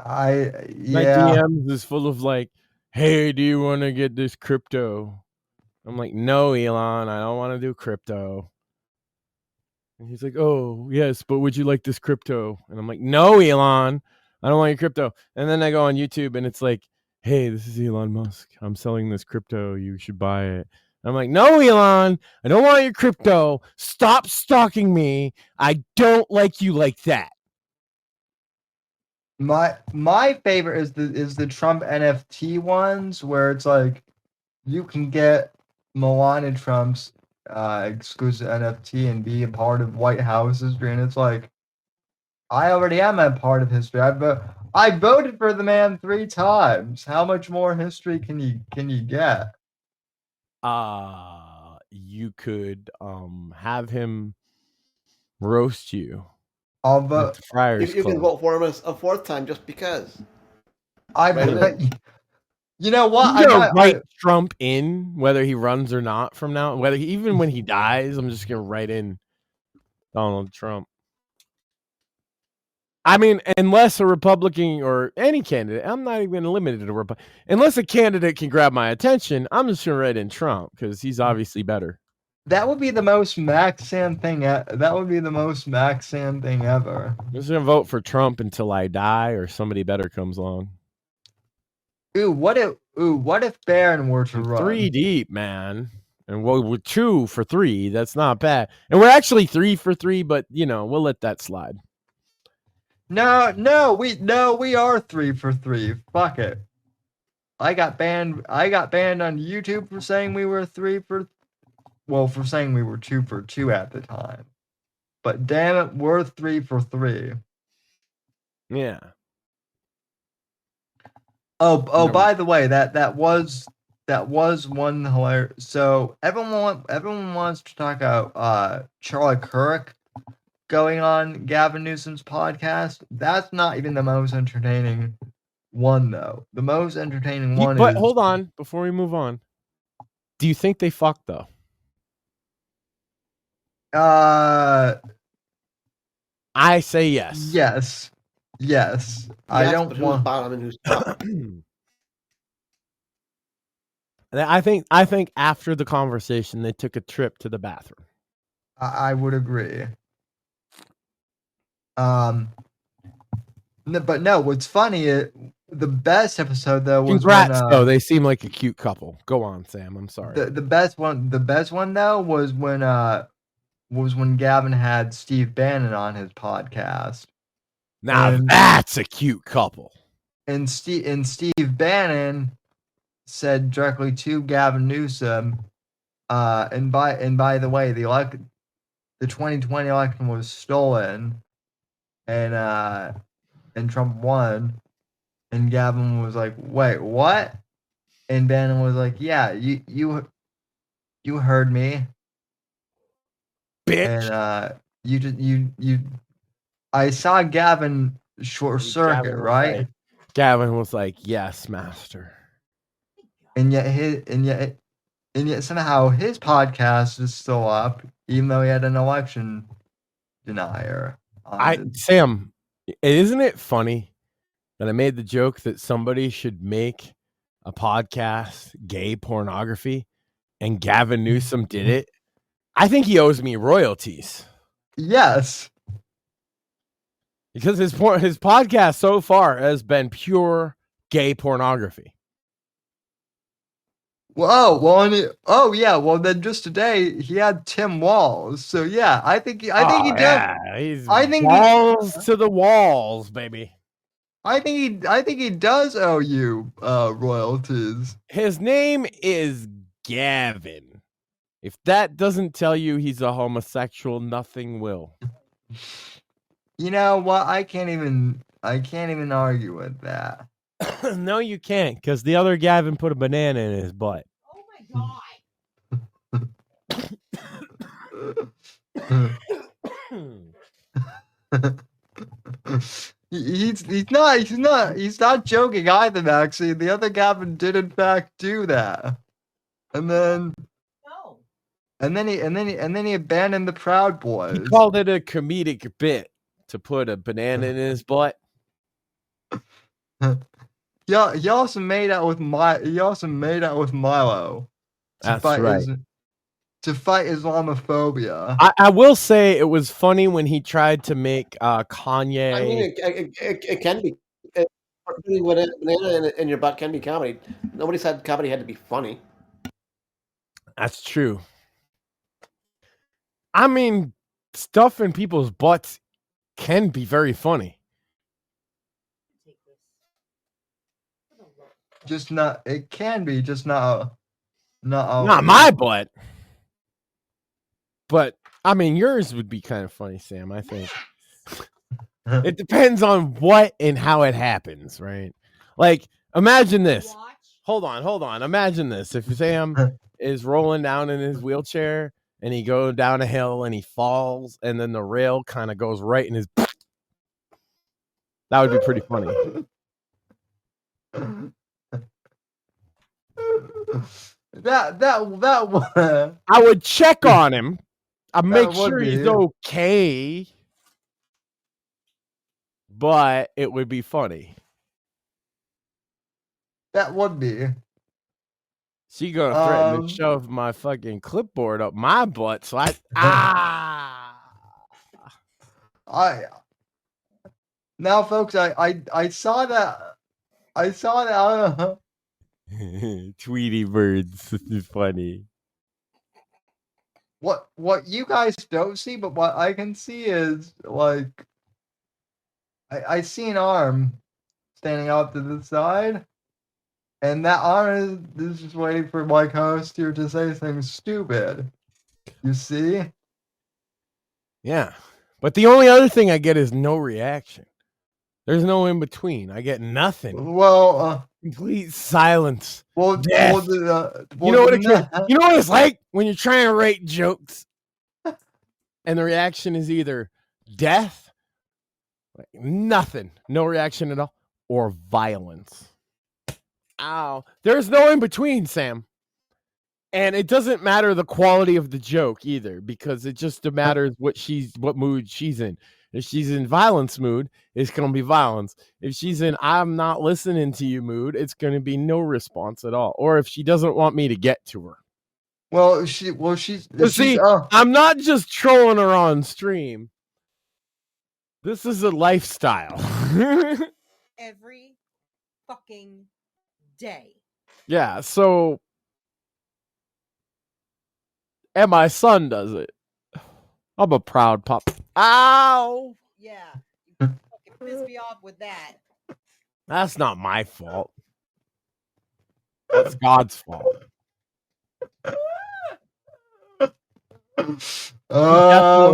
My DMs is full of like, "Hey, do you want to get this crypto?" I'm like, "No, Elon, I don't want to do crypto." And he's like, "Oh, yes, but would you like this crypto?" And I'm like, "No, Elon, I don't want your crypto." And then I go on YouTube and it's like, "Hey, this is Elon Musk. I'm selling this crypto. You should buy it." And I'm like, "No, Elon, I don't want your crypto. Stop stalking me. I don't like you like that." My favorite is the Trump NFT ones where it's like you can get Melania Trump's exclusive NFT and be a part of White House history, and it's like I already am a part of history. I voted for the man 3 times. How much more history can you get? You could have him roast you. I'll vote. You can vote for him a 4th time just because. You know what? I'm gonna write Trump in whether he runs or not from now. Even when he dies, I'm just gonna write in Donald Trump. I mean, unless a Republican or any candidate, I'm not even limited to Republican. Unless a candidate can grab my attention, I'm just gonna write in Trump because he's obviously better. That would be the most Maxan thing. That would be the most Maxan thing ever. I'm just gonna vote for Trump until I die or somebody better comes along. What if Barron were to run? 3 deep, man. And we're 2 for 3. That's not bad. And we're actually 3 for 3, but we'll let that slide. No, we are 3 for 3. Fuck it. I got banned on YouTube for saying we were 3 for. Well, for saying we were 2 for 2 at the time. But damn it, we're 3 for 3. Yeah. Oh, by the way, that was one hilarious. So everyone wants to talk about Charlie Kirk going on Gavin Newsom's podcast. That's not even the most entertaining one, though. The most entertaining one But hold on, before we move on. Do you think they fucked though? I say yes. Yes. I don't but want who's bottom and who's top. I think after the conversation they took a trip to the bathroom. I would agree. But no, what's funny the best episode though was Congrats, though. They seem like a cute couple. Go on, Sam. I'm sorry. The best one though was when Gavin had Steve Bannon on his podcast. Now that's a cute couple. And Steve Bannon said directly to Gavin Newsom, and by the way, the 2020 election was stolen, and Trump won, and Gavin was like, "Wait, what?" And Bannon was like, "Yeah, you heard me, bitch." And you I saw Gavin short circuit, right? Gavin was like, "Yes, master." And yet somehow his podcast is still up, even though he had an election denier. Sam, isn't it funny that I made the joke that somebody should make a podcast gay pornography, and Gavin Newsom did it? I think he owes me royalties. Yes. Because his podcast so far has been pure gay pornography. Whoa, well, yeah. Well, then just today he had Tim Walls. So yeah, I think he does. Yeah, he's I think balls to the walls, baby. I think he does owe you royalties. His name is Gavin. If that doesn't tell you he's a homosexual, nothing will. You know what? I can't even argue with that. No, you can't, because the other Gavin put a banana in his butt. Oh my God. He's not joking either, actually. The other Gavin did in fact do that. And then No. and then he abandoned the Proud Boys. He called it a comedic bit to put a banana in his butt. Yeah, he also made out with Milo. That's right. To fight Islamophobia. I will say it was funny when he tried to make Kanye. I mean, it can be. Putting banana in your butt can be comedy. Nobody said comedy had to be funny. That's true. I mean, stuff in people's butts can be very funny. It can be, just not my butt. But I mean, yours would be kind of funny, Sam, I think. It depends on what and how it happens, right? Like, imagine this. Hold on. Imagine this. If Sam is rolling down in his wheelchair and he goes down a hill and he falls and then the rail kind of goes right in his... That would be pretty funny. That I would check on him. I'd make sure he's okay. But it would be funny. That would be. She gonna threaten to shove my fucking clipboard up my butt, so now, folks, I saw that. Tweety birds. This is funny. What you guys don't see, but what I can see is like I see an arm standing out to the side, and that arm is just waiting for my host here to say something stupid. You see? Yeah, but the only other thing I get is no reaction. There's no in between. I get nothing. Well, complete silence. Well, death. You know what it's like when you're trying to write jokes, and the reaction is either death, like nothing, no reaction at all, or violence. Ow! There's no in between, Sam. And it doesn't matter the quality of the joke either, because it just matters what mood she's in. If she's in violence mood, it's going to be violence. If she's in I'm not listening to you mood, it's going to be no response at all. Or if she doesn't want me to get to her. I'm not just trolling her on stream. This is a lifestyle. Every fucking day. Yeah, so and my son does it. I'm a proud pop. Ow! Yeah. You fucking pissed me off with that. That's not my fault. That's God's fault.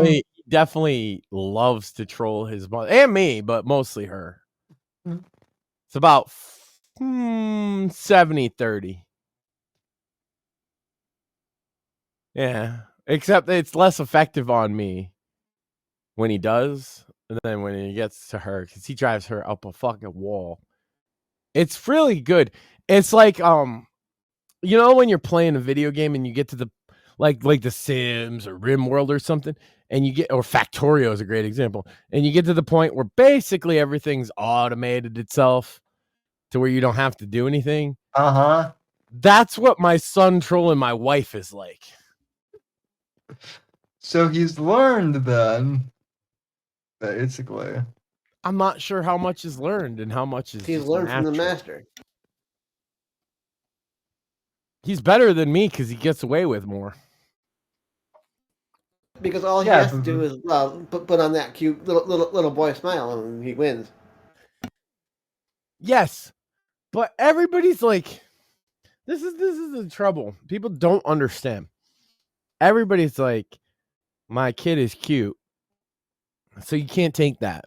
He definitely loves to troll his mother and me, but mostly her. It's about 70-30. Yeah. Except it's less effective on me when he does than when he gets to her, because he drives her up a fucking wall. It's really good. It's like when you're playing a video game and you get to the like The Sims or RimWorld or something, and or Factorio is a great example, and you get to the point where basically everything's automated itself to where you don't have to do anything. That's what my son trolling my wife is like. So he's learned then, basically. I'm not sure how much is learned and how much is He's just learned from the natural. master. He's better than me because he gets away with more. Because all he has to do is put on that cute little boy smile and he wins. Yes, but everybody's like, this is the trouble. People don't understand. Everybody's like, my kid is cute, so you can't take that.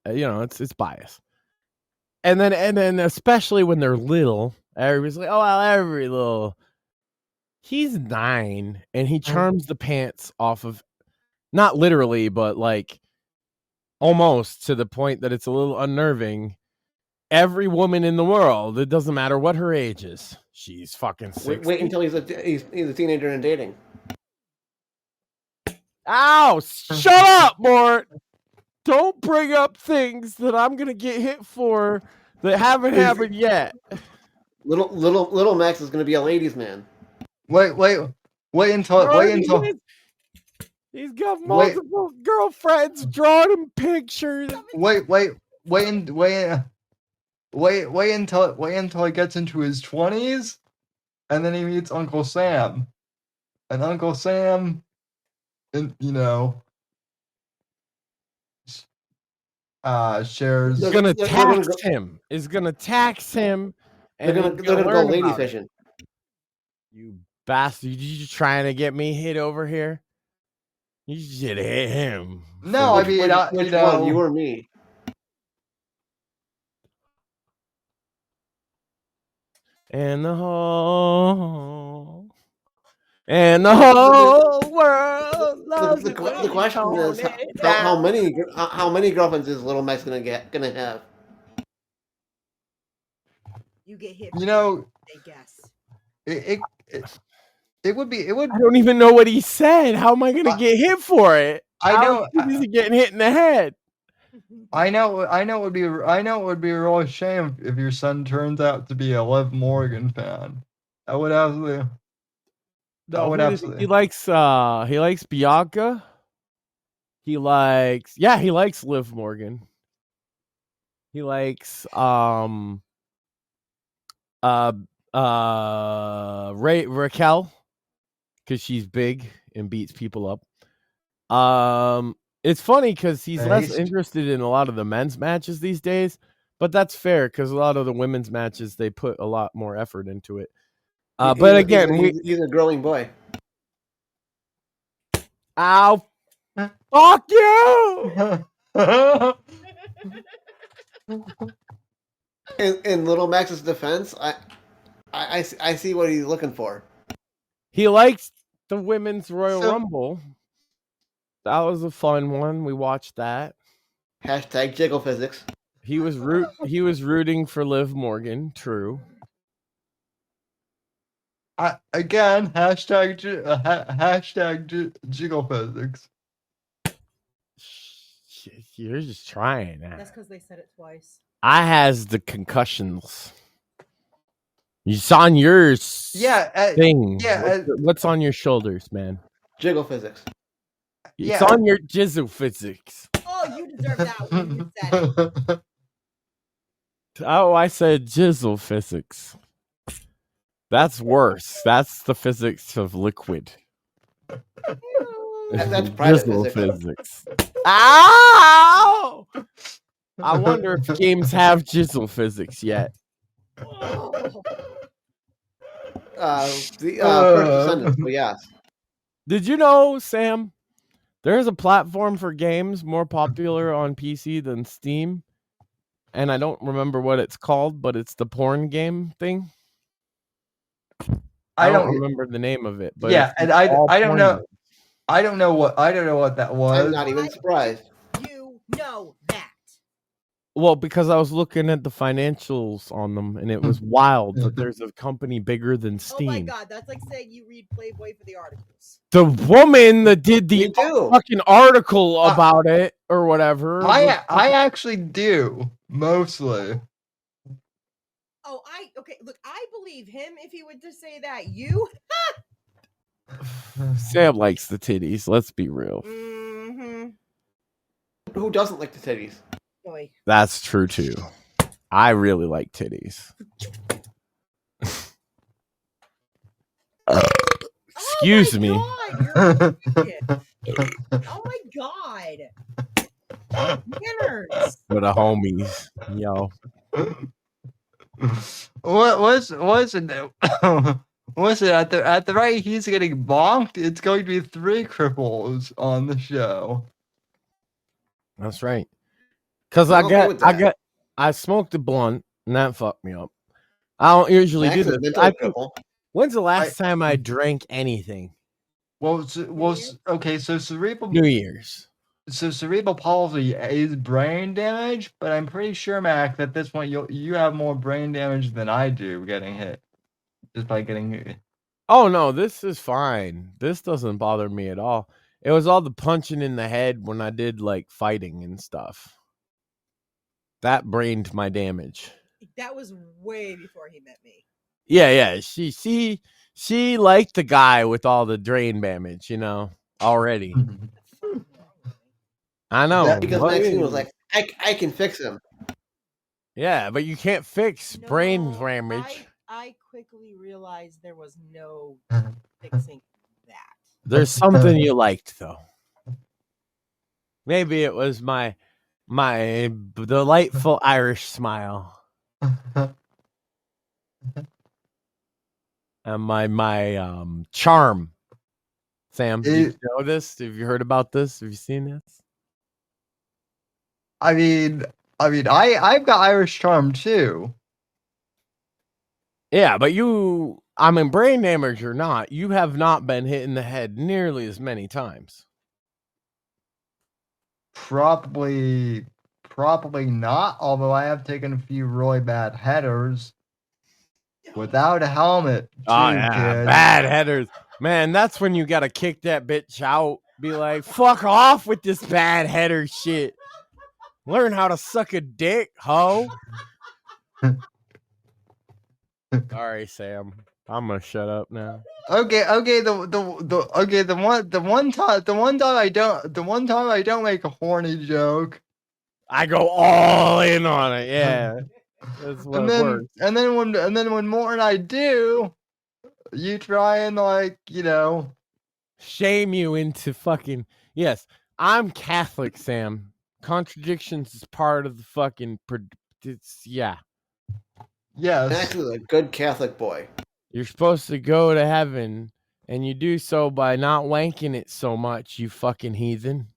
It's bias. And then especially when they're little, everybody's like, oh well, every little. He's 9 and he charms the pants off of, not literally, but like almost to the point that it's a little unnerving. Every woman in the world, it doesn't matter what her age is, she's fucking 60. Wait until he's a teenager and dating. Ow! Shut up, Mort! Don't bring up things that I'm gonna get hit for that haven't happened yet. Little Max is gonna be a ladies' man. Wait until He's got multiple girlfriends drawing him pictures. Wait until he gets into his 20s, and then he meets Uncle Sam, and Uncle Sam, and shares. He's gonna tax him. Is gonna tax him. And they're gonna go lady fishing. You bastard! You just trying to get me hit over here? You should hit him. No, I mean, which one, you or me? And the whole world loves the question is how many girlfriends is Little Max gonna have? You get hit. They guess. It would. I don't even know what he said. How am I gonna get hit for it? I know. He's getting hit in the head. I know. It would be a real shame if your son turns out to be a Liv Morgan fan. I would absolutely. He likes Bianca. He likes Liv Morgan. He likes Raquel, because she's big and beats people up. It's funny because he's less interested in a lot of the men's matches these days, but that's fair because a lot of the women's matches they put a lot more effort into it. But again, he's a growing boy. Ow! Fuck you! In Little Max's defense, I see what he's looking for. He likes the women's Royal Rumble. That was a fun one. We watched that. Hashtag jiggle physics. He was rooting for Liv Morgan. True. Again, hashtag jiggle physics. You're just trying. That's because they said it twice. I has the concussions. It's on yours. Thing. What's on your shoulders, man? Jiggle physics. It's on your jizzle physics. Oh, you deserve that one. You said it. Oh, I said jizzle physics. That's worse. That's the physics of liquid. That's private physics. Ow! I wonder if games have jizzle physics yet. First Descendants, but yes. Did you know, Sam? There's a platform for games more popular on PC than Steam, and I don't remember what it's called, but it's the porn game thing. I don't remember the name of it, but and I don't know. I don't know what that was. I'm not even surprised. You know that. Well, because I was looking at the financials on them, and it was wild that there's a company bigger than Steam. Oh my god, that's like saying you read Playboy for the articles. The woman that did the fucking article about it or whatever. I actually do mostly. Oh, look, I believe him if he would just say that. You? Sam likes the titties. Let's be real. Mm-hmm. Who doesn't like the titties? Boy. That's true too. I really like titties. Excuse me. God, oh my God. Manners. For the homies. Yo. What's it? What's it at the rate he's getting bonked? It's going to be 3 cripples on the show. That's right. Because I smoked a blunt and that fucked me up. I don't usually do this. When's the last time I drank anything? Well, okay, so cerebral New Year's. So cerebral palsy is brain damage, but I'm pretty sure, Mac, that this one you have more brain damage than I do getting hit. Just by getting hit. Oh no, this is fine. This doesn't bother me at all. It was all the punching in the head when I did like fighting and stuff. That brained my damage. That was way before he met me. Yeah. She liked the guy with all the brain damage, already. I know. Because Maxine was like, I can fix him. Yeah, but you can't fix brain damage. I quickly realized there was no fixing that. There's something you liked, though. Maybe it was my delightful Irish smile. And my charm. Sam, do you know this? Have you heard about this? Have you seen this? I mean, I've got Irish charm too. Yeah, but brain damage or not, you have not been hit in the head nearly as many times. Probably not, although I have taken a few really bad headers without a helmet. Oh, yeah, kid. Bad headers. Man, that's when you got to kick that bitch out. Be like, fuck off with this bad header shit. Learn how to suck a dick, ho. Sorry, Sam. I'm gonna shut up now. Okay. The one time I don't make a horny joke. I go all in on it. Yeah. That's what works. And then when more and I do, you try and shame you into fucking. Yes, I'm Catholic, Sam. Contradictions is part of the fucking. Yeah. Yes. Actually, a good Catholic boy. You're supposed to go to heaven, and you do so by not wanking it so much, you fucking heathen.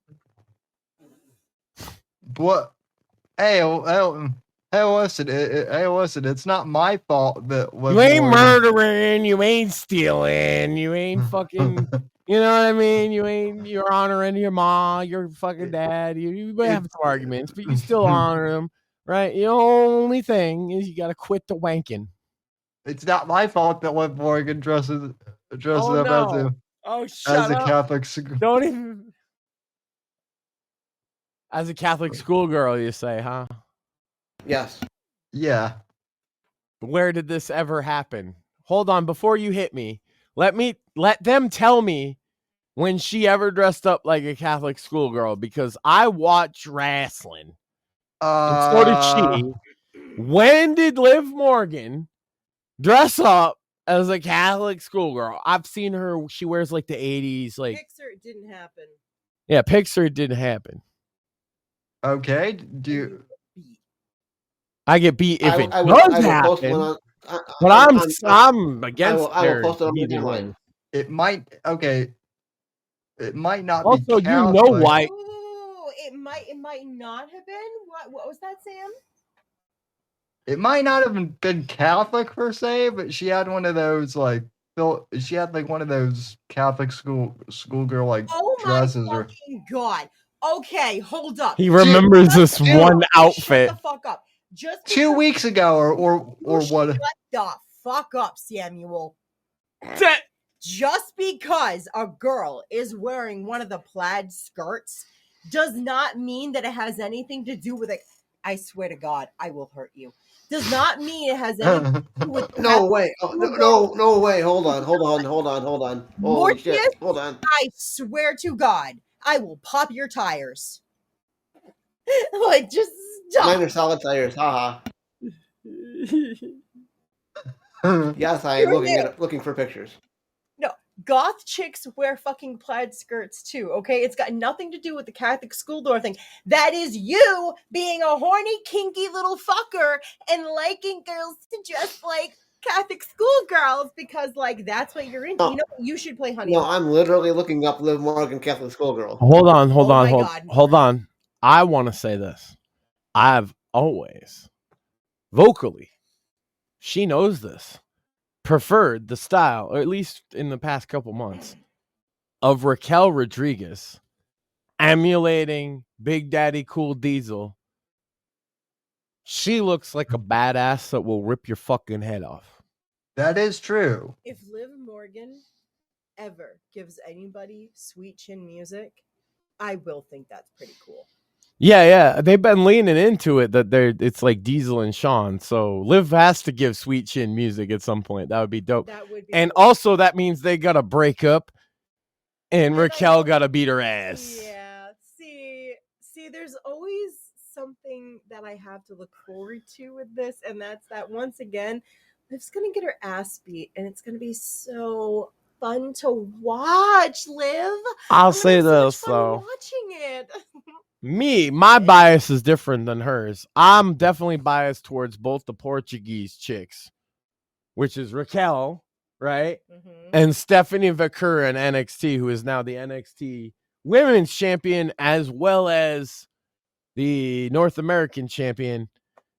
What? Hey, listen, it's not my fault that you ain't murdering, you ain't stealing, you ain't fucking, you know what I mean? You're honoring your mom, your fucking dad. You have some arguments, but you still honor them, right? The only thing is you got to quit the wanking. It's not my fault that Liv Morgan dresses up as a Catholic. Don't even. As a Catholic schoolgirl, you say, huh? Yes. Yeah. Where did this ever happen? Hold on, before you hit me, let them tell me when she ever dressed up like a Catholic schoolgirl, because I watch wrestling. And so did she. When did Liv Morgan dress up as a Catholic schoolgirl? I've seen her. She wears like the 80s. Like Pixar, it didn't happen. Yeah, Pixar, it didn't happen. Okay. I get beat if it does happen. But I'm against I will post it on the line. It might. Okay. It might not also, be. Also, you know why? Ooh, it might not have been. What was that, Sam? It might not have been Catholic per se, but she had one of those she had like one of those Catholic schoolgirl dresses. Oh my fucking god! Okay, hold up. He remembers this one outfit. Shut the fuck up. Just 2 weeks ago, or what? Shut the fuck up, Samuel. Just because a girl is wearing one of the plaid skirts does not mean that it has anything to do with it. I swear to God, I will hurt you. Does not mean it has anything to do with No way. No way. Hold on. Holy shit. Hold on. I swear to God, I will pop your tires. Like, just stop. Mine are solid tires. Haha. Yes, I am looking for pictures. No, goth chicks wear fucking plaid skirts too, okay? It's got nothing to do with the Catholic school door thing. That is you being a horny, kinky little fucker and liking girls to dress like Catholic schoolgirls because, like, that's what you're into. No. You know, you should play Honey. No, I'm literally looking up Liv Morgan Catholic schoolgirl. Hold on. God. Hold on. I want to say this. I've always vocally, she knows this, preferred the style, or at least in the past couple months, of Raquel Rodriguez emulating Big Daddy Cool Diesel. She looks like a badass that will rip your fucking head off. That is true. If Liv Morgan ever gives anybody sweet chin music, I will think that's pretty cool. Yeah, they've been leaning into it that it's like Diesel and Sean. So Liv has to give sweet chin music at some point. That would be dope. That would be and cool. Also that means they gotta break up, and Raquel gotta beat her ass. Yeah. See, there's always something that I have to look forward to with this, and that's that once again, Liv's gonna get her ass beat, and it's gonna be so fun to watch. Liv, I'll say this though. Watching it. My bias is different than hers. I'm definitely biased towards both the Portuguese chicks, which is Raquel, right? Mm-hmm. And Stephanie Vaquer in NXT, who is now the NXT Women's Champion, as well as the North American Champion.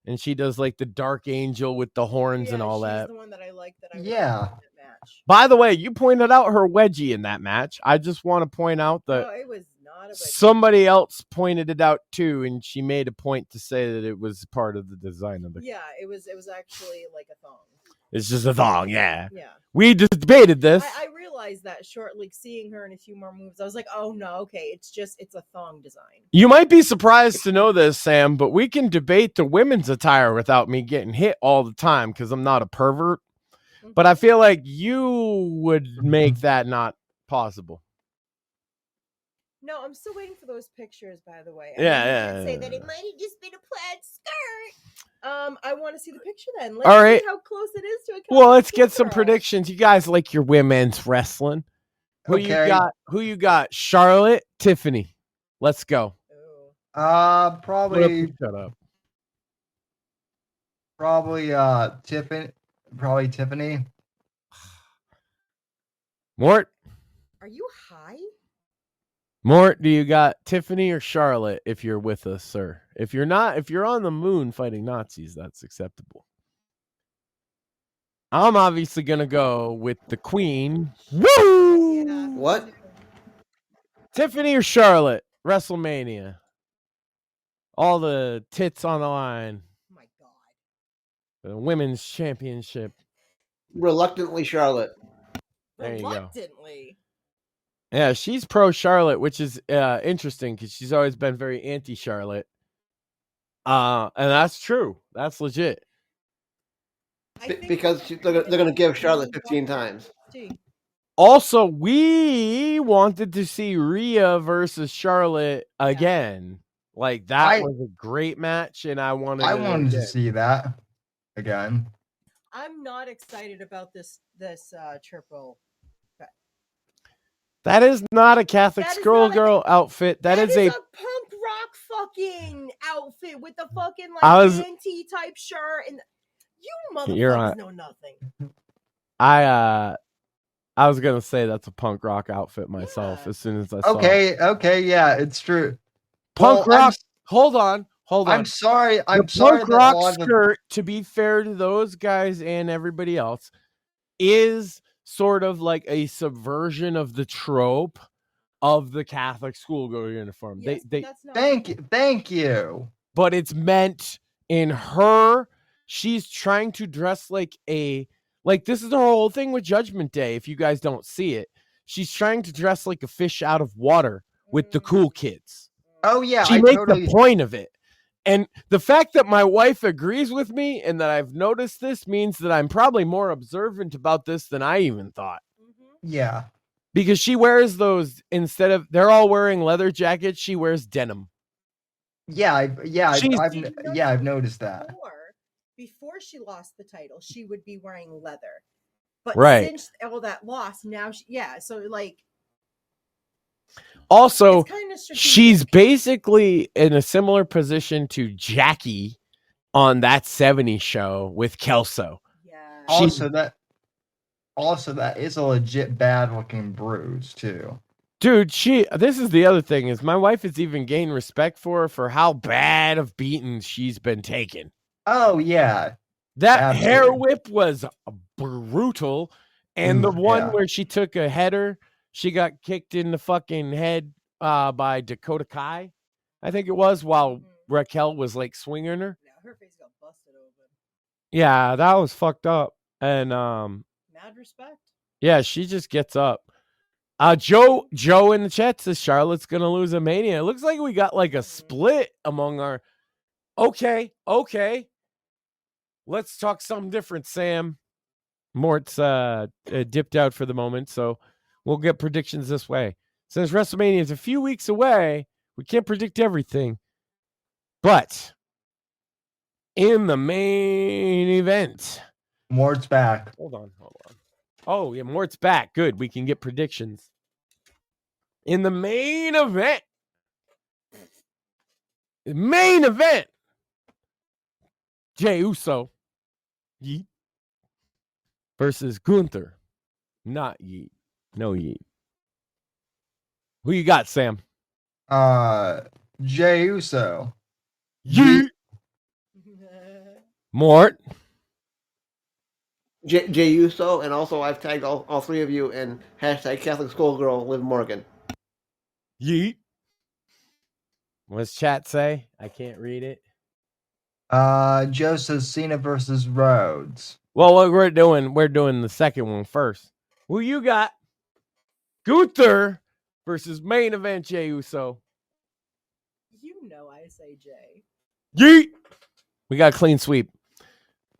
And she does like the Dark Angel with the horns and all that. The one that I like that I match. By the way, you pointed out her wedgie in that match. I just want to point out that it was not a wedgie. Somebody else pointed it out too, and she made a point to say that it was part of the design of the. Yeah, it was actually like a thong. It's just a thong, yeah. Yeah. We just debated this. I realized that shortly, seeing her in a few more moves. I was like, oh no, okay, it's a thong design. You might be surprised to know this, Sam, but we can debate the women's attire without me getting hit all the time because I'm not a pervert. Mm-hmm. But I feel like you would make that not possible. No, I'm still waiting for those pictures, by the way. Yeah. Say that it might have just been a plaid skirt. I want to see the picture then. All right. See how close it is to a. Well, let's get some predictions. You guys like your women's wrestling? Who you got? Charlotte, Tiffany. Let's go. Probably. Shut up. Probably Tiffany. Probably Tiffany. Mort. Are you high? Mort, do you got Tiffany or Charlotte if you're with us, sir? If you're not, if you're on the moon fighting Nazis, that's acceptable. I'm obviously going to go with the Queen. Woo! Yeah. What? Tiffany or Charlotte? WrestleMania. All the tits on the line. Oh my God. The Women's Championship. Reluctantly, Charlotte. There you go. Reluctantly. Yeah, she's pro Charlotte, which is interesting because she's always been very anti Charlotte. And that's true. That's legit. Because they're going to give Charlotte 15 times. Also, we wanted to see Rhea versus Charlotte again. Like that was a great match, and I wanted to see that again. I'm not excited about this triple. That is not a Catholic girl outfit. That is a punk rock fucking outfit with the fucking anti type shirt, and you motherfuckers know nothing. I was gonna say that's a punk rock outfit myself. As soon as I saw it. Okay, yeah, it's true. Punk rock. Hold on. I'm sorry. Punk rock skirt, to be fair to those guys and everybody else, is sort of like a subversion of the trope of the Catholic schoolgirl uniform. Yes, Thank you. But it's meant in her. She's trying to dress like this is the whole thing with Judgment Day. If you guys don't see it, she's trying to dress like a fish out of water with the cool kids. Oh yeah, she makes the point of it. And the fact that my wife agrees with me and that I've noticed this means that I'm probably more observant about this than I even thought. Yeah. Because she wears those, instead of, they're all wearing leather jackets, she wears denim. I've noticed that. Before she lost the title, she would be wearing leather. But Right. since all that loss, now so like also it's kind of she's basically in a similar position to Jackie on That 70s Show with Kelso. Yeah. Also that is a legit bad looking bruise too. Dude, this is the other thing is my wife has even gained respect for her for how bad of beatings she's been taking. Oh yeah. That Absolutely. hair whip was brutal. And the one where she took a header, she got kicked in the fucking head by Dakota Kai, I think it was, while Raquel was like swinging her. Yeah, her face got busted open. Yeah, that was fucked up. And mad respect. Yeah, she just gets up. Joe in the chat says Charlotte's gonna lose a Mania. It looks like we got like a split among our. Okay. Let's talk something different, Sam. Mort's dipped out for the moment, so we'll get predictions this way. Since WrestleMania is a few weeks away, we can't predict everything. But in the main event, Mort's back. Hold on. Oh, yeah, Mort's back. Good. We can get predictions. In the main event. Jey Uso. Yeet. Versus Gunther. Not Yeet. No Yeet. Who you got, Sam? Jey Uso. Yeet. Mort. Jey Uso, and also I've tagged all three of you in hashtag Catholic Schoolgirl Liv Morgan. Yeet. What's chat say? I can't read it. Joe says Cena versus Rhodes. Well, what we're doing the second one first. Who you got? Gunther versus main event Jey Uso. You know I say Jay. Yeet. We got a clean sweep.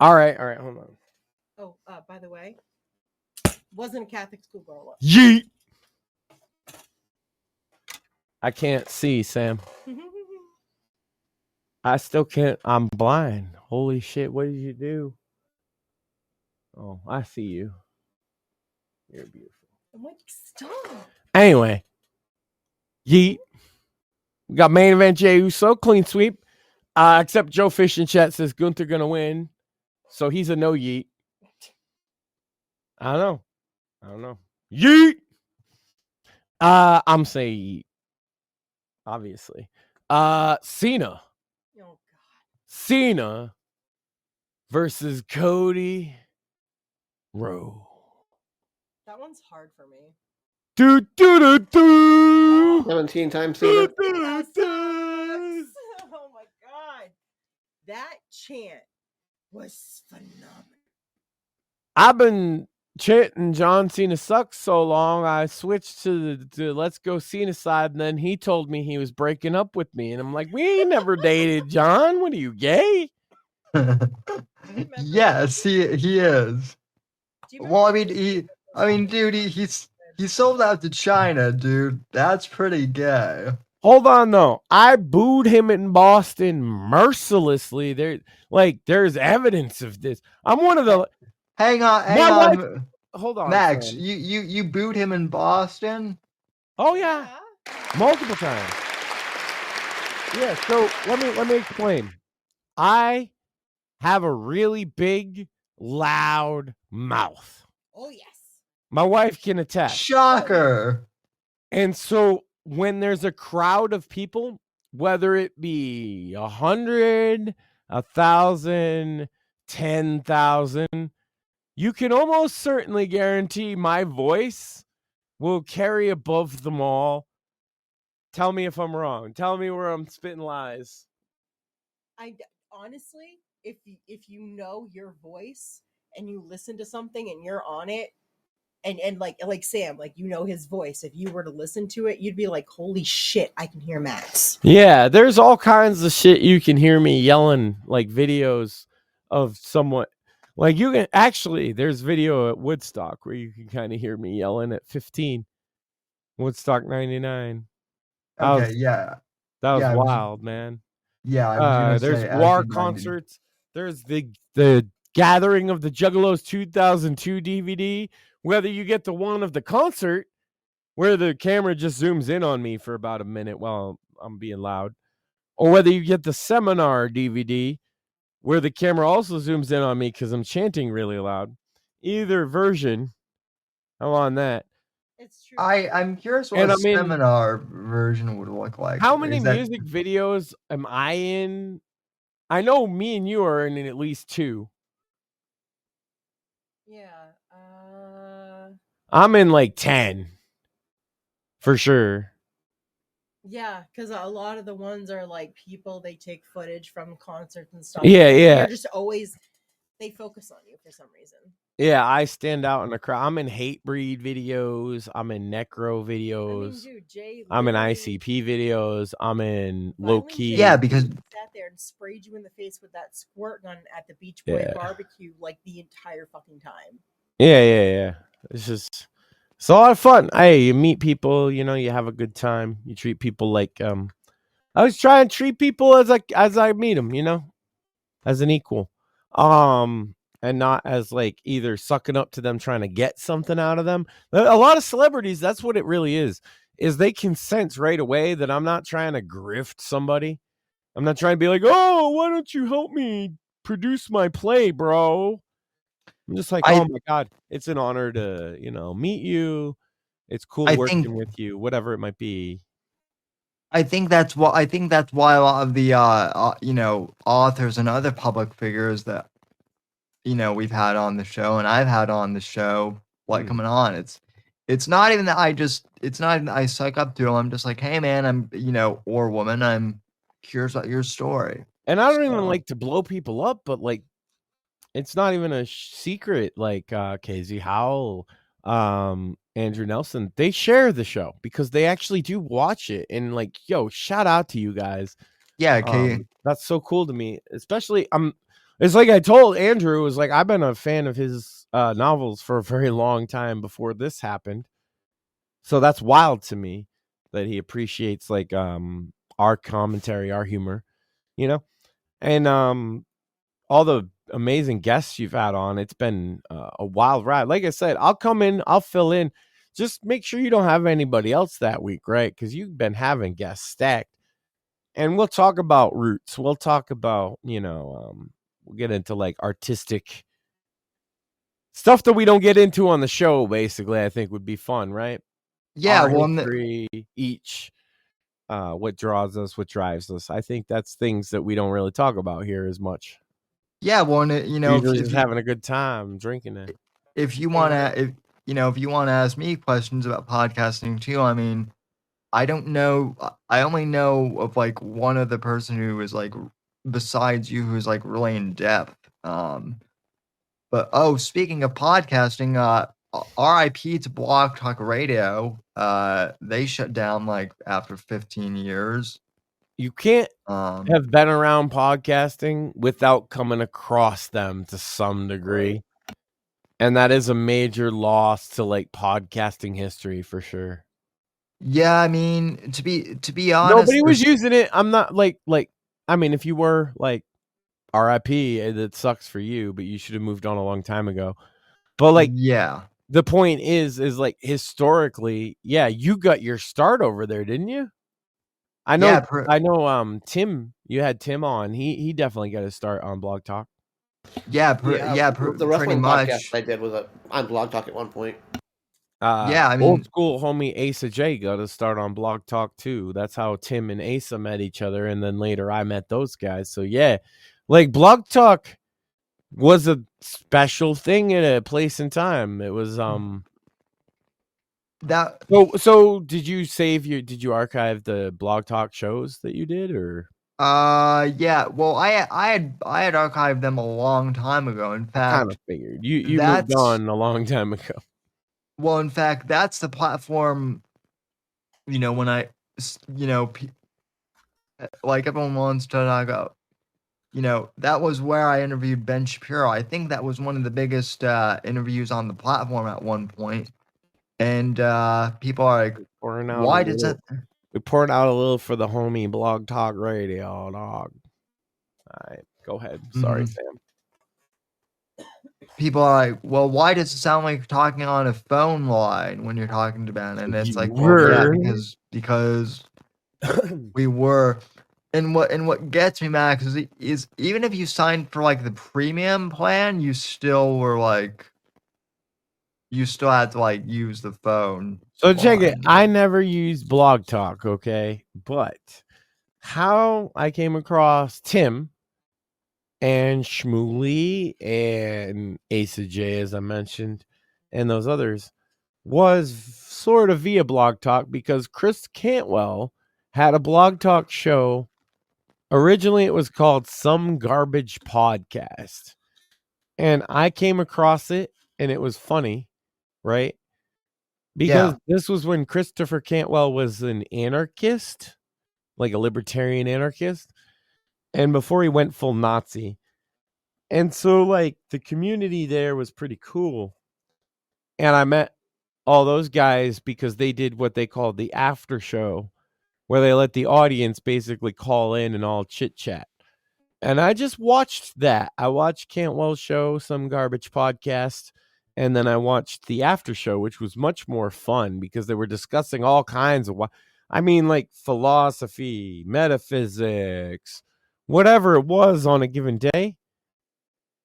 All right, hold on. Oh, by the way, wasn't a Catholic schoolgirl. Yeet. I can't see, Sam. I still can't. I'm blind. Holy shit, what did you do? Oh, I see you. You're beautiful. I'm like, stop. Anyway, yeet. We got main event Jey Uso, clean sweep. Except Joe Fish in chat says Gunther gonna win. So he's a no yeet. I don't know. Yeet. I'm saying yeet. Obviously. Cena. Oh God. Cena versus Cody Rhodes. That one's hard for me. 17 times Cena. Oh my God. That chant was phenomenal. I've been chanting John Cena sucks so long, I switched to Let's Go Cena side, and then he told me he was breaking up with me. And I'm like, we ain't never dated, John. What are you, gay? Yes, he is. Well, I mean, dude, he sold out to China, dude. That's pretty gay. Hold on, though. I booed him in Boston mercilessly. There's evidence of this. I'm one of the. Hang on. Wife, hold on, Max. son. You booed him in Boston? Oh yeah, multiple times. Yeah. So let me explain. I have a really big, loud mouth. Oh yes. My wife can attest. Shocker. And so when there's a crowd of people, whether it be 100, 1,000, 10,000, you can almost certainly guarantee my voice will carry above them all. Tell me if I'm wrong. Tell me where I'm spitting lies. I honestly, if you know your voice and you listen to something and you're on it, and like Sam, like you know his voice. If you were to listen to it, you'd be like, "Holy shit, I can hear Max." Yeah, there's all kinds of shit you can hear me yelling, like videos of someone. Like you can actually, there's video at Woodstock where you can kind of hear me yelling at 15. Woodstock 99. Okay, yeah. That was wild, man. Yeah, I was gonna There's say War Acid 90. concerts. There's the Gathering of the Juggalos 2002 DVD. Whether you get the one of the concert where the camera just zooms in on me for about a minute while I'm being loud, or whether you get the Seminar DVD where the camera also zooms in on me because I'm chanting really loud. Either version, I'm on that. It's true. I'm curious what And a I'm in. seminar version would look like. How many Is that music videos am I in? I know me and you are in at least 2. Yeah. I'm in like 10 for sure. Yeah, because a lot of the ones are like people, they take footage from concerts and stuff. Yeah, and yeah. You're just always, they focus on you for some reason. Yeah, I stand out in the crowd. I'm in hate breed videos. I'm in necro videos. Dude, Jay, I'm in literally- ICP videos. I'm in low Finally, key. Jay Yeah, because- sat there and sprayed you in the face with that squirt gun at the Beach Boy barbecue like the entire fucking time. Yeah. It's a lot of fun. Hey, you meet people, you know, you have a good time. You treat people like I always try and treat people as I meet them, you know, as an equal. And not as like either sucking up to them trying to get something out of them. A lot of celebrities, that's what it really is they can sense right away that I'm not trying to grift somebody. I'm not trying to be like, oh, why don't you help me produce my play, bro? I'm just like, oh my God, it's an honor to, you know, meet you. It's cool working with you, whatever it might be. I think that's why a lot of the you know, authors and other public figures that, you know, we've had on the show and I've had on the show, like coming on, it's not even that I suck up to them. I'm just like, hey man, I'm, you know, or woman, I'm curious about your story. And I don't even like to blow people up, but like, it's not even a secret. Like Casey Howell, Andrew Nelson, they share the show because they actually do watch it. And like, yo, shout out to you guys. Yeah, okay. That's so cool to me. Especially, it's like I told Andrew, was like, I've been a fan of his novels for a very long time before this happened. So that's wild to me that he appreciates like our commentary, our humor, you know, and all the amazing guests you've had on. It's been a wild ride. Like I said, I'll come in, I'll fill in. Just make sure you don't have anybody else that week, right? Because you've been having guests stacked. And we'll talk about roots. We'll talk about, you know, we'll get into like artistic stuff that we don't get into on the show, basically. I think would be fun, right? Yeah, Our history, each, what draws us, what drives us. I think that's things that we don't really talk about here as much. Yeah, well, you know, usually just having a good time drinking it. If you want to, you know, if you want to ask me questions about podcasting too, I mean, I don't know. I only know of like one other person who is like, besides you, who's like really in depth. But speaking of podcasting, RIP to Blog Talk Radio. They shut down like after 15 years. You can't have been around podcasting without coming across them to some degree. And that is a major loss to like podcasting history for sure. Yeah, I mean, to be honest, nobody was using it. I'm not like I mean, if you were like RIP, that sucks for you, but you should have moved on a long time ago. But like, yeah, the point is like historically, yeah, you got your start over there, didn't you? I know. Yeah, I know. Tim, you had Tim on. He definitely got his start on Blog Talk. Yeah, the wrestling podcast I did was on Blog Talk at one point. Yeah, I mean, old school homie Asa J got to start on Blog Talk too. That's how Tim and Asa met each other, and then later I met those guys. So yeah, like Blog Talk was a special thing in a place and time. It was that. So did you archive the Blog Talk shows that you did, or? Yeah. Well, I had archived them a long time ago. In fact, I kind of figured you moved on a long time ago. Well, in fact, that's the platform. You know, when like everyone wants to talk about, you know, that was where I interviewed Ben Shapiro. I think that was one of the biggest interviews on the platform at one point. And people are like, why does that? We poured out a little for the homie Blog Talk Radio, dog. All right, go ahead. Sorry, Sam. People are like, well, why does it sound like you're talking on a phone line when you're talking to Ben? And it's like, well, yeah, because we were. And what gets me, Max, is even if you signed for like the premium plan, you still had to like use the phone. So check it. I never used Blog Talk, okay? But how I came across Tim and Shmuley and Asa J, as I mentioned, and those others, was sort of via Blog Talk, because Chris Cantwell had a Blog Talk show. Originally, it was called Some Garbage Podcast. And I came across it, and it was funny, right? Because this was when Christopher Cantwell was an anarchist, like a libertarian anarchist, and before he went full Nazi. And so, like, the community there was pretty cool. And I met all those guys because they did what they called the after show, where they let the audience basically call in and all chit chat. And I just watched that. I watched Cantwell's show, Some Garbage Podcast, and then I watched the after show, which was much more fun because they were discussing all kinds of, like philosophy, metaphysics, whatever it was on a given day,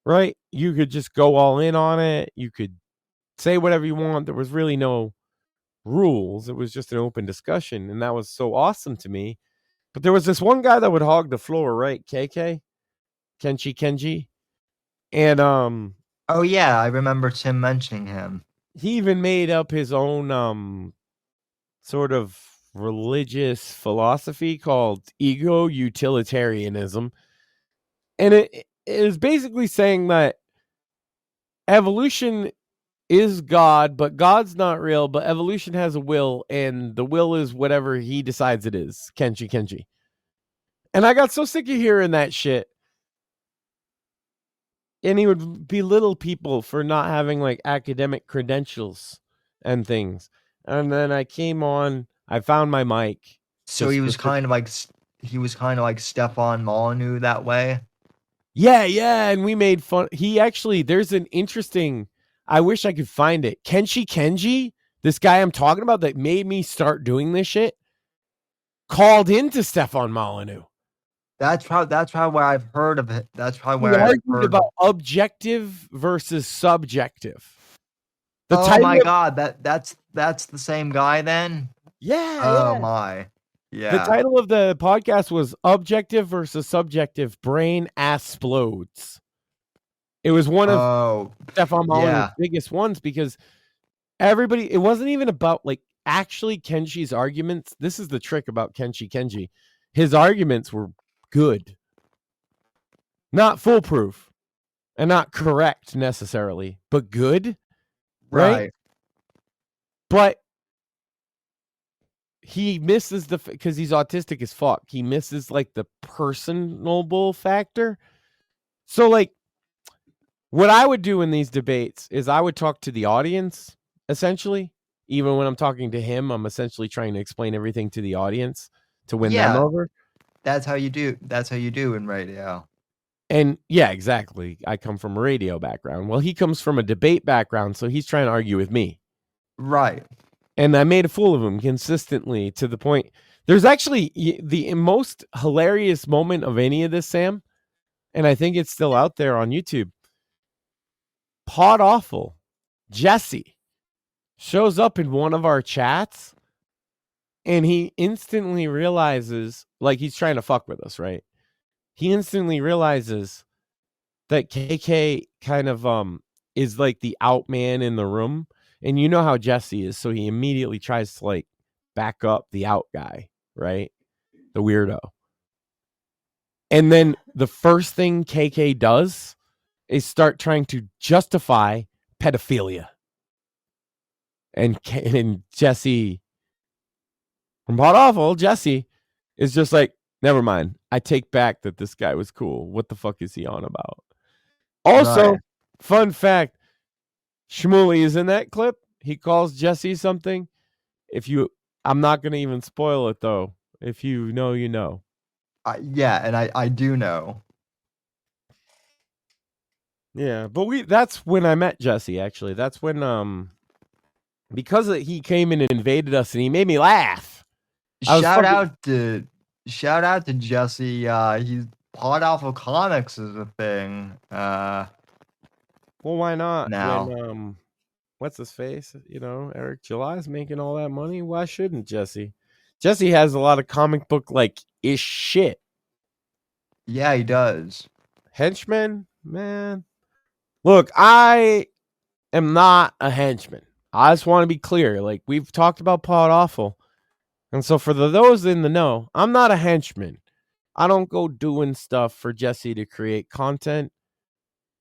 right? You could just go all in on it. You could say whatever you want. There was really no rules. It was just an open discussion, and that was so awesome to me. But there was this one guy that would hog the floor, right? Kenji. And oh yeah, I remember Tim mentioning him. He even made up his own sort of religious philosophy called ego utilitarianism. And it is basically saying that evolution is God, but God's not real, but evolution has a will, and the will is whatever he decides it is. Kenji. And I got so sick of hearing that shit. And he would belittle people for not having like academic credentials and things. And then I came on, I found my mic. So he was kind of like Stefan Molyneux that way. Yeah, and we made fun. There's an interesting, I wish I could find it. Kenji, this guy I'm talking about that made me start doing this shit, called into Stefan Molyneux. That's probably where I've heard of it. That's probably where I argued about objective versus subjective. God, that's the same guy then? Yeah. Oh my. Yeah. The title of the podcast was Objective versus Subjective Brain Asplodes. It was one of Stefan Molyneux's biggest ones because it wasn't even about like actually Kenji's arguments. This is the trick about Kenji. His arguments were good, not foolproof and not correct necessarily, but good, right? But he misses because he's autistic as fuck. He misses like the personable factor. So like what I would do in these debates is I would talk to the audience essentially. Even when I'm talking to him, I'm essentially trying to explain everything to the audience to win them over. That's how you do in radio. And yeah, exactly. I come from a radio background. Well, he comes from a debate background, so he's trying to argue with me. Right. And I made a fool of him consistently to the point. There's actually the most hilarious moment of any of this, Sam, and I think it's still out there on YouTube. Pod Awful Jesse shows up in one of our chats. And he instantly realizes, like he's trying to fuck with us, right? He instantly realizes that KK kind of is like the out man in the room. And you know how Jesse is, so he immediately tries to like back up the out guy, right? The weirdo. And then the first thing KK does is start trying to justify pedophilia. And Jesse... From Pod Awful, Jesse is just like, never mind. I take back that this guy was cool. What the fuck is he on about? Also, fun fact, Shmuley is in that clip. He calls Jesse something. If you I'm not gonna even spoil it though. If you know, you know. Yeah, and I do know. Yeah, but that's when I met Jesse, actually. That's when because he came and invaded us and he made me laugh. Shout out to Jesse. He's Pod Alpha Comics is a thing. Well, why not? Now. When what's his face? Eric July's making all that money. Why shouldn't Jesse? Jesse has a lot of comic book like ish shit. Yeah, he does. Henchman, man. Look, I am not a henchman. I just want to be clear. Like, we've talked about Pod Awful. And so for those in the know, I'm not a henchman. I don't go doing stuff for Jesse to create content.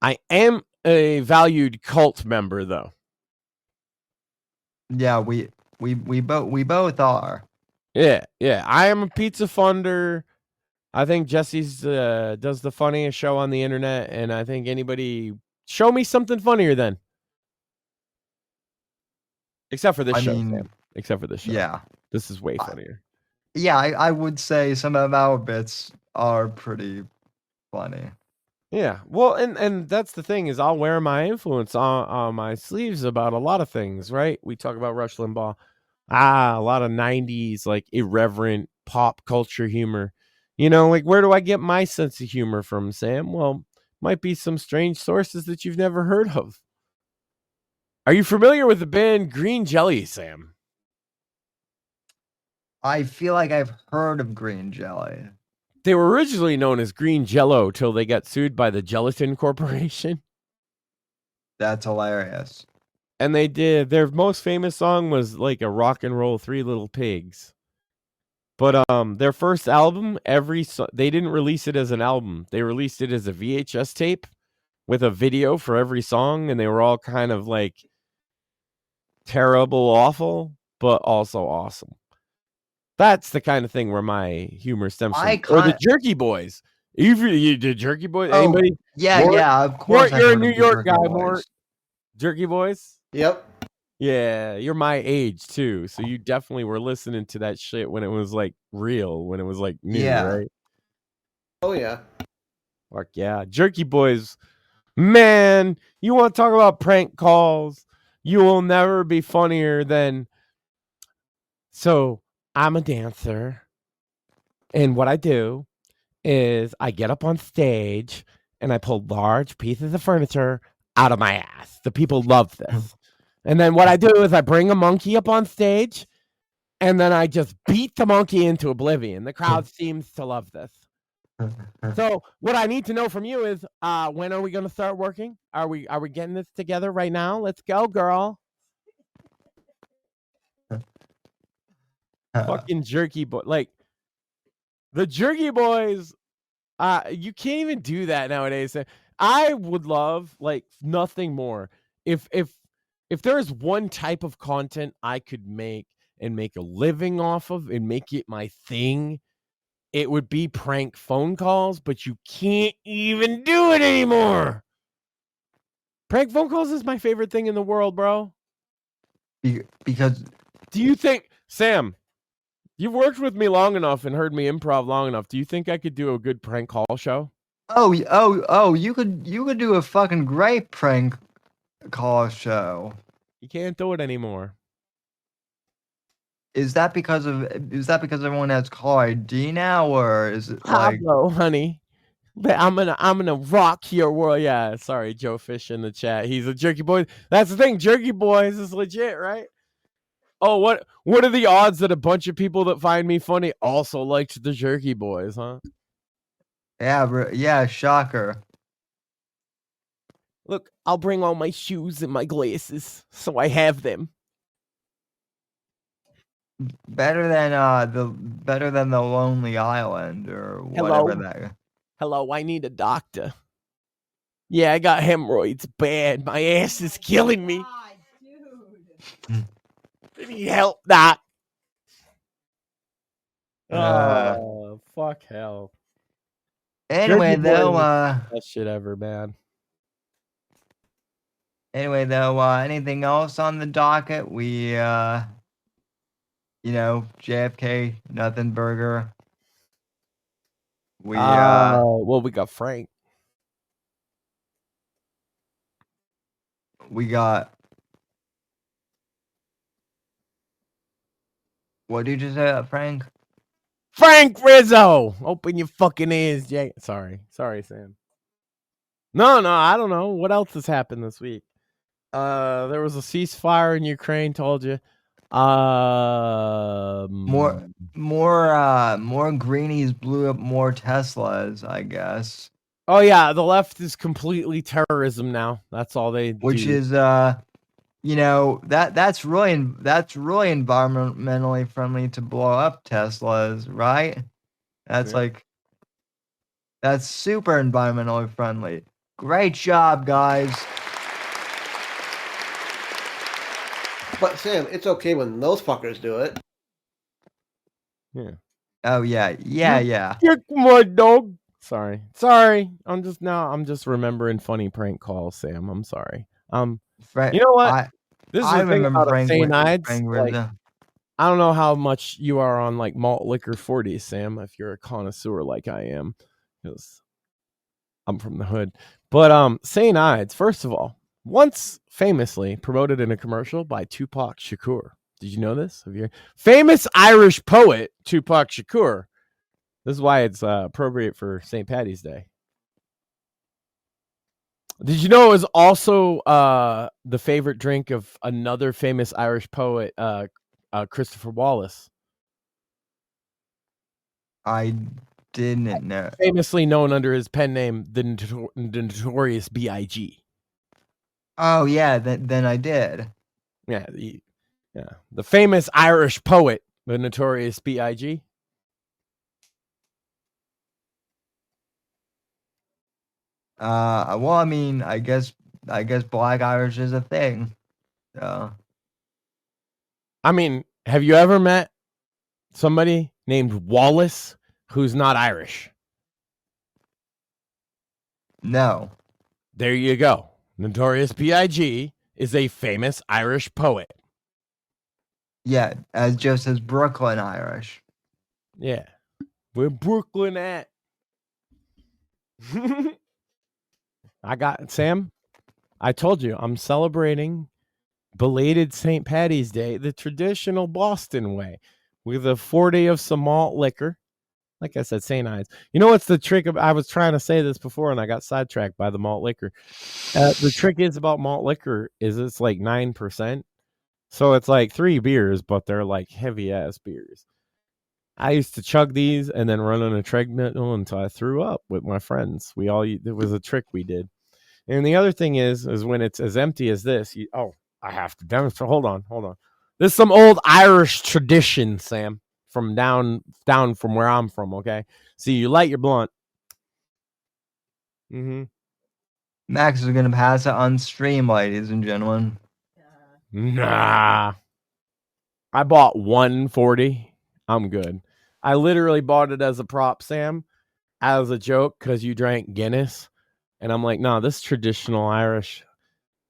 I am a valued cult member, though. Yeah, we both are. Yeah. I am a pizza funder. I think Jesse's does the funniest show on the internet, and I think anybody show me something funnier then. Except for this show, Sam. Except for this show. Yeah. This is way funnier. Yeah, I would say some of our bits are pretty funny. Yeah, well, and that's the thing is I'll wear my influence on my sleeves about a lot of things, right? We talk about Rush Limbaugh, a lot of 90s, like, irreverent pop culture humor. Like, where do I get my sense of humor from, Sam? Well, might be some strange sources that you've never heard of. Are you familiar with the band Green Jelly, Sam? I feel like I've heard of Green Jelly. They were originally known as Green Jello till they got sued by the Gelatin Corporation. That's hilarious. And they did, their most famous song was like a rock and roll Three Little Pigs. But their first album, they didn't release it as an album. They released it as a VHS tape with a video for every song, and they were all kind of like terrible, awful, but also awesome. That's the kind of thing where my humor stems from. Or the Jerky Boys. You did Jerky Boys? Oh, anybody? Yeah, Mort? yeah, of course. Mort, you're a New York guy, Mort. Jerky Boys? Yep. Yeah, you're my age too, so you definitely were listening to that shit when it was like real, when it was like new, right? Oh yeah. Fuck yeah, Jerky Boys, man! You want to talk about prank calls? You will never be funnier than. So I'm a dancer, and what I do is I get up on stage and I pull large pieces of furniture out of my ass. The people love this. And then what I do is I bring a monkey up on stage and then I just beat the monkey into oblivion. The crowd seems to love this. So what I need to know from you is when are we going to start working? Are we getting this together right now? Let's go, girl. Fucking Jerky Boy. Like, the Jerky Boys, you can't even do that nowadays. I would love, like, nothing more. If there is one type of content I could make and make a living off of and make it my thing, it would be prank phone calls, but you can't even do it anymore. Prank phone calls is my favorite thing in the world, bro. Because do you think, Sam, you've worked with me long enough and heard me improv long enough. Do you think I could do a good prank call show? Oh, you could do a fucking great prank call show. You can't do it anymore. Is that because everyone has call ID now, or is it like Pablo, honey? I'm gonna rock your world. Yeah, sorry, Joe Fish in the chat. He's a Jerky Boy. That's the thing. Jerky Boys is legit, right? Oh, what are the odds that a bunch of people that find me funny also liked the Jerky Boys, huh? Yeah, shocker. Look, I'll bring all my shoes and my glasses, so I have them. Better than the Lonely Island or whatever that. Hello, I need a doctor. Yeah, I got hemorrhoids bad. My ass is killing me. I need help, doc. Oh, fuck hell. Anyway, though, best shit ever, man. Anyway, though, anything else on the docket? JFK, nothing burger. We well, we got Frank. We got. What did you say, Frank? Frank Rizzo. Open your fucking ears, Jay. Sorry, Sam. No, I don't know. What else has happened this week? There was a ceasefire in Ukraine. Told you. More greenies blew up more Teslas, I guess. Oh yeah, the left is completely terrorism now. That's all they do. Which is that's really environmentally friendly to blow up Teslas, right? That's that's super environmentally friendly. Great job, guys. But Sam, it's okay when those fuckers do it. Yeah. Oh yeah. Kick my dog. Sorry. I'm just remembering funny prank calls, Sam. I'm sorry. You know what? This is the thing about Sainides. I don't know how much you are on like malt liquor 40s, Sam, if you're a connoisseur like I am, because I'm from the hood. But Sainides, first of all, once famously promoted in a commercial by Tupac Shakur. Did you know this? Famous Irish poet Tupac Shakur. This is why it's appropriate for St. Paddy's Day. Did you know it was also the favorite drink of another famous Irish poet, Christopher Wallace? I didn't know. Famously known under his pen name, the Notorious B.I.G. Oh yeah, then I did. Yeah, the famous Irish poet, the Notorious B.I.G. Well, I mean, I guess Black Irish is a thing. So. I mean, have you ever met somebody named Wallace who's not Irish? No. There you go. Notorious B.I.G. is a famous Irish poet. Yeah, just as Brooklyn Irish. Yeah. Where Brooklyn at? I got Sam. I told you I'm celebrating belated St. Paddy's Day the traditional Boston way with a 40 of some malt liquor. Like I said, St. Ides. You know what's the trick? I was trying to say this before and I got sidetracked by the malt liquor. The trick is about malt liquor is it's like 9%. So it's like 3 beers, but they're like heavy ass beers. I used to chug these and then run on a treadmill until I threw up with my friends. It was a trick we did. And the other thing is when it's as empty as this, I have to demonstrate. Hold on. This is some old Irish tradition, Sam, from down from where I'm from, okay? See, you light your blunt. Mm-hmm. Max is going to pass it on stream, ladies and gentlemen. Nah. I bought 140. I'm good. I literally bought it as a prop, Sam, as a joke because you drank Guinness. And I'm like, no, this traditional Irish,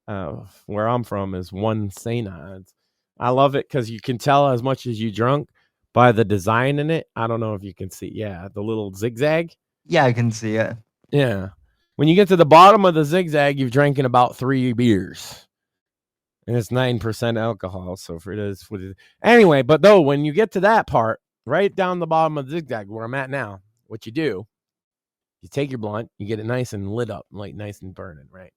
where I'm from, is 1 St. Ides. I love it because you can tell as much as you drunk by the design in it. I don't know if you can see. Yeah, the little zigzag. Yeah, I can see it. Yeah. When you get to the bottom of the zigzag, you've drank about 3 beers. And it's 9% alcohol. So for it is what it is. Anyway, but though, when you get to that part, right down the bottom of the zigzag where I'm at now, what you do, you take your blunt, you get it nice and lit up, like nice and burning, right?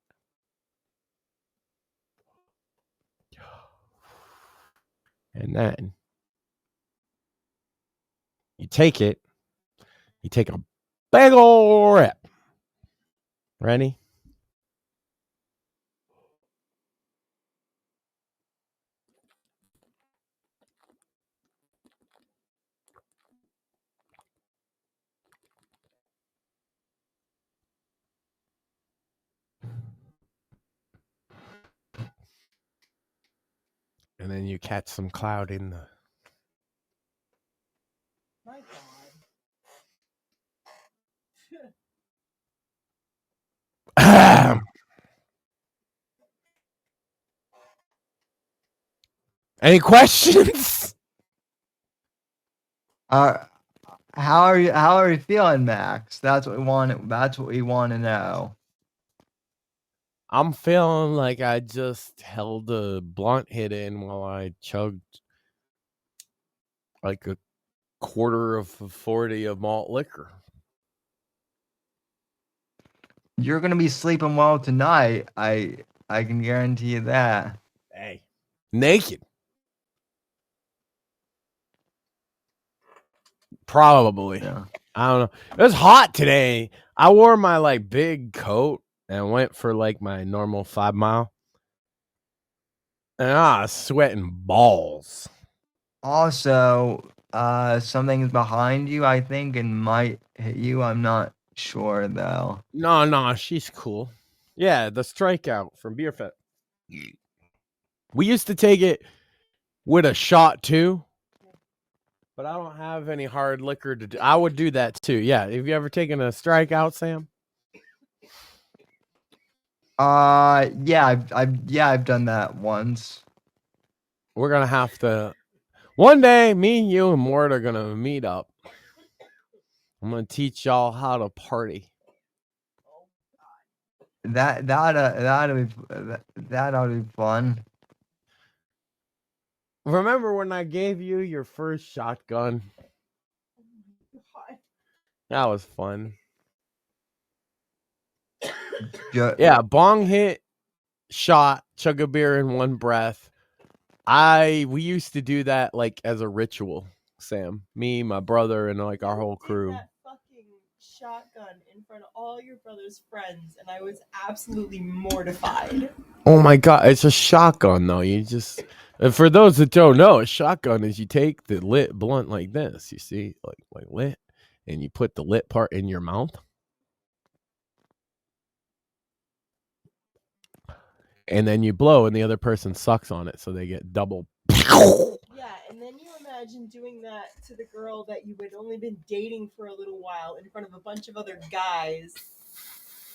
And then you take a big ol' rip. Ready? And then you catch some cloud in the... My God. Any questions? How are you feeling, Max? That's what we want. That's what we want to know. I'm feeling like I just held a blunt hit in while I chugged like a quarter of 40 of malt liquor. You're gonna be sleeping well tonight. I can guarantee you that. Hey, naked. Probably. Yeah. I don't know. It was hot today. I wore my like big coat and went for like my normal 5 mile. And I was sweating balls. Also, something's behind you, I think, and might hit you. I'm not sure though. No, she's cool. Yeah, the strikeout from Beer Fest. We used to take it with a shot too, but I don't have any hard liquor to do. I would do that too. Yeah. Have you ever taken a strikeout, Sam? Yeah, I've done that once. We're gonna have to one day. Me and you and Mort are gonna meet up. I'm gonna teach y'all how to party. That ought to be fun. Remember when I gave you your first shotgun? That was fun. Yeah, bong hit, shot, chug a beer in one breath. We used to do that like as a ritual, Sam. Me, my brother, and like our whole crew. That fucking shotgun in front of all your brother's friends, and I was absolutely mortified. Oh my god, it's a shotgun though. You just for those that don't know, a shotgun is you take the lit blunt like this, you see, like lit, and you put the lit part in your mouth. And then you blow and the other person sucks on it, so they get double. Yeah, and then you imagine doing that to the girl that you had only been dating for a little while in front of a bunch of other guys.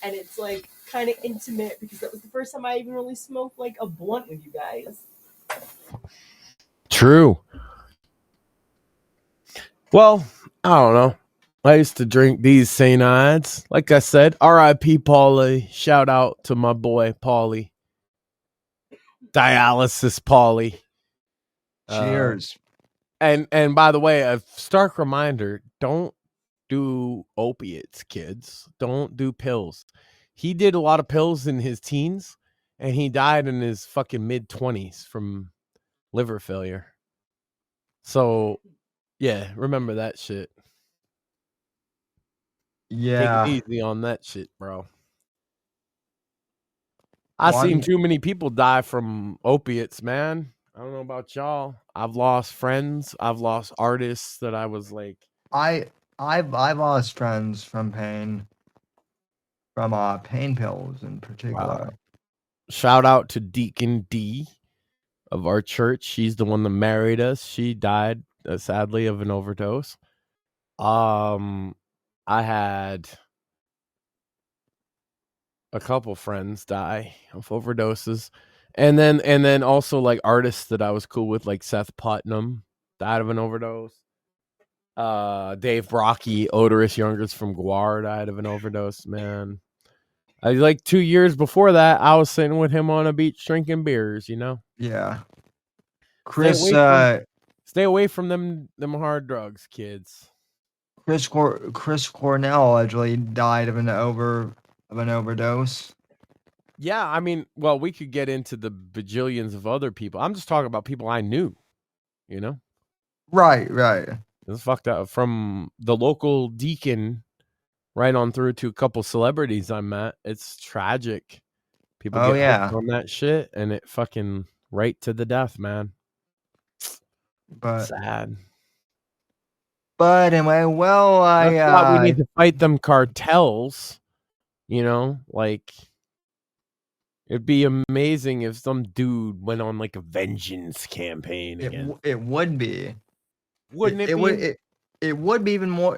And it's like kind of intimate because that was the first time I even really smoked like a blunt with you guys. True. Well, I don't know. I used to drink these St. Ides. Like I said, R.I.P. Paulie. Shout out to my boy Paulie. Dialysis Paulie. Cheers. And by the way, a stark reminder, don't do opiates, kids. Don't do pills. He did a lot of pills in his teens, and he died in his fucking mid-20s from liver failure. So, yeah, remember that shit. Yeah. Take it easy on that shit, bro. I've seen too many people die from opiates, man. I don't know about y'all. I've lost friends. I've lost artists that I was like. I've lost friends from pain pills in particular. Wow. Shout out to Deacon D of our church. She's the one that married us. She died sadly of an overdose. I had a couple friends die of overdoses, and then also like artists that I was cool with, like Seth Putnam died of an overdose. Dave Brocky, Odorous Youngers from Guar, died of an overdose. Man, I like 2 years before that, I was sitting with him on a beach drinking beers. You know. Yeah. Chris, stay away from them hard drugs, kids. Chris Cornell allegedly died of an overdose. Yeah, I mean, well, we could get into the bajillions of other people. I'm just talking about people I knew, you know? Right. It's fucked up. From the local deacon right on through to a couple celebrities I met. It's tragic. People get hooked on that shit, and it fucking right to the death, man. But sad. But anyway, well, That's why we need to fight them cartels. You know, like it'd be amazing if some dude went on like a vengeance campaign again. It would be. Wouldn't it be? It would be even more.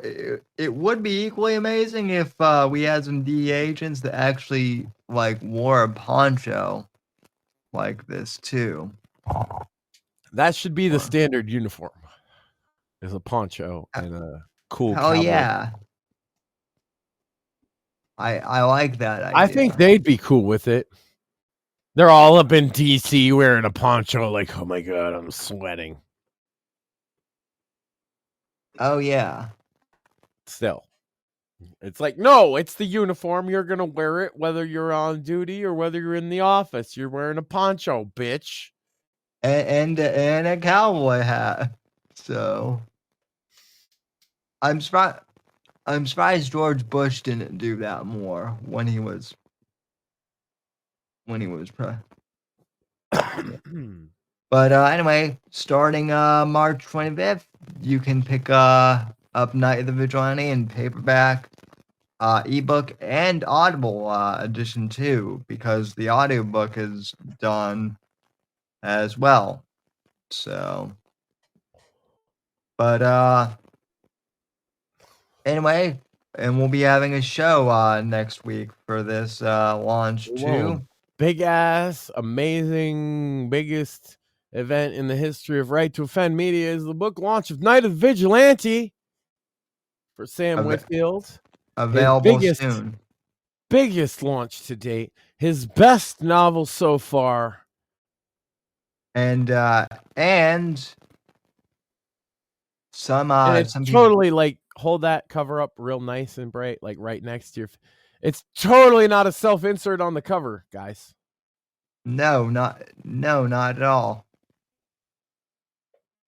It would be equally amazing if we had some DEA agents that actually like wore a poncho like this too. That should be the standard uniform. is a poncho and a cool Hell cowboy. yeah. I like that idea. I think they'd be cool with it. They're all up in DC wearing a poncho, like, oh my god, I'm sweating. Oh yeah. Still, it's like, no, it's the uniform. You're gonna wear it whether you're on duty or whether you're in the office. You're wearing a poncho, bitch, And a cowboy hat. So I'm surprised George Bush didn't do that more when he was president. But anyway, starting March 25th, you can pick up Night of the Vigilante in paperback, ebook, and Audible edition too, because the audiobook is done as well. So, but anyway, and we'll be having a show next week for this launch too. Big ass, amazing, biggest event in the history of Right to Offend Media is the book launch of Night of the Vigilante for Sam Whitfield. Available soon. Biggest launch to date. His best novel so far. And some it's some totally people, like, hold that cover up real nice and bright, like right next to your. It's totally not a self-insert on the cover, guys. No, not at all.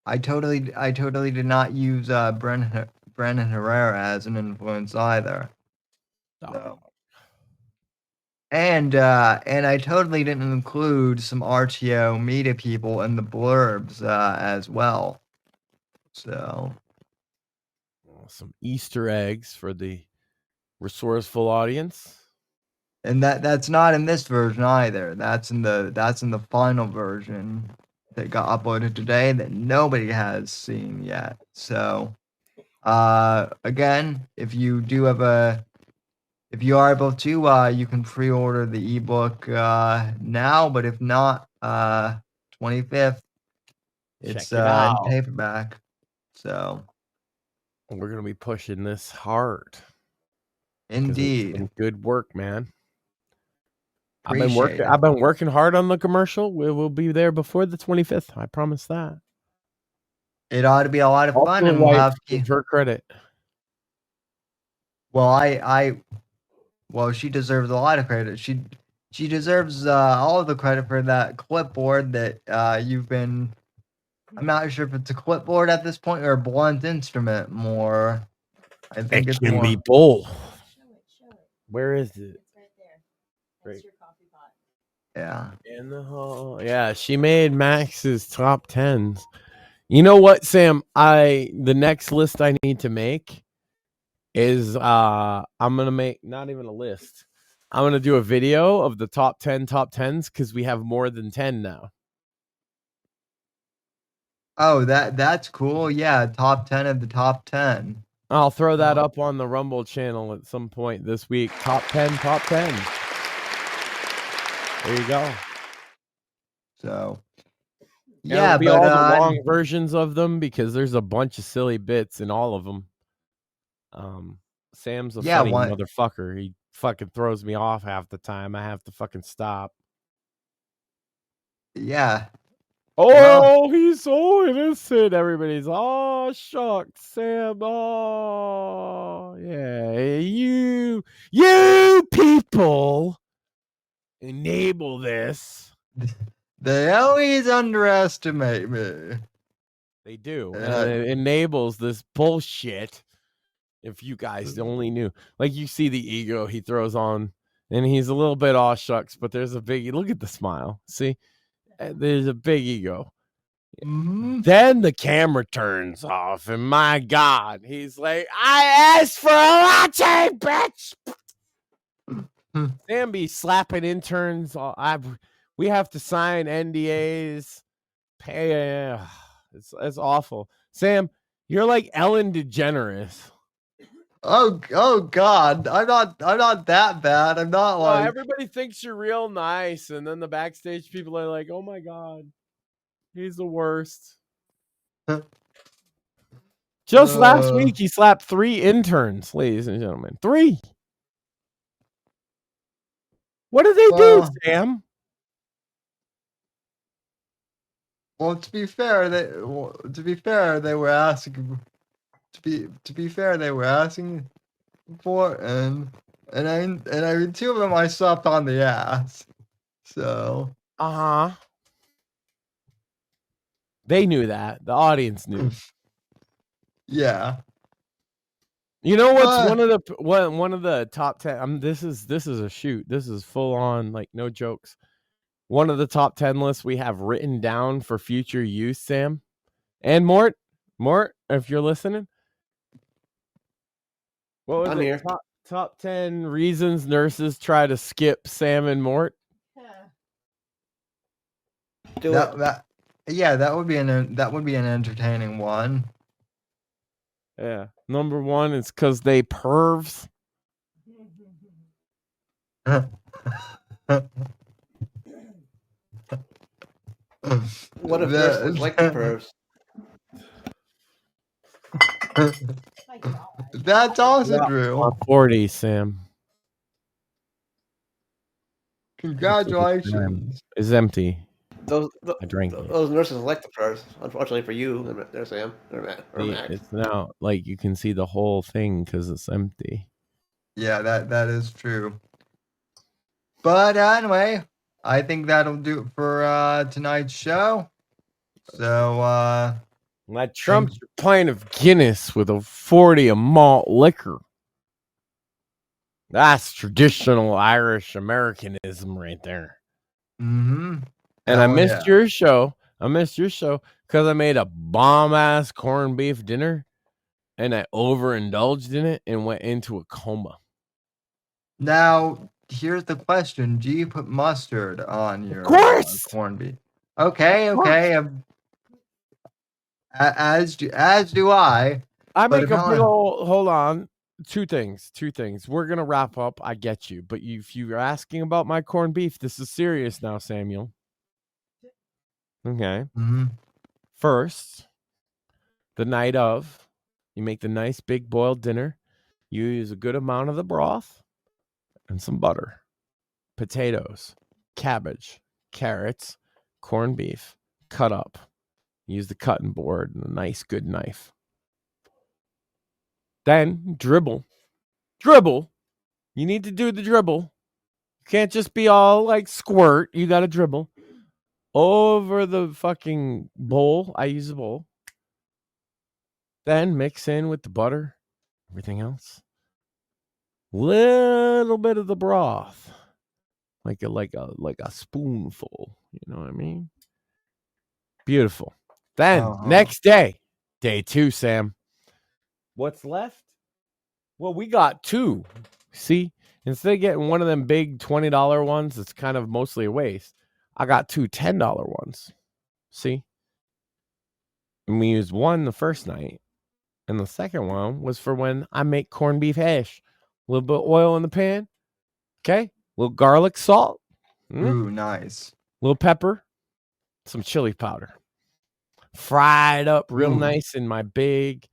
I totally did not use Brennan Herrera as an influence either. So. And I totally didn't include some RTO media people in the blurbs as well. So some Easter eggs for the resourceful audience. And that's not in this version either. That's in the final version that got uploaded today that nobody has seen yet. So again, if you are able to, you can pre-order the ebook now, but if not, 25th, it's in paperback. So we're gonna be pushing this hard. Indeed. Good work, man. I've been working hard on the commercial. We will be there before the 25th. I promise that. It ought to be a lot of fun, and we'll have to give her credit. Well, well, she deserves a lot of credit. She deserves all of the credit for that clipboard that you've been. I'm not sure if it's a clipboard at this point or a blunt instrument more. I think it it's can more. be both. Where is it? It's right there. That's your coffee pot. Yeah. In the hall. Yeah, she made Max's top 10s. You know what, Sam? The next list I need to make is I'm gonna make not even a list. I'm gonna do a video of the top 10s because we have more than 10 now. Oh, that's cool. Yeah, top 10 of the top 10. I'll throw that up on the Rumble channel at some point this week. Top 10. There you go. So, yeah, but all the long versions of them because there's a bunch of silly bits in all of them. Sam's a funny motherfucker. He fucking throws me off half the time. I have to fucking stop. Yeah. Oh, he's so innocent. Everybody's shocked. Sam. Oh, yeah. You people enable this. They always underestimate me. They do. And it enables this bullshit. If you guys only knew. Like, you see the ego he throws on, and he's a little bit aw shucks, but there's a big, look at the smile. See? There's a big ego. Mm-hmm. Then the camera turns off, and my God, he's like, I asked for a latte, bitch. Sam be slapping interns. We have to sign NDAs. Pay. It's awful. Sam, you're like Ellen DeGeneres. Oh God! I'm not that bad. I'm not like. Everybody thinks you're real nice, and then the backstage people are like, "Oh my God, he's the worst." Just last week, he slapped 3 interns, ladies and gentlemen. 3. What did they do, Sam? Well, to be fair, they were asking. To be fair, they were asking for, and I 2 of them I slapped on the ass. So. They knew that. The audience knew. Yeah. You know what's one of the top 10? This is a shoot. This is full on, like, no jokes. One of the top 10 lists we have written down for future use, Sam and Mort, if you're listening. What was I'm it? here. Top 10 reasons nurses try to skip Sam and Mort. That would be an entertaining one. Yeah. Number 1 is because they pervs. What if nurses like the pervs? That's also true. 40, Sam. Congratulations. It's empty. I drank those nurses like the pervs. Unfortunately for you, there, Sam. Or Max. It's now like you can see the whole thing because it's empty. Yeah, that is true. But anyway, I think that'll do it for tonight's show. So that trumps your pint of Guinness with a 40 of malt liquor. That's traditional Irish Americanism right there. Mm-hmm. And I missed your show. Because I made a bomb-ass corned beef dinner, and I overindulged in it and went into a coma. Now, here's the question. Do you put mustard on your corned beef? Okay. As do I. I make a big old... Hold on. Two things. We're going to wrap up. I get you. But if you're asking about my corned beef, this is serious now, Samuel. Okay. Mm-hmm. First, the night of, you make the nice big boiled dinner. You use a good amount of the broth and some butter, potatoes, cabbage, carrots, corned beef, cut up. Use the cutting board and a nice good knife. Then dribble. You need to do the dribble. You can't just be all like squirt. You got to dribble. Over the fucking bowl. I use a bowl. Then mix in with the butter, everything else. Little bit of the broth. Like a spoonful. You know what I mean? Beautiful. Then next day, day 2, Sam. What's left? Well, we got 2. See? Instead of getting one of them big $20 ones, it's kind of mostly a waste. I got 2 $10 ones. See? And we used one the first night. And the second one was for when I make corned beef hash. A little bit of oil in the pan. Okay? A little garlic salt. Ooh, nice. A little pepper. Some chili powder. Fried up real nice in my big...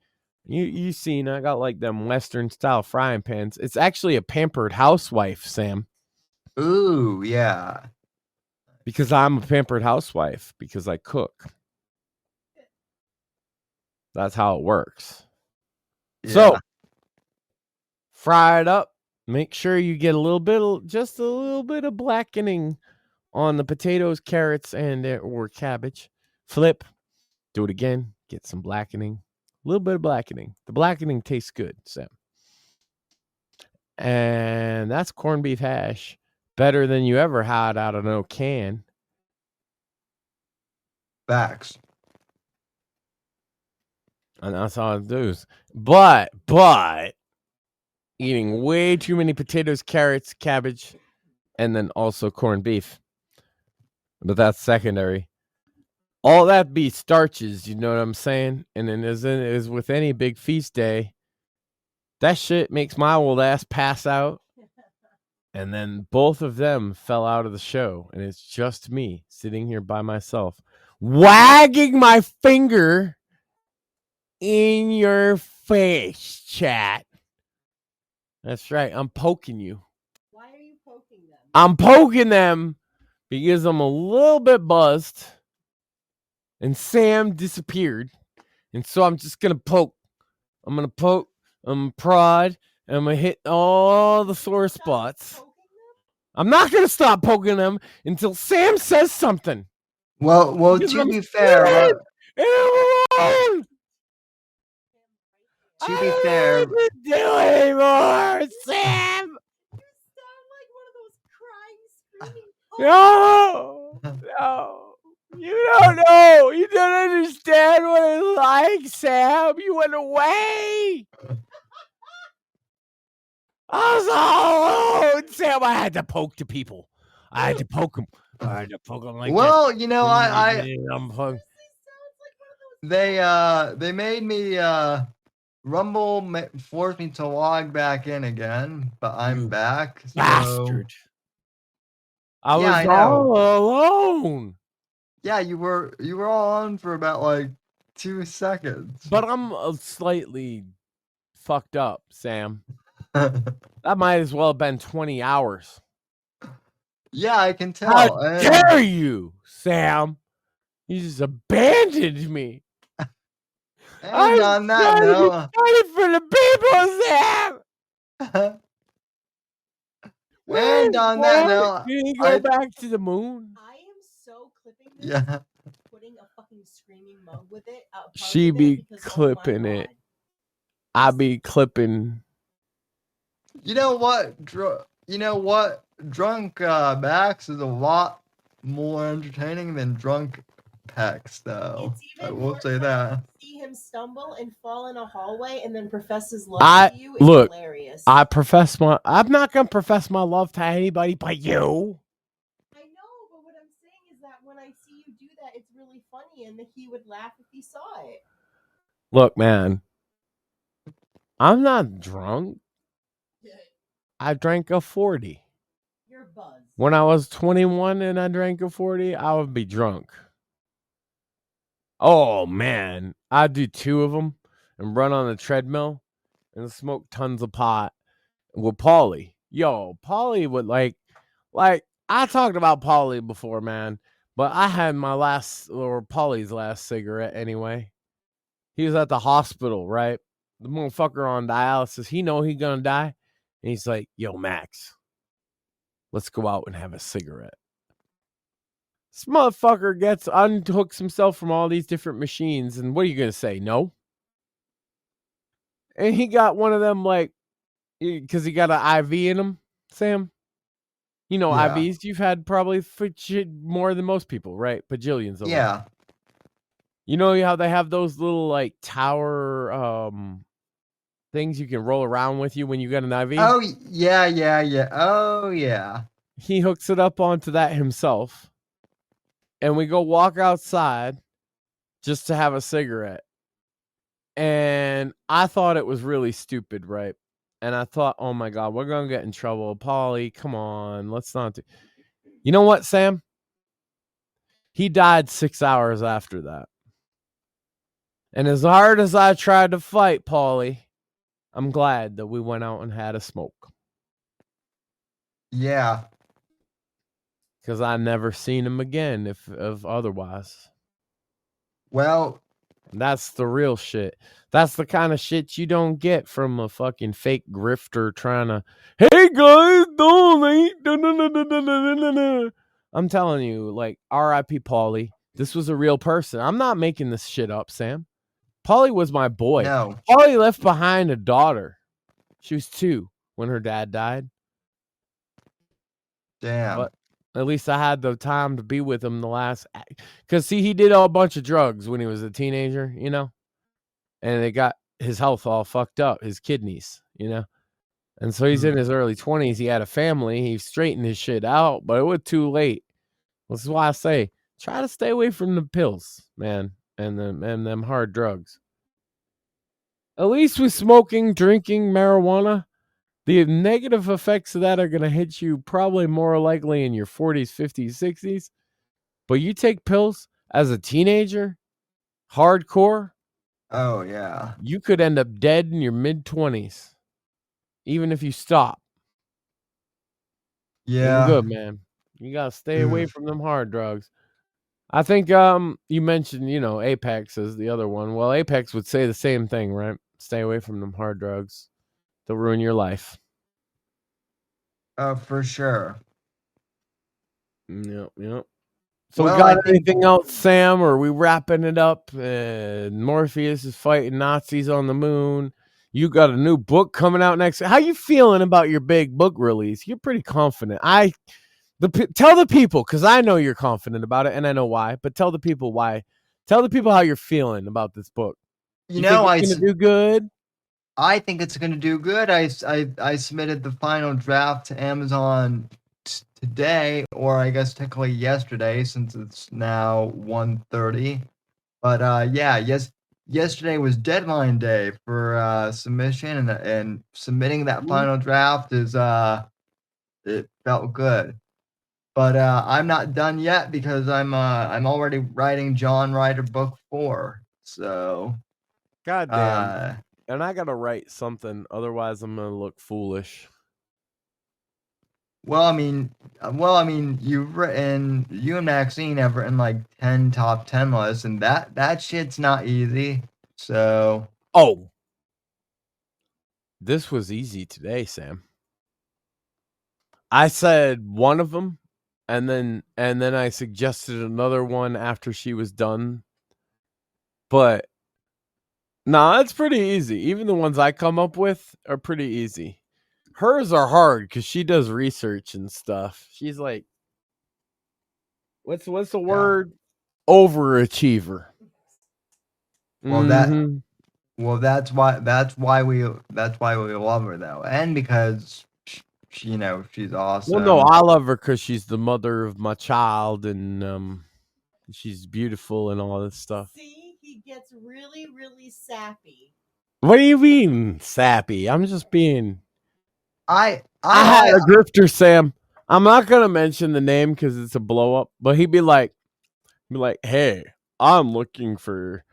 You seen, I got like them Western style frying pans. It's actually a pampered housewife, Sam. Ooh, yeah. Because I'm a pampered housewife. Because I cook. That's how it works. Yeah. So, fry it up. Make sure you get just a little bit of blackening on the potatoes, carrots, and or cabbage. Flip. Do it again. Get some blackening. A little bit of blackening. The blackening tastes good, Sam. And that's corned beef hash. Better than you ever had out of no can. Facts. And that's all it does. But eating way too many potatoes, carrots, cabbage, and then also corned beef. But that's secondary. All that be starches, you know what I'm saying? And then as with any big feast day, that shit makes my old ass pass out. And then both of them fell out of the show. And it's just me sitting here by myself, wagging my finger in your face, chat. That's right. I'm poking you. Why are you poking them? I'm poking them because I'm a little bit buzzed and Sam disappeared. And so I'm just going to poke. I'm going to poke. I'm going to prod. And I'm going to hit all the sore spots. I'm not going to stop poking them until Sam says something. Well, to be fair, to be fair, do anymore, Sam. You sound like one of those crying, screaming. No, you don't know. You don't understand what it's like, Sam. You went away. I was all alone, Sam. I had to poke the people. I had to poke them. I had to poke them like well, that. you know, they made me Rumble forced me to log back in again, but I'm back. So... Bastard. I was all alone. Yeah, you were all on for about like 2 seconds. But I'm slightly fucked up, Sam. That might as well have been 20 hours. Yeah, I can tell. How dare you, Sam? You just abandoned me. And on that note, fighting for the people, Sam. And on that note, can you go back to the moon? I am so clipping this, putting a fucking screaming mug with it. She be clipping it. I be clipping. You know what? Drunk Max is a lot more entertaining than drunk Pex, though. I will say that. See him stumble and fall in a hallway and then profess his love to you is hilarious. I'm not gonna profess my love to anybody but you. I know, but what I'm saying is that when I see you do that, it's really funny, and that he would laugh if he saw it. Look, man, I'm not drunk. I drank a 40. You're buzzed. When I was 21 and I drank a 40, I would be drunk. Oh, man. I'd do 2 of them and run on the treadmill and smoke tons of pot with Paulie. Yo, Paulie would like I talked about Paulie before, man, but I had Paulie's last cigarette anyway. He was at the hospital, right? The motherfucker on dialysis. He know he gonna die. And he's like, yo, Max, let's go out and have a cigarette. This motherfucker unhooks himself from all these different machines. And what are you going to say? No? And he got one of them, like, because he got an IV in him, Sam. You know, IVs you've had probably for more than most people, right? Bajillions of them. Yeah. You know how they have those little, like, tower things you can roll around with you when you get an IV? Oh, yeah. Oh, yeah. He hooks it up onto that himself. And we go walk outside just to have a cigarette. And I thought it was really stupid, right? And I thought, oh, my God, we're going to get in trouble. Paulie, come on. Let's not do... You know what, Sam? He died 6 hours after that. And as hard as I tried to fight Paulie, I'm glad that we went out and had a smoke. Yeah. Because I never seen him again if otherwise. Well, that's the real shit. That's the kind of shit you don't get from a fucking fake grifter trying to, hey guys, don't. I'm telling you, like, R.I.P. Paulie. This was a real person. I'm not making this shit up, Sam. Paulie was my boy. No. Paulie left behind a daughter. She was 2 when her dad died. Damn. But at least I had the time to be with him because see, he did a bunch of drugs when he was a teenager, you know, and it got his health all fucked up, his kidneys, you know, and so he's in his early 20s. He had a family. He straightened his shit out, but it was too late. This is why I say, try to stay away from the pills, man, and them hard drugs. At least with smoking, drinking, marijuana, the negative effects of that are going to hit you probably more likely in your 40s, 50s, 60s. But you take pills as a teenager, hardcore, Oh yeah. You could end up dead in your mid-20s, even if you stop. Ain't Yeah. good, man. You gotta stay away Oof. from them hard drugs. I think you mentioned, Apex as the other one. Well, Apex would say the same thing, right? Stay away from them hard drugs. They'll ruin your life. Oh, for sure. Yep. So we Well, I got think anything else, Sam? Or are we wrapping it up? Morpheus is fighting Nazis on the moon. You got a new book coming out next. How you feeling about your big book release? You're pretty confident. Tell the people, because I know you're confident about it, and I know why. But tell the people why. Tell the people how you're feeling about this book. You think it's going to do good? I think it's going to do good. I submitted the final draft to Amazon today, or I guess technically yesterday, since it's now 1:30. But yesterday was deadline day for submission, and submitting that final draft is it felt good. But I'm not done yet because I'm already writing John Ryder book 4. So Goddamn. And I gotta write something, otherwise I'm gonna look foolish. Well, I mean, you and Maxine have written like 10 top 10 lists, and that shit's not easy. So, this was easy today, Sam. I said one of them, and then I suggested another one after she was done. But nah, it's pretty easy. Even the ones I come up with are pretty easy. Hers are hard because she does research and stuff. She's like, what's the word? Overachiever. Well, Mhm. that's why we love her though, and because she's awesome. Well, no, I love her because she's the mother of my child, and she's beautiful and all this stuff. See, he gets really, really sappy. What do you mean sappy? I'm just being. I had a grifter, Sam. I'm not gonna mention the name because it's a blow up, but he'd be like, "Hey, I'm looking for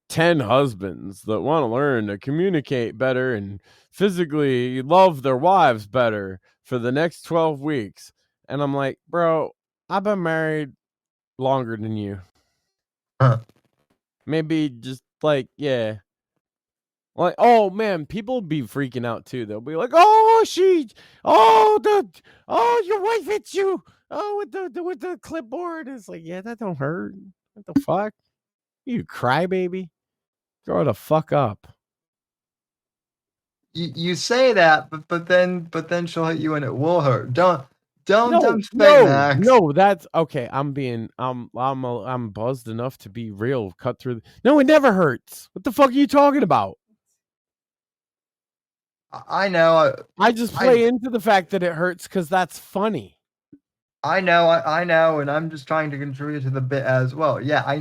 10 husbands that want to learn to communicate better and physically love their wives better for the next 12 weeks." And I'm like, bro, I've been married longer than you. Maybe just like, yeah. Like, oh man, people be freaking out too. They'll be like, your wife hits you. Oh, with the clipboard. It's like, yeah, that don't hurt. What the fuck? You crybaby. Grow the fuck up. You say that, but then she'll hit you and it will hurt. Don't Max. No, that's okay. I'm buzzed enough to be real. Cut through. No, it never hurts. What the fuck are you talking about? I know. I just play into the fact that it hurts because that's funny. I know, and I'm just trying to contribute to the bit as well. Yeah, I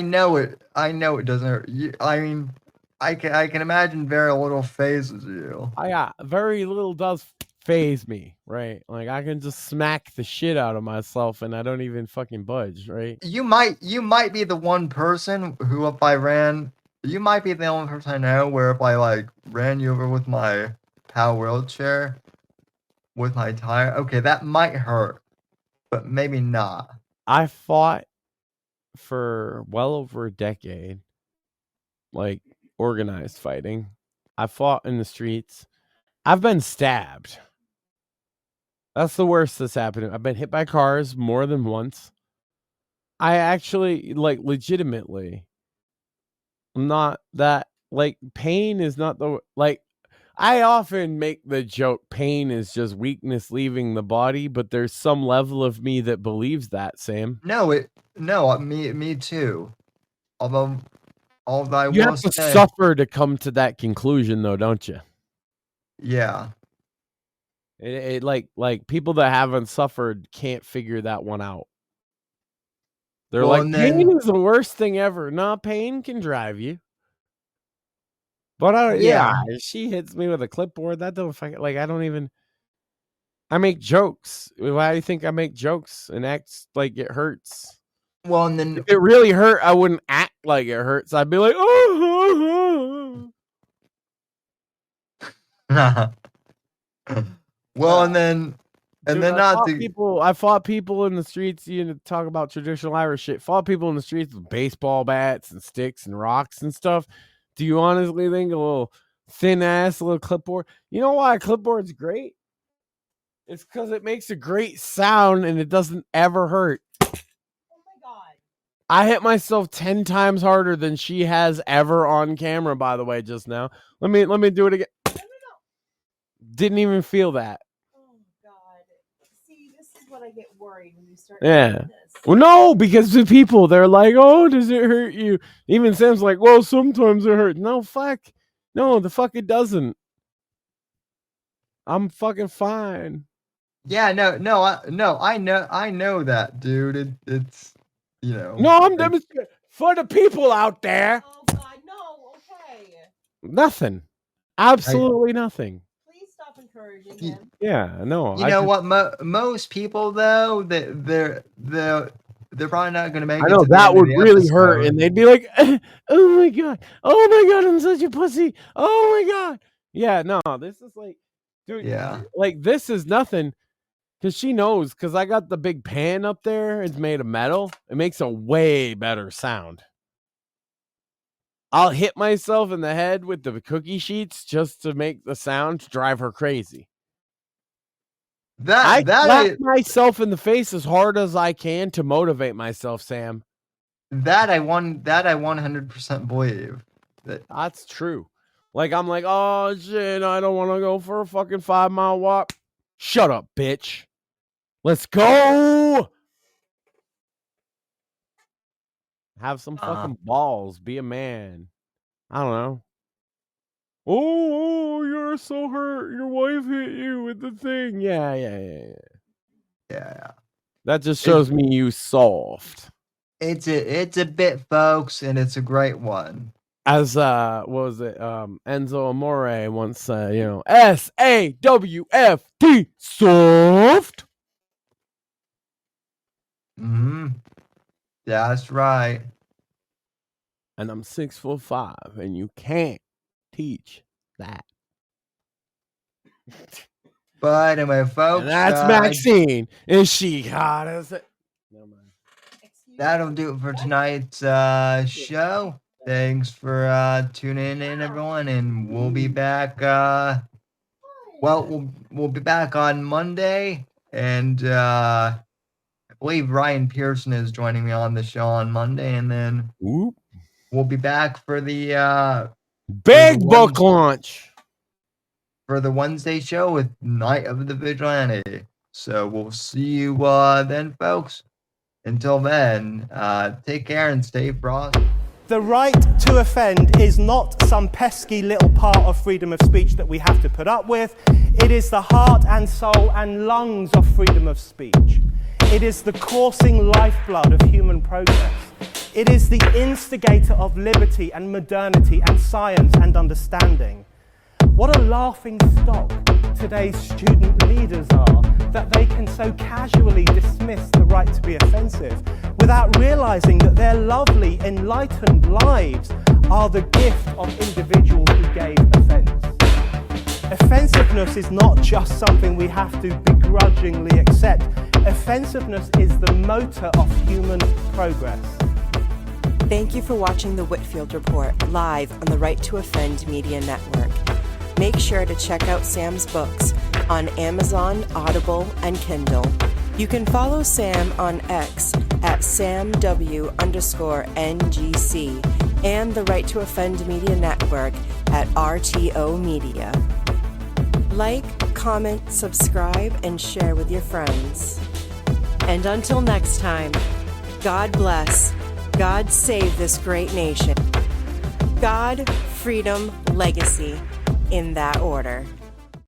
know it. I know it doesn't hurt. I mean, I can imagine very little phases you. Very little does phase me, right? Like I can just smack the shit out of myself and I don't even fucking budge, right? You might be the one person who, if I ran, you might be the only person I know where if I like ran you over with my power wheelchair with my tire, okay, that might hurt, but maybe not. I fought for well over a decade, like organized fighting. I fought in the streets. I've been stabbed. That's the worst that's happened. I've been hit by cars more than once. I actually, like, legitimately, not that, like, pain is not the, like, I often make the joke pain is just weakness leaving the body, but there's some level of me that believes that, Sam. No, me too. Although I you will have to say, suffer to come to that conclusion, though, don't you? Yeah. It like people that haven't suffered can't figure that one out. They're Well, like, pain is the worst thing ever. No, pain can drive you. But yeah, she hits me with a clipboard. That don't fucking, like, I don't even. I make jokes. Why do you think I make jokes and act like it hurts? Well, and then if it really hurt, I wouldn't act like it hurts. I'd be like, oh. well, and then Dude, I fought people in the streets. You know, talk about traditional Irish shit. Fought people in the streets with baseball bats and sticks and rocks and stuff. Do you honestly think a little thin ass, little clipboard? You know why a clipboard's great? It's because it makes a great sound and it doesn't ever hurt. Oh my God. I hit myself 10 times harder than she has ever on camera, by the way, just now. Let me do it again. No. Didn't even feel that. Oh God. See, this is what I get worried when you start Yeah. doing this. Well, no, because the people, they're like, oh, does it hurt you? Even Sam's like, well, sometimes it hurts. No, fuck. No, the fuck it doesn't. I'm fucking fine. Yeah, I know that, dude. It's you know. No, I'm demonstrating for the people out there. Oh God, no. Okay. Nothing. Absolutely nothing. Please stop encouraging him. Yeah, no. You know what? Most people though, they're probably not going to make. I know that would really hurt, and they'd be like, "Oh my god, I'm such a pussy. Oh my god." Yeah, no, this is like, dude. Yeah. Like this is nothing. Because she knows, because I got the big pan up there. It's made of metal. It makes a way better sound. I'll hit myself in the head with the cookie sheets just to make the sound drive her crazy. I slap myself in the face as hard as I can to motivate myself, Sam. That I 100% believe. That's true. Like, I'm like, oh, shit, I don't want to go for a fucking 5-mile walk. Shut up, bitch. Let's go. Have some fucking balls. Be a man. I don't know. Oh, you're so hurt. Your wife hit you with the thing. Yeah. That just shows me you soft. It's a bit, folks, and it's a great one. As what was it? Enzo Amore once said, SAWFT, soft. That's right. And I'm 6'5", and you can't teach that. But anyway, folks, and that's Maxine. Is she hot as it? Never mind. That'll do it for tonight's show. Thanks for tuning in, everyone, and we'll be back. We'll be back on Monday, and I believe Ryan Pearson is joining me on the show on Monday, and then we'll be back for the big book launch for the Wednesday show with Night of the Vigilante. So we'll see you then, folks. Until then, take care and stay frosty. The right to offend is not some pesky little part of freedom of speech that we have to put up with. It is the heart and soul and lungs of freedom of speech. It is the coursing lifeblood of human progress. It is the instigator of liberty and modernity and science and understanding. What a laughing stock today's student leaders are, that they can so casually dismiss the right to be offensive without realizing that their lovely, enlightened lives are the gift of individuals who gave offense. Offensiveness is not just something we have to begrudgingly accept. Offensiveness is the motor of human progress. Thank you for watching the Whitfield Report live on the Right to Offend Media Network. Make sure to check out Sam's books on Amazon, Audible, and Kindle. You can follow Sam on X at SamW_NGC and the Right to Offend Media Network at RTO Media. Like, comment, subscribe, and share with your friends. And until next time, God bless, God save this great nation. God, freedom, legacy, in that order.